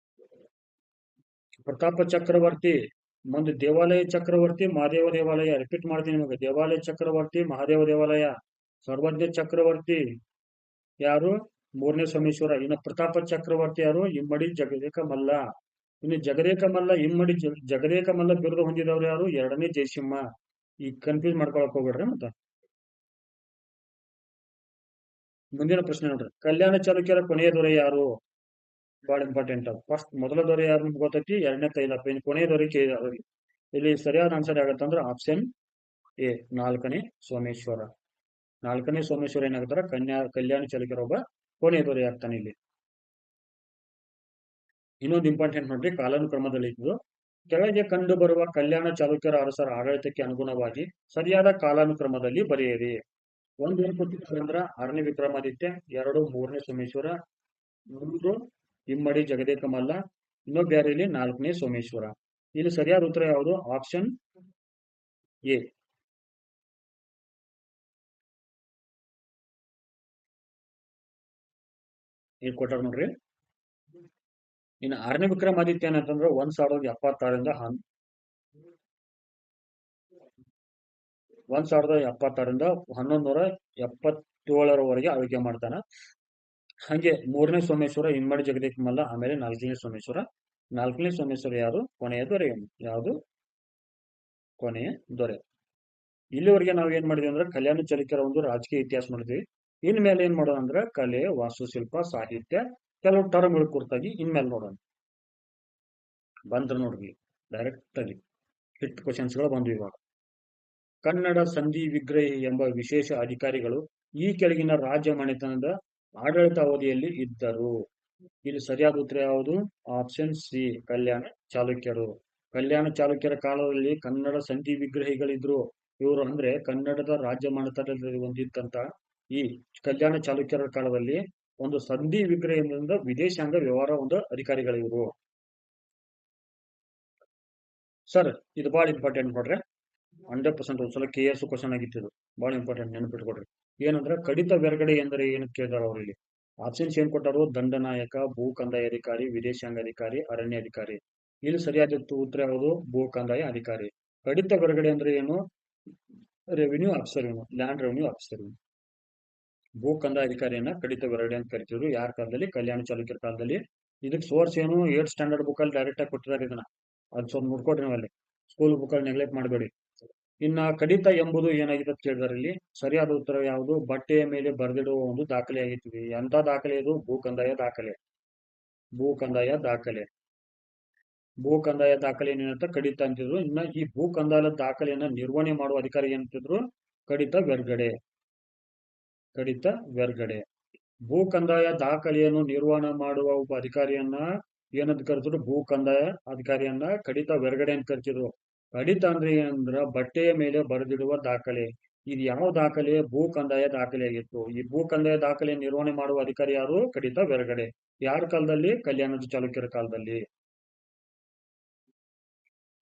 ಪ್ರತಾಪ ಚಕ್ರವರ್ತಿ ಒಂದು ದೇವಾಲಯ ಚಕ್ರವರ್ತಿ, ಮಹಾದೇವ ದೇವಾಲಯ. ರಿಪೀಟ್ ಮಾಡ್ತೀನಿ ನಿಮಗೆ. ದೇವಾಲಯ ಚಕ್ರವರ್ತಿ, ಮಹಾದೇವ ದೇವಾಲಯ. ಸರ್ವಜ್ಞ ಚಕ್ರವರ್ತಿ ಯಾರು? 3ನೇ ಸೋಮೇಶ್ವರ. ಇನ್ನು ಪ್ರತಾಪ ಚಕ್ರವರ್ತಿ ಯಾರು? ಇಮ್ಮಡಿ ಜಗದೇಕ ಮಲ್ಲ. ಇನ್ನು ಜಗದೇಕ ಮಲ್ಲ, ಇಮ್ಮಡಿ ಜಗದೇಕ ಮಲ್ಲ ಬಿರುದು ಹೊಂದಿದವರು ಯಾರು? 2ನೇ ಜಯಸಿಂಹ. ಈ ಕನ್ಫ್ಯೂಸ್ ಮಾಡ್ಕೊಳಕ್ ಹೋಗ್ಬೇಡ್ರಿ. ಮತ್ತ ಮುಂದಿನ ಪ್ರಶ್ನೆ ನೋಡ್ರಿ. ಕಲ್ಯಾಣ ಚಾಲುಕ್ಯರ ಕೊನೆಯ ದೊರೆ ಯಾರು? ಬಹಳ ಇಂಪಾರ್ಟೆಂಟ್. ಫಸ್ಟ್ ಮೊದಲ ದೊರೆ ಯಾರು ನಿಮ್ಗೆ ಗೊತ್ತೈತಿ? 2ನೇ ತೈಲಪ್ಪ. ಇನ್ನು ಕೊನೆಯ ದೊರೆ ಕೇಳಿದವ್ರಿಗೆ ಇಲ್ಲಿ ಸರಿಯಾದ ಆನ್ಸರ್ ಆಗತ್ತಂದ್ರೆ ಆಪ್ಷನ್ ಎ, 4ನೇ ಸೋಮೇಶ್ವರ. 4ನೇ ಸೋಮೇಶ್ವರ ಏನಾಗ್ತಾರ? ಕಲ್ಯಾಣ ಚಾಲುಕ್ಯರ ಒಬ್ಬ ಕೊನೆಯ ದೊರೆ ಆಗ್ತಾನೆ ಇಲ್ಲಿ. ಇನ್ನೊಂದು ಇಂಪಾರ್ಟೆಂಟ್ ನೋಡ್ರಿ, ಕಾಲಾನುಕ್ರಮದಲ್ಲಿ ಇದ್ದು ಕೆಳಗೆ ಕಂಡು ಬರುವ ಕಲ್ಯಾಣ ಚಾಲುಕ್ಯರ ಅರಸರ ಆಡಳಿತಕ್ಕೆ ಅನುಗುಣವಾಗಿ ಸರಿಯಾದ ಕಾಲಾನುಕ್ರಮದಲ್ಲಿ ಬರೆಯಿರಿ. ಒಂದು ಏನ್ ಕೊಟ್ಟಿದ್ದಾರೆ ಅಂದ್ರ 6ನೇ ವಿಕ್ರಮಾದಿತ್ಯ, 2 3ನೇ ಸೋಮೇಶ್ವರ, 3 ಇಮ್ಮಡಿ ಜಗದೇಕ ಮಲ್ಲ, ಇನ್ನೊಬ್ಬ ಯಾರು ಇಲ್ಲಿ? 4ನೇ ಸೋಮೇಶ್ವರ. ಇಲ್ಲಿ ಸರಿಯಾದ ಉತ್ತರ ಯಾವುದು? Option A. ಇಲ್ಲಿ ಕೊಟ್ಟಾರ ನೋಡ್ರಿ. ಇನ್ನು 6ನೇ ವಿಕ್ರಮಾದಿತ್ಯ ಏನಂತಂದ್ರೆ 1076ರಿಂದ 1177ರವರೆಗೆ ಆಳ್ವಿಕೆ ಮಾಡ್ತಾನ. ಹಂಗೆ 3ನೇ ಸೋಮೇಶ್ವರ, ಇಮ್ಮಡಿ ಜಗದೇಕ ಮಲ್ಲ, ಆಮೇಲೆ 4ನೇ ಸೋಮೇಶ್ವರ. 4ನೇ ಸೋಮೇಶ್ವರ ಯಾರು? ಕೊನೆಯ ದೊರೆ. ಯಾವುದು? ಕೊನೆಯ ದೊರೆ. ಇಲ್ಲಿವರೆಗೆ ನಾವ್ ಏನ್ ಮಾಡಿದ್ವಿ ಅಂದ್ರೆ ಕಲ್ಯಾಣ ಚಾಲುಕ್ಯರ ಒಂದು ರಾಜಕೀಯ ಇತಿಹಾಸ ಮಾಡಿದ್ವಿ. ಇನ್ಮೇಲೆ ಏನ್ ಮಾಡೋಣ ಅಂದ್ರೆ ಕಲೆ, ವಾಸ್ತುಶಿಲ್ಪ, ಸಾಹಿತ್ಯ, ಕೆಲವು ಟರ್ಮ್ಗಳ ಕುರಿತಾಗಿ ಇನ್ಮೇಲೆ ನೋಡೋಣ. ಬಂದ್ರ ನೋಡ್ರಿ ಡೈರೆಕ್ಟ್ ಆಗಿ ಹಿಟ್ ಕ್ವಶನ್ಸ್ಗಳು ಬಂದ್ವು ಇವಾಗ. ಕನ್ನಡ ಸಂಧಿ ವಿಗ್ರಹಿ ಎಂಬ ವಿಶೇಷ ಅಧಿಕಾರಿಗಳು ಈ ಕೆಳಗಿನ ರಾಜ್ಯ ಮನೆತನದ ಆಡಳಿತ ಅವಧಿಯಲ್ಲಿ ಇದ್ದರು. ಇಲ್ಲಿ ಸರಿಯಾದ ಉತ್ತರ ಯಾವುದು? ಆಪ್ಷನ್ ಸಿ, ಕಲ್ಯಾಣ ಚಾಲುಕ್ಯರು. ಕಲ್ಯಾಣ ಚಾಲುಕ್ಯರ ಕಾಲದಲ್ಲಿ ಕನ್ನಡ ಸಂಧಿ ವಿಗ್ರಹಿಗಳಿದ್ರು. ಇವರು ಅಂದ್ರೆ ಕನ್ನಡದ ರಾಜ್ಯ ಮನೆತನದಲ್ಲಿ ಹೊಂದಿದ್ದಂತ ಈ ಕಲ್ಯಾಣ ಚಾಲುಕ್ಯರ ಕಾಲದಲ್ಲಿ ಒಂದು ಸಂಧಿ ವಿಗ್ರಹದಿಂದ ವಿದೇಶಾಂಗ ವ್ಯವಹಾರ ಒಂದು ಅಧಿಕಾರಿಗಳು ಇವರು. ಸರ್, ಇದು ಬಹಳ ಇಂಪಾರ್ಟೆಂಟ್ ನೋಡ್ರಿ. 100% ಒಂದ್ಸಲ KS ಕ್ವಶನ್ ಆಗಿತ್ತು. ಇದು ಬಹಳ ಇಂಪಾರ್ಟೆಂಟ್, ನೆನಪಿಟ್ಕೊಡ್ರಿ. ಏನಂದ್ರೆ ಕಡಿತ ಬೆರಗಡೆ ಎಂದರೆ ಏನು ಕೇಳಿದಾರ ಅವ್ರು ಇಲ್ಲಿ. ಆಪ್ಷನ್ಸ್ ಏನ್ ಕೊಟ್ಟಾರು? ದಂಡನಾಯಕ, ಭೂ ಕಂದಾಯ ಅಧಿಕಾರಿ, ವಿದೇಶಾಂಗ ಅಧಿಕಾರಿ, ಅರಣ್ಯ ಅಧಿಕಾರಿ. ಇಲ್ಲಿ ಸರಿಯಾದ ಉತ್ತರ ಯಾವುದು? ಭೂ ಕಂದಾಯ ಅಧಿಕಾರಿ. ಕಡಿತ ಬೆರಗಡೆ ಅಂದ್ರೆ ಏನು? ರೆವಿನ್ಯೂ ಆಫೀಸರ್ ಇವನು, ಲ್ಯಾಂಡ್ ರೆವಿನ್ಯೂ ಆಫೀಸರ್ ಇವನು. ಭೂ ಕಂದಾಯ ಅಧಿಕಾರಿಯನ್ನ ಕಡಿತ ಬೆರಡಿ ಅಂತ ಕರಿತಿದ್ರು ಯಾರ ಕಾಲದಲ್ಲಿ? ಕಲ್ಯಾಣ ಚಾಲುಕ್ಯರ ಕಾಲದಲ್ಲಿ. ಇದಕ್ಕೆ ಸೋರ್ಸ್ ಏನು? 8th ಸ್ಟ್ಯಾಂಡರ್ಡ್ ಬುಕ್ ಅಲ್ಲಿ ಡೈರೆಕ್ಟ್ ಆಗಿ ಕೊಟ್ಟಿದ್ದಾರೆ ಇದನ್ನ. ಅದು ಸ್ವಲ್ಪ ನೋಡ್ಕೊಡ್ರಿ ನೀವು ಅಲ್ಲಿ. ಸ್ಕೂಲ್ ಬುಕ್ ಅಲ್ಲಿ ನೆಗ್ಲೆಕ್ಟ್ ಮಾಡಬೇಡಿ. ಇನ್ನ ಕಡಿತ ಎಂಬುದು ಏನಾಗಿದೆ ಅಂತ ಕೇಳಿದಾರೆ ಇಲ್ಲಿ. ಸರಿಯಾದ ಉತ್ತರ ಯಾವುದು? ಬಟ್ಟೆಯ ಮೇಲೆ ಬರೆದಿಡುವ ಒಂದು ದಾಖಲೆ ಆಗಿತ್ತು. ಎಂತ ದಾಖಲೆ ಇದು? ಭೂ ಕಂದಾಯ ದಾಖಲೆ. ಭೂ ಕಂದಾಯ ದಾಖಲೆ. ಭೂ ಕಂದಾಯ ದಾಖಲೆ ಏನಂತ ಕಡಿತ ಅಂತಿದ್ರು. ಇನ್ನ ಈ ಭೂ ಕಂದಾಯ ದಾಖಲೆಯನ್ನ ನಿರ್ವಹಣೆ ಮಾಡುವ ಅಧಿಕಾರಿ ಏನಂತಿದ್ರು? ಕಡಿತ ಬೆರ್ಗಡೆ. ಕಡಿತ ಬೆರ್ಗಡೆ. ಭೂ ಕಂದಾಯ ದಾಖಲೆಯನ್ನು ನಿರ್ವಹಣೆ ಮಾಡುವ ಒಬ್ಬ ಅಧಿಕಾರಿಯನ್ನ ಏನಂತ ಕರೆದ್ರು? ಭೂ ಕಂದಾಯ ಅಧಿಕಾರಿಯನ್ನ ಕಡಿತ ಬೆರ್ಗಡೆ ಅಂತ ಕರಿತಿದ್ರು. ಕಡಿತ ಅಂದ್ರೆ ಏನಂದ್ರ ಬಟ್ಟೆಯ ಮೇಲೆ ಬರೆದಿಡುವ ದಾಖಲೆ. ಇದು ಯಾವ ದಾಖಲೆ? ಭೂ ಕಂದಾಯ ದಾಖಲೆ ಆಗಿತ್ತು. ಈ ಭೂ ಕಂದಾಯ ದಾಖಲೆ ನಿರ್ವಹಣೆ ಮಾಡುವ ಅಧಿಕಾರಿ ಯಾರು? ಕಡಿತ ಬೆರಗಡೆ. ಯಾರ ಕಾಲದಲ್ಲಿ? ಕಲ್ಯಾಣದ ಚಾಲುಕ್ಯರ ಕಾಲದಲ್ಲಿ.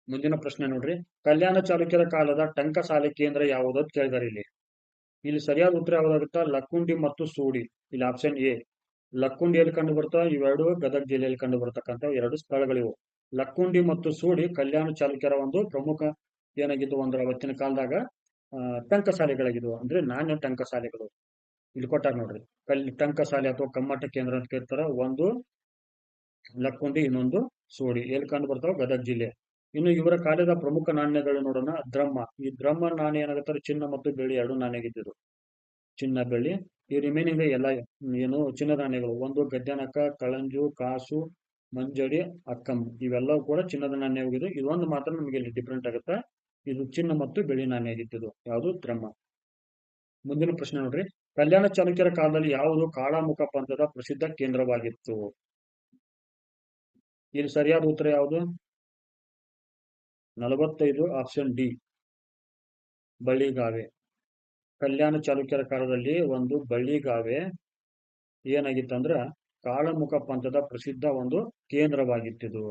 ಮುಂದಿನ ಪ್ರಶ್ನೆ ನೋಡ್ರಿ. ಕಲ್ಯಾಣ ಚಾಲುಕ್ಯರ ಕಾಲದ ಟಂಕಸಾಲೆ ಕೇಂದ್ರ ಯಾವುದು ಅಂತ ಕೇಳಿದಾರೆ ಇಲ್ಲಿ. ಇಲ್ಲಿ ಸರಿಯಾದ ಉತ್ತರ ಯಾವ್ದಾಗುತ್ತಾ? ಲಕ್ಕುಂಡಿ ಮತ್ತು ಸೂಡಿ. ಇಲ್ಲಿ ಆಪ್ಷನ್ ಎ. ಲಕ್ಕುಂಡಿಯಲ್ಲಿ ಕಂಡು ಬರ್ತಾ ಇವೆರಡು ಗದಗ ಜಿಲ್ಲೆಯಲ್ಲಿ ಕಂಡು ಬರ್ತಕ್ಕಂಥ ಎರಡು ಸ್ಥಳಗಳಿವು. ಲಕ್ಕುಂಡಿ ಮತ್ತು ಸೂಡಿ ಕಲ್ಯಾಣ ಚಾಲುಕ್ಯರ ಒಂದು ಪ್ರಮುಖ ಏನಾಗಿದ್ದು ಅಂದ್ರೆ ಅವತ್ತಿನ ಕಾಲದಾಗ ಟಂಕಸಾಲೆಗಳಾಗಿದ್ವು. ಅಂದ್ರೆ ನಾಣ್ಯ ಟಂಕಸಾಲೆಗಳು. ಇಲ್ಲಿ ಕೊಟ್ಟಾರ ನೋಡ್ರಿ. ಟಂಕಸಾಲೆ ಅಥವಾ ಕಮ್ಮಟ ಕೇಂದ್ರ ಅಂತ ಕರೀತಾರ. ಒಂದು ಲಕ್ಕುಂಡಿ, ಇನ್ನೊಂದು ಸೂಡಿ. ಎಲ್ಲಿ ಕಂಡು ಬರ್ತಾವ? ಗದಗ ಜಿಲ್ಲೆ. ಇನ್ನು ಇವರ ಕಾಲದ ಪ್ರಮುಖ ನಾಣ್ಯಗಳು ನೋಡೋಣ. ದ್ರಹ್ಮ. ಈ ದ್ರಹ್ಮ ನಾಣ್ಯ ಏನಾಗುತ್ತಾರೆ? ಚಿನ್ನ ಮತ್ತು ಬೆಳ್ಳಿ ಎರಡು ನಾಣ್ಯ ಆಗಿದ್ದು. ಚಿನ್ನ ಬೆಳ್ಳಿ. ಈ ರಿಮೈನಿಂಗ್ ಎಲ್ಲ ಏನು ಚಿನ್ನದ ನಾಣ್ಯಗಳು. ಒಂದು ಗದ್ಯಾನಕ, ಕಳಂಜು, ಕಾಸು, ಮಂಜಡಿ, ಅಕ್ಕಂ. ಇವೆಲ್ಲವೂ ಕೂಡ ಚಿನ್ನದ ನಾಣ್ಯ ಹೋಗಿದೆ. ಇದೊಂದು ಮಾತ್ರ ನಮಗೆ ಇಲ್ಲಿ ಡಿಫ್ರೆಂಟ್ ಆಗುತ್ತೆ. ಇದು ಚಿನ್ನ ಮತ್ತು ಬೆಳ್ಳಿ ನಾಣ್ಯ ಆಗಿದ್ದು. ಯಾವುದು? ದ್ರಹ್ಮ. ಮುಂದಿನ ಪ್ರಶ್ನೆ ನೋಡ್ರಿ. ಕಲ್ಯಾಣ ಚಾಲುಕ್ಯರ ಕಾಲದಲ್ಲಿ ಯಾವುದು ಕಾಳಾಮುಖ ಪಂಥದ ಪ್ರಸಿದ್ಧ ಕೇಂದ್ರವಾಗಿತ್ತು? ಇಲ್ಲಿ ಸರಿಯಾದ ಉತ್ತರ ಯಾವುದು? 45 ಆಪ್ಷನ್ ಡಿ. ಬಳ್ಳಿಗಾವೆ. ಕಲ್ಯಾಣ ಚಾಲುಕ್ಯರ ಕಾಲದಲ್ಲಿ ಒಂದು ಬಳ್ಳಿಗಾವೆ ಏನಾಗಿತ್ತಂದ್ರ ಕಾಳಾಮುಖ ಪಂಥದ ಪ್ರಸಿದ್ಧ ಒಂದು ಕೇಂದ್ರವಾಗಿತ್ತು.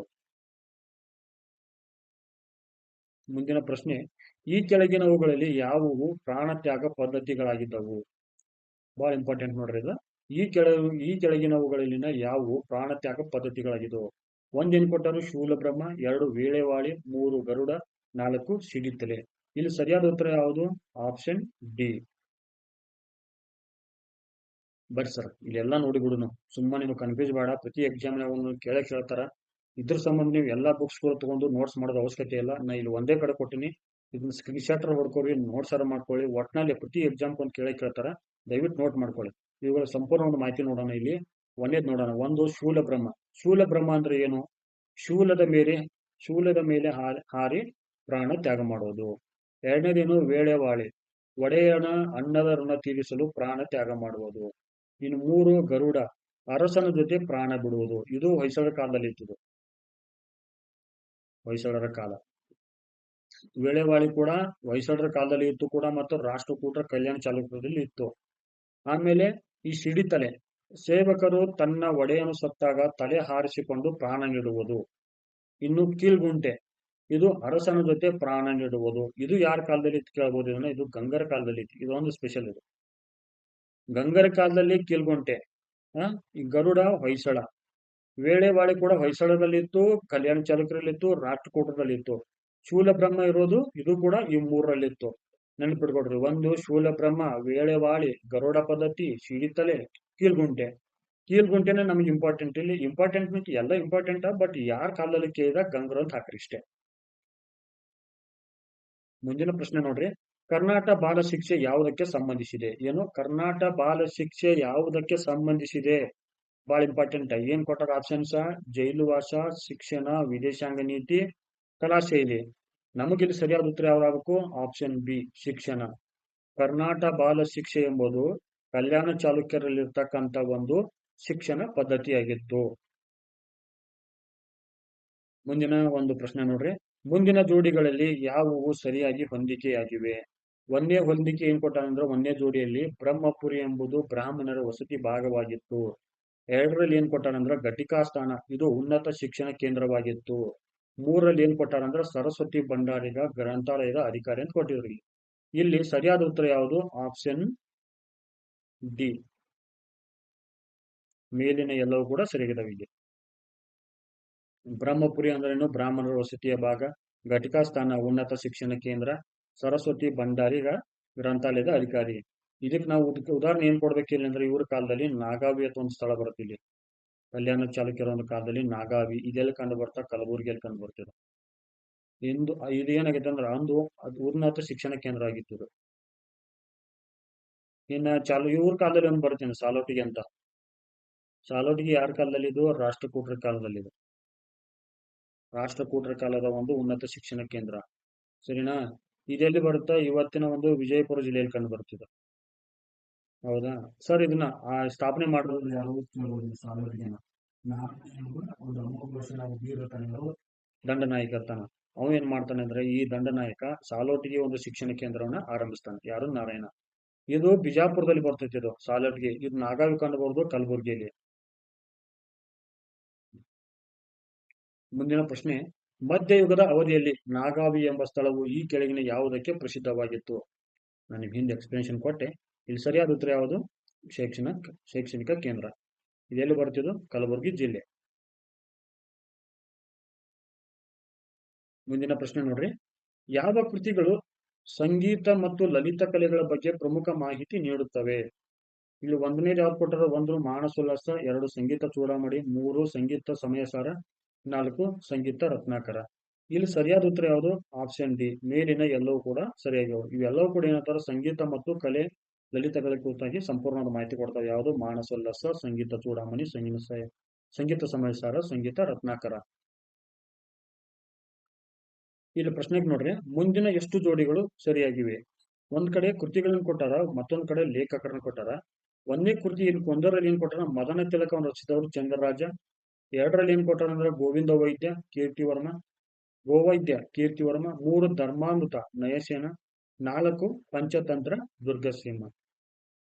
ಮುಂದಿನ ಪ್ರಶ್ನೆ. ಈ ಕೆಳಗಿನವುಗಳಲ್ಲಿ ಯಾವುವು ಪ್ರಾಣತ್ಯಾಗ ಪದ್ಧತಿಗಳಾಗಿದ್ದವು? ಬಹಳ ಇಂಪಾರ್ಟೆಂಟ್ ನೋಡ್ರಿ ಇದು. ಈ ಕೆಳಗಿನವುಗಳಲ್ಲಿನ ಯಾವುವು ಪ್ರಾಣತ್ಯಾಗ ಪದ್ಧತಿಗಳಾಗಿದ್ದವು? ಒಂದೇನ್ ಕೊಟ್ಟರು? ಶೂಲಬ್ರಹ್ಮ. 2 ವೇಳೆವಾಳಿ. 3 ಗರುಡ. 4 ಸಿಡಿತಲೆ. ಇಲ್ಲಿ ಸರಿಯಾದ ಉತ್ತರ ಯಾವುದು? Option D. ಬರ್ರಿ ಸರ್, ಇಲ್ಲೆಲ್ಲ ನೋಡಿಬಿಡುನು. ಸುಮ್ಮನೆ ನೀವು ಕನ್ಫ್ಯೂಸ್ ಬೇಡ. ಪ್ರತಿ ಎಕ್ಸಾಮ್ ಕೇಳಕ್ ಹೇಳ್ತಾರ. ಇದ್ರ ಸಂಬಂಧ ನೀವು ಎಲ್ಲಾ ಬುಕ್ಸ್ ತಗೊಂಡು ನೋಟ್ಸ್ ಮಾಡೋದು ಅವಶ್ಯಕತೆ ಇಲ್ಲ. ನಾ ಇಲ್ಲಿ ಒಂದೇ ಕಡೆ ಕೊಟ್ಟಿನಿ. ಇದನ್ನ ಸ್ಕ್ರೀನ್ ಶಾಟ್ ಹೊಡ್ಕೊರಿ, ನೋಟ್ಸ್ ಮಾಡ್ಕೊಳ್ಳಿ. ಒಟ್ನಲ್ಲಿ ಪ್ರತಿ ಎಕ್ಸಾಮ್ ಒಂದು ಕೇಳ್ತಾರ. ದಯವಿಟ್ಟು ನೋಟ್ ಮಾಡ್ಕೊಳ್ಳಿ. ಇವುಗಳ ಸಂಪೂರ್ಣ ಒಂದು ಮಾಹಿತಿ ನೋಡೋಣ ಇಲ್ಲಿ. ಒಂದೇದ್ ನೋಡೋಣ. ಒಂದು ಶೂಲಬ್ರಹ್ಮ. ಶೂಲಬ್ರಹ್ಮ ಅಂದ್ರೆ ಏನು? ಶೂಲದ ಮೇಲೆ ಹಾರಿ ಪ್ರಾಣ ತ್ಯಾಗ ಮಾಡೋದು. ಎರಡನೇದೇನು? ವೇಳೆವಾಳಿ. ಒಡೆಯನ ಅನ್ನದ ಋಣ ತೀರಿಸಲು ಪ್ರಾಣ ತ್ಯಾಗ ಮಾಡುವುದು. ಇನ್ನು 3 ಗರುಡ. ಅರಸನ ಜೊತೆ ಪ್ರಾಣ ಬಿಡುವುದು. ಇದು ಹೊಯ್ಸಳರ ಕಾಲದಲ್ಲಿ ಇತ್ತು. ಹೊಯ್ಸಳರ ಕಾಲ. ವೇಳೆವಾಳಿ ಕೂಡ ಹೊಯ್ಸಳರ ಕಾಲದಲ್ಲಿ ಇತ್ತು ಕೂಡ, ಮತ್ತು ರಾಷ್ಟ್ರಕೂಟರ ಕಲ್ಯಾಣ ಚಾಲುಕ್ಯರಲ್ಲಿ ಇತ್ತು. ಆಮೇಲೆ ಈ ಸಿಡಿತಲೆ. ಸೇವಕರು ತನ್ನ ಒಡೆಯನು ಸತ್ತಾಗ ತಲೆ ಹಾರಿಸಿಕೊಂಡು ಪ್ರಾಣ ನೀಡುವುದು. ಇನ್ನು ಕೀಲ್ಗುಂಟೆ. ಇದು ಅರಸನ ಜೊತೆ ಪ್ರಾಣ ನೀಡುವುದು. ಇದು ಯಾರ ಕಾಲದಲ್ಲಿ ಇತ್ತು ಕೇಳಬಹುದು. ಇದನ್ನ ಇದು ಗಂಗರ ಕಾಲದಲ್ಲಿ ಇತ್ತು. ಇದೊಂದು ಸ್ಪೆಷಲ್. ಇದು ಗಂಗರ ಕಾಲದಲ್ಲಿ ಕೀಲ್ಗುಂಟೆ. ಈ ಗರುಡ ಹೊಯ್ಸಳ. ವೇಳೆವಾಳಿ ಕೂಡ ಹೊಯ್ಸಳದಲ್ಲಿತ್ತು, ಕಲ್ಯಾಣ ಚಾಲುಕ್ಯರಲ್ಲಿತ್ತು, ರಾಷ್ಟ್ರಕೂಟರಲ್ಲಿತ್ತು. ಶೂಲಬ್ರಹ್ಮ ಇರೋದು ಇದು ಕೂಡ ಈ ಮೂರರಲ್ಲಿತ್ತು. ನೆನಪಿಟ್ಕೊಡ್ರಿ. ಒಂದು ಶೂಲಬ್ರಹ್ಮ, ವೇಳೆವಾಳಿ, ಗರುಡ ಪದ್ಧತಿ, ಸಿಡಿತಲೆ, ಕೀಲ್ಗುಂಟೆ. ಕೀಲ್ಗುಂಟೆನೇ ನಮ್ಗೆ ಇಂಪಾರ್ಟೆಂಟ್. ಇಲ್ಲಿ ಇಂಪಾರ್ಟೆಂಟ್ ಎಲ್ಲ ಇಂಪಾರ್ಟೆಂಟ್. ಬಟ್ ಯಾರ ಕಾಲದಲ್ಲಿ ಕೇಳಿದಾಗ ಗಂಗರು ಅಂತ ಹಾಕ್ರಿ ಇಷ್ಟೇ. ಮುಂದಿನ ಪ್ರಶ್ನೆ ನೋಡ್ರಿ. ಕರ್ನಾಟಕ ಬಾಲ ಶಿಕ್ಷೆ ಯಾವುದಕ್ಕೆ ಸಂಬಂಧಿಸಿದೆ? ಏನು? ಕರ್ನಾಟಕ ಬಾಲ ಶಿಕ್ಷೆ ಯಾವುದಕ್ಕೆ ಸಂಬಂಧಿಸಿದೆ? ಬಹಳ ಇಂಪಾರ್ಟೆಂಟ್. ಏನ್ ಕೊಟ್ಟಾರ ಆಪ್ಷನ್ಸ್? ಜೈಲುವಾಸ, ಶಿಕ್ಷಣ, ವಿದೇಶಾಂಗ ನೀತಿ, ಕಲಾಶೈಲಿ. ನಮಗಿಲ್ಲಿ ಸರಿಯಾದ ಉತ್ತರ ಯಾವ್ದಾಗಬೇಕು? ಆಪ್ಷನ್ ಬಿ, ಶಿಕ್ಷಣ. ಕರ್ನಾಟಕ ಬಾಲ ಶಿಕ್ಷೆ ಎಂಬುದು ಕಲ್ಯಾಣ ಚಾಲುಕ್ಯರಲ್ಲಿರ್ತಕ್ಕಂಥ ಒಂದು ಶಿಕ್ಷಣ ಪದ್ಧತಿಯಾಗಿತ್ತು. ಮುಂದಿನ ಒಂದು ಪ್ರಶ್ನೆ ನೋಡ್ರಿ. ಮುಂದಿನ ಜೋಡಿಗಳಲ್ಲಿ ಯಾವುವು ಸರಿಯಾಗಿ ಹೊಂದಿಕೆಯಾಗಿವೆ? ಒಂದೇ ಹೊಂದಿಕೆ ಏನ್ ಕೊಟ್ಟಾರಂದ್ರೆ, ಒಂದೇ ಜೋಡಿಯಲ್ಲಿ ಬ್ರಹ್ಮಪುರಿ ಎಂಬುದು ಬ್ರಾಹ್ಮಣರ ವಸತಿ ಭಾಗವಾಗಿತ್ತು. ಎರಡರಲ್ಲಿ ಏನ್ ಕೊಟ್ಟಾರಂದ್ರ ಘಟಿಕಾಸ್ಥಾನ, ಇದು ಉನ್ನತ ಶಿಕ್ಷಣ ಕೇಂದ್ರವಾಗಿತ್ತು. 3ರಲ್ಲಿ ಏನ್ ಕೊಟ್ಟಾರಂದ್ರ ಸರಸ್ವತಿ ಭಂಡಾರಿಗ ಗ್ರಂಥಾಲಯದ ಅಧಿಕಾರಿ ಅಂತ ಕೊಟ್ಟಿದ್ರಿ. ಇಲ್ಲಿ ಸರಿಯಾದ ಉತ್ತರ ಯಾವುದು? Option D. ಮೇಲಿನ ಎಲ್ಲವೂ ಕೂಡ ಸರಿಯಾಗಿದ್ದಾವೆ. ಇಲ್ಲಿ ಬ್ರಹ್ಮಪುರಿ ಅಂದ್ರೇನು? ಬ್ರಾಹ್ಮಣರ ವಸತಿಯ ಭಾಗ. ಘಟಿಕಾಸ್ಥಾನ ಉನ್ನತ ಶಿಕ್ಷಣ ಕೇಂದ್ರ. ಸರಸ್ವತಿ ಭಂಡಾರಿ ಗ್ರಂಥಾಲಯದ ಅಧಿಕಾರಿ. ಇದಕ್ಕೆ ನಾವು ಉದಾಹರಣೆ ಏನ್ ಕೊಡ್ಬೇಕಿಲ್ಲ ಅಂದ್ರೆ ಇವ್ರ ಕಾಲದಲ್ಲಿ ನಾಗಾವಿ ಅಂತ ಒಂದು ಸ್ಥಳ ಬರುತ್ತೆ ಇಲ್ಲಿ. ಕಲ್ಯಾಣ ಚಾಲುಕ್ಯರ ಒಂದು ಕಾಲದಲ್ಲಿ ನಾಗಾವಿ ಇದೆಲ್ಲ ಕಂಡು ಬರ್ತಾ ಕಲಬುರಗಿಯಲ್ಲಿ ಕಂಡು ಬರ್ತಿದೆ. ಇದು ಏನಾಗೈತೆ ಅಂದ್ರೆ ಅಂದು ಅದು ಉನ್ನತ ಶಿಕ್ಷಣ ಕೇಂದ್ರ ಆಗಿತ್ತು ಇದು. ಇನ್ನ ಇವ್ರ ಕಾಲದಲ್ಲಿ ಒಂದು ಬರ್ತೇನೆ ಸಾಲೋಟಿಗೆ ಅಂತ. ಸಾಲೋಟಿಗೆ ಯಾರ ಕಾಲದಲ್ಲಿ ಇದು ರಾಷ್ಟ್ರಕೂಟರ ಕಾಲದಲ್ಲಿ ಇದು. ರಾಷ್ಟ್ರಕೂಟರ ಕಾಲದ ಒಂದು ಉನ್ನತ ಶಿಕ್ಷಣ ಕೇಂದ್ರ. ಸರಿನಾ? ಇದೆಲ್ಲಿ ಬರುತ್ತಾ ಇವತ್ತಿನ ಒಂದು ವಿಜಯಪುರ ಜಿಲ್ಲೆಯಲ್ಲಿ ಕಂಡು ಬರ್ತಿದೆ. ಹೌದಾ ಸರ್, ಇದನ್ನ ಸ್ಥಾಪನೆ ಮಾಡೋದು ಯಾರು? ಸಾಲೋಟಿಗೆನ. ದಂಡನಾಯಕ ಇರ್ತಾನ. ಅವ ಏನ್ ಮಾಡ್ತಾನೆ ಅಂದ್ರೆ ಈ ದಂಡನಾಯಕ ಸಾಲೋಟಿಗೆ ಒಂದು ಶಿಕ್ಷಣ ಕೇಂದ್ರವನ್ನ ಆರಂಭಿಸ್ತಾನೆ. ಯಾರು? ನಾರಾಯಣ. ಇದು ಬಿಜಾಪುರದಲ್ಲಿ ಬರ್ತೈತಿ. ಇದು ಸಾಲೋಟಿಗೆ. ಇದು ನಾಗಾವಿ ಕಂಡು ಬರೋದು ಕಲಬುರಗಿಯಲ್ಲಿ. ಮುಂದಿನ ಪ್ರಶ್ನೆ, ಮಧ್ಯಯುಗದ ಅವಧಿಯಲ್ಲಿ ನಾಗಾವಿ ಎಂಬ ಸ್ಥಳವು ಈ ಕೆಳಗಿನ ಯಾವುದಕ್ಕೆ ಪ್ರಸಿದ್ಧವಾಗಿತ್ತು? ನಾನು ಹಿಂದೆ ಎಕ್ಸ್ಪ್ಲನೇಷನ್ ಕೊಟ್ಟೆ. ಇಲ್ಲಿ ಸರಿಯಾದ ಉತ್ತರ ಯಾವುದು? ಶೈಕ್ಷಣಿಕ ಕೇಂದ್ರ. ಇದೆಲ್ಲಿ ಬರ್ತಿದ್ದು? ಕಲಬುರಗಿ ಜಿಲ್ಲೆ. ಮುಂದಿನ ಪ್ರಶ್ನೆ ನೋಡ್ರಿ, ಯಾವ ಕೃತಿಗಳು ಸಂಗೀತ ಮತ್ತು ಲಲಿತ ಕಲೆಗಳ ಬಗ್ಗೆ ಪ್ರಮುಖ ಮಾಹಿತಿ ನೀಡುತ್ತವೆ? ಇಲ್ಲಿ ಒಂದನೇದು ಯಾವ್ದು ಕೊಟ್ಟರೆ? ಒಂದು ಮಾನಸೋಲ್ಲಾಸ, 2 ಸಂಗೀತ ಚೂಡಾಮಣಿ, 3 ಸಂಗೀತ ಸಮಯಸಾರ, 4 ಸಂಗೀತ ರತ್ನಾಕರ. ಇಲ್ಲಿ ಸರಿಯಾದ ಉತ್ತರ ಯಾವುದು? Option D. ಮೇಲಿನ ಎಲ್ಲವೂ ಕೂಡ ಸರಿಯಾಗಿವೆ. ಇವೆಲ್ಲವೂ ಕೂಡ ಏನಂತಾರೆ? ಸಂಗೀತ ಮತ್ತು ಕಲೆ ಲಲಿತ ಕಲೆ ಕುರಿತಾಗಿ ಸಂಪೂರ್ಣವಾದ ಮಾಹಿತಿ ಕೊಡ್ತಾವೆ. ಯಾವುದು? ಮಾನಸೋಲ್ಲಾಸ, ಸಂಗೀತ ಚೂಡಾಮಣಿ, ಸಂಗೀತ ಸಮಯಸಾರ, ಸಂಗೀತ ರತ್ನಾಕರ. ಇಲ್ಲಿ ಪ್ರಶ್ನೆಗೆ ನೋಡ್ರಿ, ಮುಂದಿನ ಎಷ್ಟು ಜೋಡಿಗಳು ಸರಿಯಾಗಿವೆ? ಒಂದ್ ಕಡೆ ಕೃತಿಗಳನ್ನ ಕೊಟ್ಟಾರ, ಮತ್ತೊಂದ್ ಕಡೆ ಲೇಖಕರನ್ನ ಕೊಟ್ಟಾರ. ಒಂದನೇ ಕೃತಿ ಒಂದರಲ್ಲಿ ಏನ್ ಕೊಟ್ಟಾರ? ಮದನ ತಿಲಕವನ್ನು ರಚಿಸಿದವರು ಚಂದ್ರರಾಜ. 2ರಲ್ಲಿ ಏನ್ ಕೊಟ್ಟಾರ ಅಂದ್ರೆ ಗೋವಿಂದ ವೈದ್ಯ ಕೀರ್ತಿವರ್ಮ, 3 ಧರ್ಮಾಮೃತ ನಯಸೇನ, 4 ಪಂಚತಂತ್ರ ದುರ್ಗಸಿಂಹ.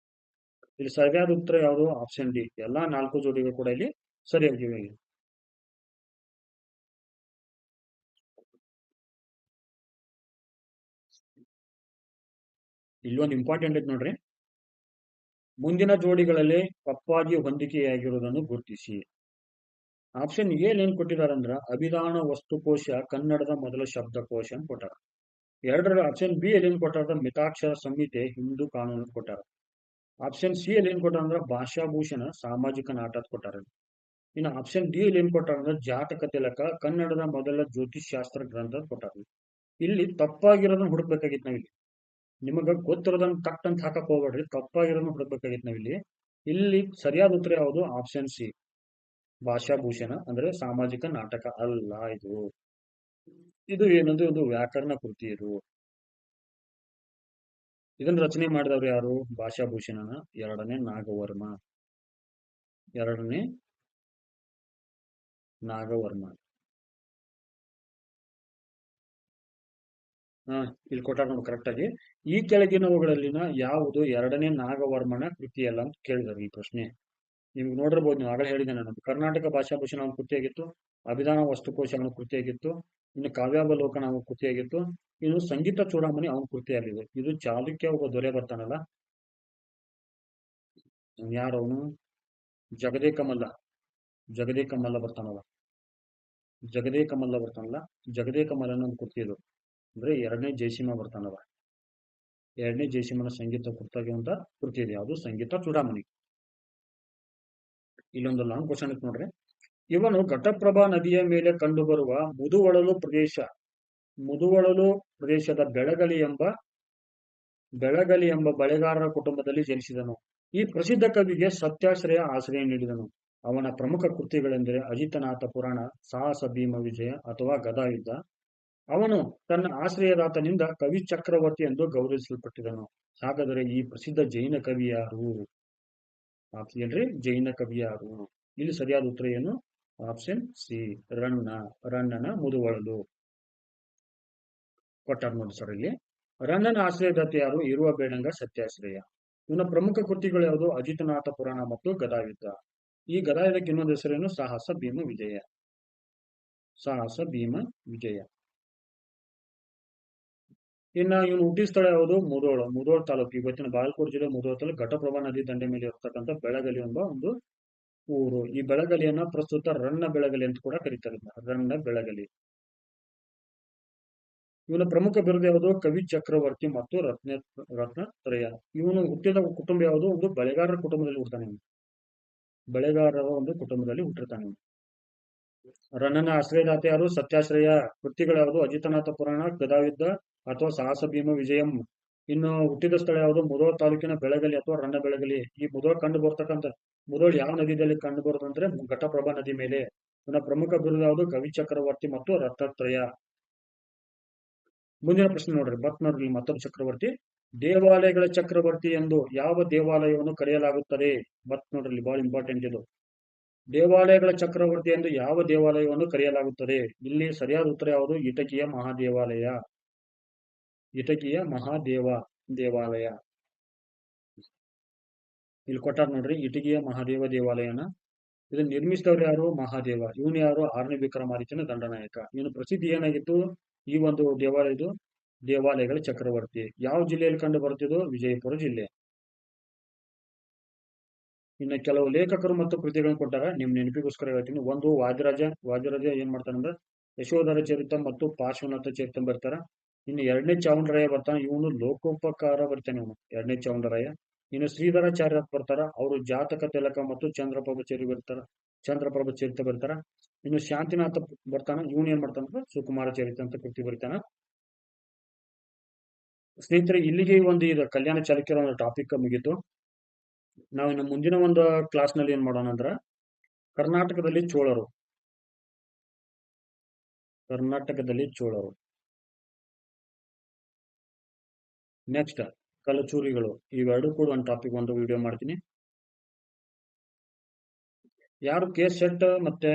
ಇಲ್ಲಿ ಸರಿಯಾದ ಉತ್ತರ ಯಾವುದು? Option D. ಎಲ್ಲಾ 4 ಜೋಡಿಗಳು ಕೂಡ ಇಲ್ಲಿ ಸರಿಯಾಗಿವೆ. ಇಲ್ಲೊಂದು ಇಂಪಾರ್ಟೆಂಟ್ ಐತೆ ನೋಡ್ರಿ, ಮುಂದಿನ ಜೋಡಿಗಳಲ್ಲಿ ತಪ್ಪಾಗಿ ಹೊಂದಿಕೆಯಾಗಿರುವುದನ್ನು ಗುರುತಿಸಿ. ಆಪ್ಷನ್ ಎ ಏನ್ ಕೊಟ್ಟಿದ್ದಾರೆ ಅಂದ್ರ ಅಭಿಧಾನ ವಸ್ತುಕೋಶ ಕನ್ನಡದ ಮೊದಲ ಶಬ್ದಕೋಶ ಅಂತ ಕೊಟ್ಟಾರ. 2ರ ಆಪ್ಷನ್ ಬಿ ಏನ್ ಕೊಟ್ಟಾರ? ಮಿತಾಕ್ಷರ ಸಂಹಿತೆ ಹಿಂದೂ ಕಾನೂನು ಕೊಟ್ಟಾರ. ಆಪ್ಷನ್ ಸಿ ಏನ್ ಕೊಟ್ಟಾರ ಅಂದ್ರೆ ಭಾಷಾಭೂಷಣ ಸಾಮಾಜಿಕ ನಾಟಕ ಕೊಟ್ಟಾರ. ಇನ್ನು ಆಪ್ಷನ್ ಡಿ ಏನ್ ಕೊಟ್ಟಾರ ಅಂದ್ರೆ ಜಾತಕ ತಿಲಕ ಕನ್ನಡದ ಮೊದಲ ಜ್ಯೋತಿಷ್ಶಾಸ್ತ್ರ ಗ್ರಂಥ ಕೊಟ್ಟಾರ. ಇಲ್ಲಿ ತಪ್ಪಾಗಿರೋದನ್ನ ಹುಡುಕ್ಬೇಕಾಗಿತ್ತು ನಾವಿಲ್ಲಿ. ನಿಮಗ ಗೊತ್ತಿರೋದನ್ನ ಕಟ್ ಅಂತ ಹಾಕಕ್ ಹೋಗ್ಬೇಡ್ರಿ, ತಪ್ಪಾಗಿರೋದನ್ನ ಹುಡುಕ್ಬೇಕಾಗಿತ್ತು ನಾವಿಲ್ಲಿ. ಇಲ್ಲಿ ಸರಿಯಾದ ಉತ್ತರ ಯಾವುದು? Option C. ಭಾಷಾಭೂಷಣ ಅಂದ್ರೆ ಸಾಮಾಜಿಕ ನಾಟಕ ಅಲ್ಲ ಇದು. ಇದು ಏನಂದ್ರೆ ಒಂದು ವ್ಯಾಕರಣ ಕೃತಿ. ಇದನ್ನ ರಚನೆ ಮಾಡಿದವರು ಯಾರು? ಭಾಷಾಭೂಷಣನ 2ನೇ ನಾಗವರ್ಮ. ಇಲ್ಲಿ ಕೊಟ್ಟಾರ ನೋಡಿ ಕರೆಕ್ಟ್ ಆಗಿ. ಈ ಕೆಳಗಿನವುಗಳಲ್ಲಿನ ಯಾವುದು 2ನೇ ನಾಗವರ್ಮನ ಕೃತಿಯಲ್ಲ ಅಂತ ಕೇಳಿದಾರೆ ಈ ಪ್ರಶ್ನೆ. ನಿಮ್ಗೆ ನೋಡಿರ್ಬೋದು, ನೀವು ಆಗಲೇ ಹೇಳಿದೆ ನಾನು. ಕರ್ನಾಟಕ ಭಾಷಾಭೂಷಣ ಅವನ ಕೃತಿಯಾಗಿತ್ತು, ಅಭಿಧಾನ ವಸ್ತುಕೋಶ ಅವನ ಕೃತಿಯಾಗಿತ್ತು, ಇನ್ನು ಕಾವ್ಯಾವಲೋಕನ ಅವನ ಕೃತಿಯಾಗಿತ್ತು, ಇನ್ನು ಸಂಗೀತ ಚೂಡಾಮಣಿ ಅವನ ಕೃತಿಯಾಗಿದೆ. ಇದು ಚಾಲುಕ್ಯ ಒಬ್ಬ ದೊರೆ ಬರ್ತಾನಲ್ಲ, ಯಾರವನು? ಜಗದೇಕಮಲ್ಲ ಬರ್ತಾನಲ್ಲ, ಜಗದೇಕಮಲ್ಲನ ಒಂದು ಕೃತಿ ಇದು. ಅಂದ್ರೆ 2ನೇ ಜಯಸಿಂಹ ಬರ್ತಾನಲ್ಲ, 2ನೇ ಜಯಸಿಂಹನ ಸಂಗೀತ ಕುರಿತಾಗಿ ಅಂತ ಕೃತಿ ಇದೆ. ಯಾವುದು? ಸಂಗೀತ ಚೂಡಾಮಣಿ. ಇಲ್ಲೊಂದು ಲಾಂಗ್ ಕ್ವಶನ್ ಇತ್ತು ನೋಡ್ರಿ, ಇವನು ಘಟಪ್ರಭಾ ನದಿಯ ಮೇಲೆ ಕಂಡುಬರುವ ಮುದುವಳಲು ಪ್ರದೇಶದ ಬೆಳಗಲಿ ಎಂಬ ಬಳೆಗಾರರ ಕುಟುಂಬದಲ್ಲಿ ಜನಿಸಿದನು. ಈ ಪ್ರಸಿದ್ಧ ಕವಿಗೆ ಆಶ್ರಯ ನೀಡಿದನು. ಅವನ ಪ್ರಮುಖ ಕೃತಿಗಳೆಂದರೆ ಅಜಿತನಾಥ ಪುರಾಣ, ಸಾಹಸ ಭೀಮ ವಿಜಯ ಅಥವಾ ಗದಾಯುದ್ಧ. ಅವನು ತನ್ನ ಆಶ್ರಯದಾತನಿಂದ ಕವಿ ಚಕ್ರವರ್ತಿ ಎಂದು ಗೌರವಿಸಲ್ಪಟ್ಟಿದನು. ಹಾಗಾದರೆ ಈ ಪ್ರಸಿದ್ಧ ಜೈನ ಕವಿ ಯಾರು? ಏನ್ರಿ? ಜೈನ ಕವಿ ಯಾರು? ಇಲ್ಲಿ ಸರಿಯಾದ ಉತ್ತರ ಏನು? Option C. ರನ್ನನ ಮುದುವಳಲು ಕೊಟ್ಟಾರ ನೋಡಿ ಸರ್ ಇಲ್ಲಿ. ರನ್ನನ ಆಶ್ರಯದಾತ ಯಾರು? ಇರುವ ಬೇಡಂಗ ಸತ್ಯಾಶ್ರಯ. ಇವನ ಪ್ರಮುಖ ಕೃತಿಗಳು ಯಾವುದು? ಅಜಿತನಾಥ ಪುರಾಣ ಮತ್ತು ಗದಾಯುದ್ಧ. ಈ ಗದಾಯುಧಕ್ಕೆ ಇನ್ನೊಂದು ಹೆಸರೇನು? ಸಾಹಸ ಭೀಮ ವಿಜಯ. ಇನ್ನ ಇವನು ಹುಟ್ಟಿದ ಸ್ಥಳ ಯಾವುದು? ಮುಧೋಳ ತಾಲೂಕು, ಇವತ್ತಿನ ಬಾಗಲಕೋಟೆ ಜಿಲ್ಲೆ ಮುಧೋಳ ತಾಲೂಕು, ಘಟಪ್ರಭಾ ನದಿ ದಂಡೆ ಮೇಲೆ ಇರತಕ್ಕಂಥ ಬೆಳಗಲಿ ಎಂಬ ಒಂದು ಊರು. ಈ ಬೆಳಗಲಿಯನ್ನ ಪ್ರಸ್ತುತ ರನ್ನ ಬೆಳಗಲಿ ಅಂತ ಕೂಡ ಕರೀತಾರೆ. ರನ್ನ ಬೆಳಗಲಿ. ಇವನ ಪ್ರಮುಖ ಬಿರುದು ಯಾವುದು? ಕವಿ ಚಕ್ರವರ್ತಿ ಮತ್ತು ರತ್ನತ್ರಯ. ಇವನು ಹುಟ್ಟಿದ ಕುಟುಂಬ ಯಾವುದು? ಒಂದು ಬಳೆಗಾರರ ಕುಟುಂಬದಲ್ಲಿ ಹುಡ್ತಾನೆ ಇವನು. ಬಳೆಗಾರರ ಒಂದು ಕುಟುಂಬದಲ್ಲಿ ಹುಟ್ಟಿರ್ತಾನೆ ಇವನು. ರನ್ನನ ಆಶ್ರಯದಾತ ಯಾರು? ಸತ್ಯಾಶ್ರಯ. ಕೃತಿಗಳು ಯಾವುದು? ಅಜಿತನಾಥ ಪುರಾಣ, ಗದಾಯುದ್ಧ ಅಥವಾ ಸಾಹಸ ಭೀಮ ವಿಜಯಂ. ಇನ್ನು ಹುಟ್ಟಿದ ಸ್ಥಳ ಯಾವುದು? ಮುಧೋಳ ತಾಲೂಕಿನ ಬೆಳಗಲಿ ಅಥವಾ ರನ್ನ ಬೆಳಗಲಿ. ಈ ಮುಧೋಳ ಕಂಡು ಬರ್ತಕ್ಕಂಥ ಮುಧೋಳ ಯಾವ ನದಿಯಲ್ಲಿ ಕಂಡು ಬರುತ್ತಂದ್ರೆ ಘಟಪ್ರಭಾ ನದಿ ಮೇಲೆ. ಇವನ ಪ್ರಮುಖ ಬಿರುದು ಯಾವುದು? ಕವಿ ಚಕ್ರವರ್ತಿ ಮತ್ತು ರತ್ನತ್ರಯ. ಮುಂದಿನ ಪ್ರಶ್ನೆ ನೋಡ್ರಿ, ನೋಡ್ರಿ ಮತ್ತೊಬ್ಬ ಚಕ್ರವರ್ತಿ. ದೇವಾಲಯಗಳ ಚಕ್ರವರ್ತಿ ಎಂದು ಯಾವ ದೇವಾಲಯವನ್ನು ಕರೆಯಲಾಗುತ್ತದೆ? ನೋಡ್ರಿ, ಬಹಳ ಇಂಪಾರ್ಟೆಂಟ್ ಇದು. ದೇವಾಲಯಗಳ ಚಕ್ರವರ್ತಿ ಎಂದು ಯಾವ ದೇವಾಲಯವನ್ನು ಕರೆಯಲಾಗುತ್ತದೆ? ಇಲ್ಲಿ ಸರಿಯಾದ ಉತ್ತರ ಯಾವುದು? ಇಟಕಿಯ ಮಹಾದೇವಾಲಯ. ಇಟಕಿಯ ದೇವಾಲಯ. ಇಲ್ಲಿ ಕೊಟ್ಟಾರ ನೋಡ್ರಿ, ಇಟಗಿಯ ಮಹಾದೇವ ದೇವಾಲಯನ. ಇದನ್ನ ನಿರ್ಮಿಸಿದವರು ಯಾರು? ಮಹಾದೇವ. ಇವನು ಯಾರು? 6ನೇ ವಿಕ್ರಮಾದಿತ್ಯನ ದಂಡನಾಯಕ. ಇವನು ಪ್ರಸಿದ್ಧಿ ಏನಾಗಿತ್ತು? ಈ ಒಂದು ದೇವಾಲಯಗಳ ಚಕ್ರವರ್ತಿ. ಯಾವ ಜಿಲ್ಲೆಯಲ್ಲಿ ಕಂಡು ಬರ್ತಿದ್ದು? ವಿಜಯಪುರ ಜಿಲ್ಲೆ. ಇನ್ನು ಕೆಲವು ಲೇಖಕರು ಮತ್ತು ಕೃತಿಗಳನ್ನು ಕೊಟ್ಟಾರ, ನಿಮ್ ನೆನಪಿಗೋಸ್ಕರ ಹೇಳ್ತೀನಿ. ಒಂದು ವಾದಿರಾಜ ಏನ್ ಮಾಡ್ತಾನಂದ್ರೆ ಯಶೋಧರ ಚರಿತ ಮತ್ತು ಪಾರ್ಶ್ವನಾಥ ಚರಿತ ಬರ್ತಾರ. ಇನ್ನು 2ನೇ ಚಾವುಂಡರಾಯ ಬರ್ತಾನೆ, ಇವನು ಲೋಕೋಪಕಾರ ಬರ್ತಾನೆ ಇವನು, 2ನೇ ಚಾವುಂಡರಾಯ. ಇನ್ನು ಶ್ರೀಧರಾಚಾರ್ಯ ಬರ್ತಾರ, ಅವರು ಜಾತಕ ತಿಲಕ ಮತ್ತು ಚಂದ್ರಪ್ರಭ ಚರಿತ ಬರ್ತಾರ. ಇನ್ನು ಶಾಂತಿನಾಥ ಬರ್ತಾನ, ಇವನು ಏನ್ ಮಾಡ್ತಾನ? ಸುಕುಮಾರ ಚರಿತ ಅಂತ ಕೃತಿ ಬರ್ತಾನ. ಸ್ನೇಹಿತರೆ, ಇಲ್ಲಿಗೆ ಒಂದು ಇದು ಕಲ್ಯಾಣ ಚಾಲುಕ್ಯರ ಒಂದು ಟಾಪಿಕ್ ಮುಗೀತು. ನಾವು ಇನ್ನು ಮುಂದಿನ ಒಂದು ಕ್ಲಾಸ್ ನಲ್ಲಿ ಏನ್ ಮಾಡೋಣ ಅಂದ್ರ ಕರ್ನಾಟಕದಲ್ಲಿ ಚೋಳರು, ನೆಕ್ಸ್ಟ್ ಕಲಚೂರಿಗಳು, ಇವೆರಡು ಕೂಡ ಒಂದು ಟಾಪಿಕ್ ಒಂದು ವಿಡಿಯೋ ಮಾಡ್ತೀನಿ. ಯಾರು ಕೆ.ಸೆಟ್ ಮತ್ತೆ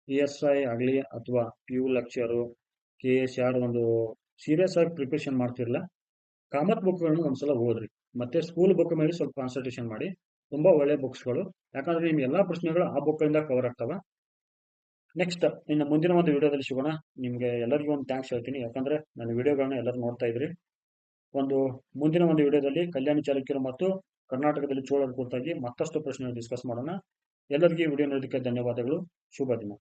PSI ಆಗ್ಲಿ ಅಥವಾ PU ಲೆಕ್ಚರು KS ಯಾರು ಒಂದು ಸೀರಿಯಸ್ ಆಗಿ ಪ್ರಿಪರೇಷನ್ ಮಾಡ್ತಿರಲ್ಲ, ಕಾಮತ್ ಬುಕ್ಗಳನ್ನು ಒಂದ್ಸಲ ಓದ್ರಿ. ಮತ್ತೆ ಸ್ಕೂಲ್ ಬುಕ್ ಮೇಲೆ ಸ್ವಲ್ಪ ಕಾನ್ಸಂಟ್ರೇಷನ್ ಮಾಡಿ. ತುಂಬಾ ಒಳ್ಳೆ ಬುಕ್ಸ್ಗಳು, ಯಾಕಂದ್ರೆ ನಿಮ್ ಎಲ್ಲಾ ಪ್ರಶ್ನೆಗಳು ಆ ಬುಕ್ ಇಂದ ಕವರ್ ಆಗ್ತವ. ನೆಕ್ಸ್ಟ್ ಇನ್ನು ಮುಂದಿನ ಒಂದು ವಿಡಿಯೋದಲ್ಲಿ ಸಿಗೋಣ. ನಿಮ್ಗೆ ಎಲ್ಲರಿಗೂ ಒಂದು ಥ್ಯಾಂಕ್ಸ್ ಹೇಳ್ತೀನಿ, ಯಾಕಂದ್ರೆ ನನ್ನ ವಿಡಿಯೋಗಳನ್ನ ಎಲ್ಲರೂ ನೋಡ್ತಾ ಇದ್ರಿ. ಮುಂದಿನ ಒಂದು ವಿಡಿಯೋದಲ್ಲಿ ಕಲ್ಯಾಣ ಚಾಲುಕ್ಯರು ಮತ್ತು ಕರ್ನಾಟಕದಲ್ಲಿ ಚೋಳರ ಕುರಿತಾಗಿ ಮತ್ತಷ್ಟು ಪ್ರಶ್ನೆ ಡಿಸ್ಕಸ್ ಮಾಡೋಣ. ಎಲ್ಲರಿಗೂ ವಿಡಿಯೋ ನೋಡೋದಕ್ಕೆ ಧನ್ಯವಾದಗಳು. ಶುಭ ದಿನ.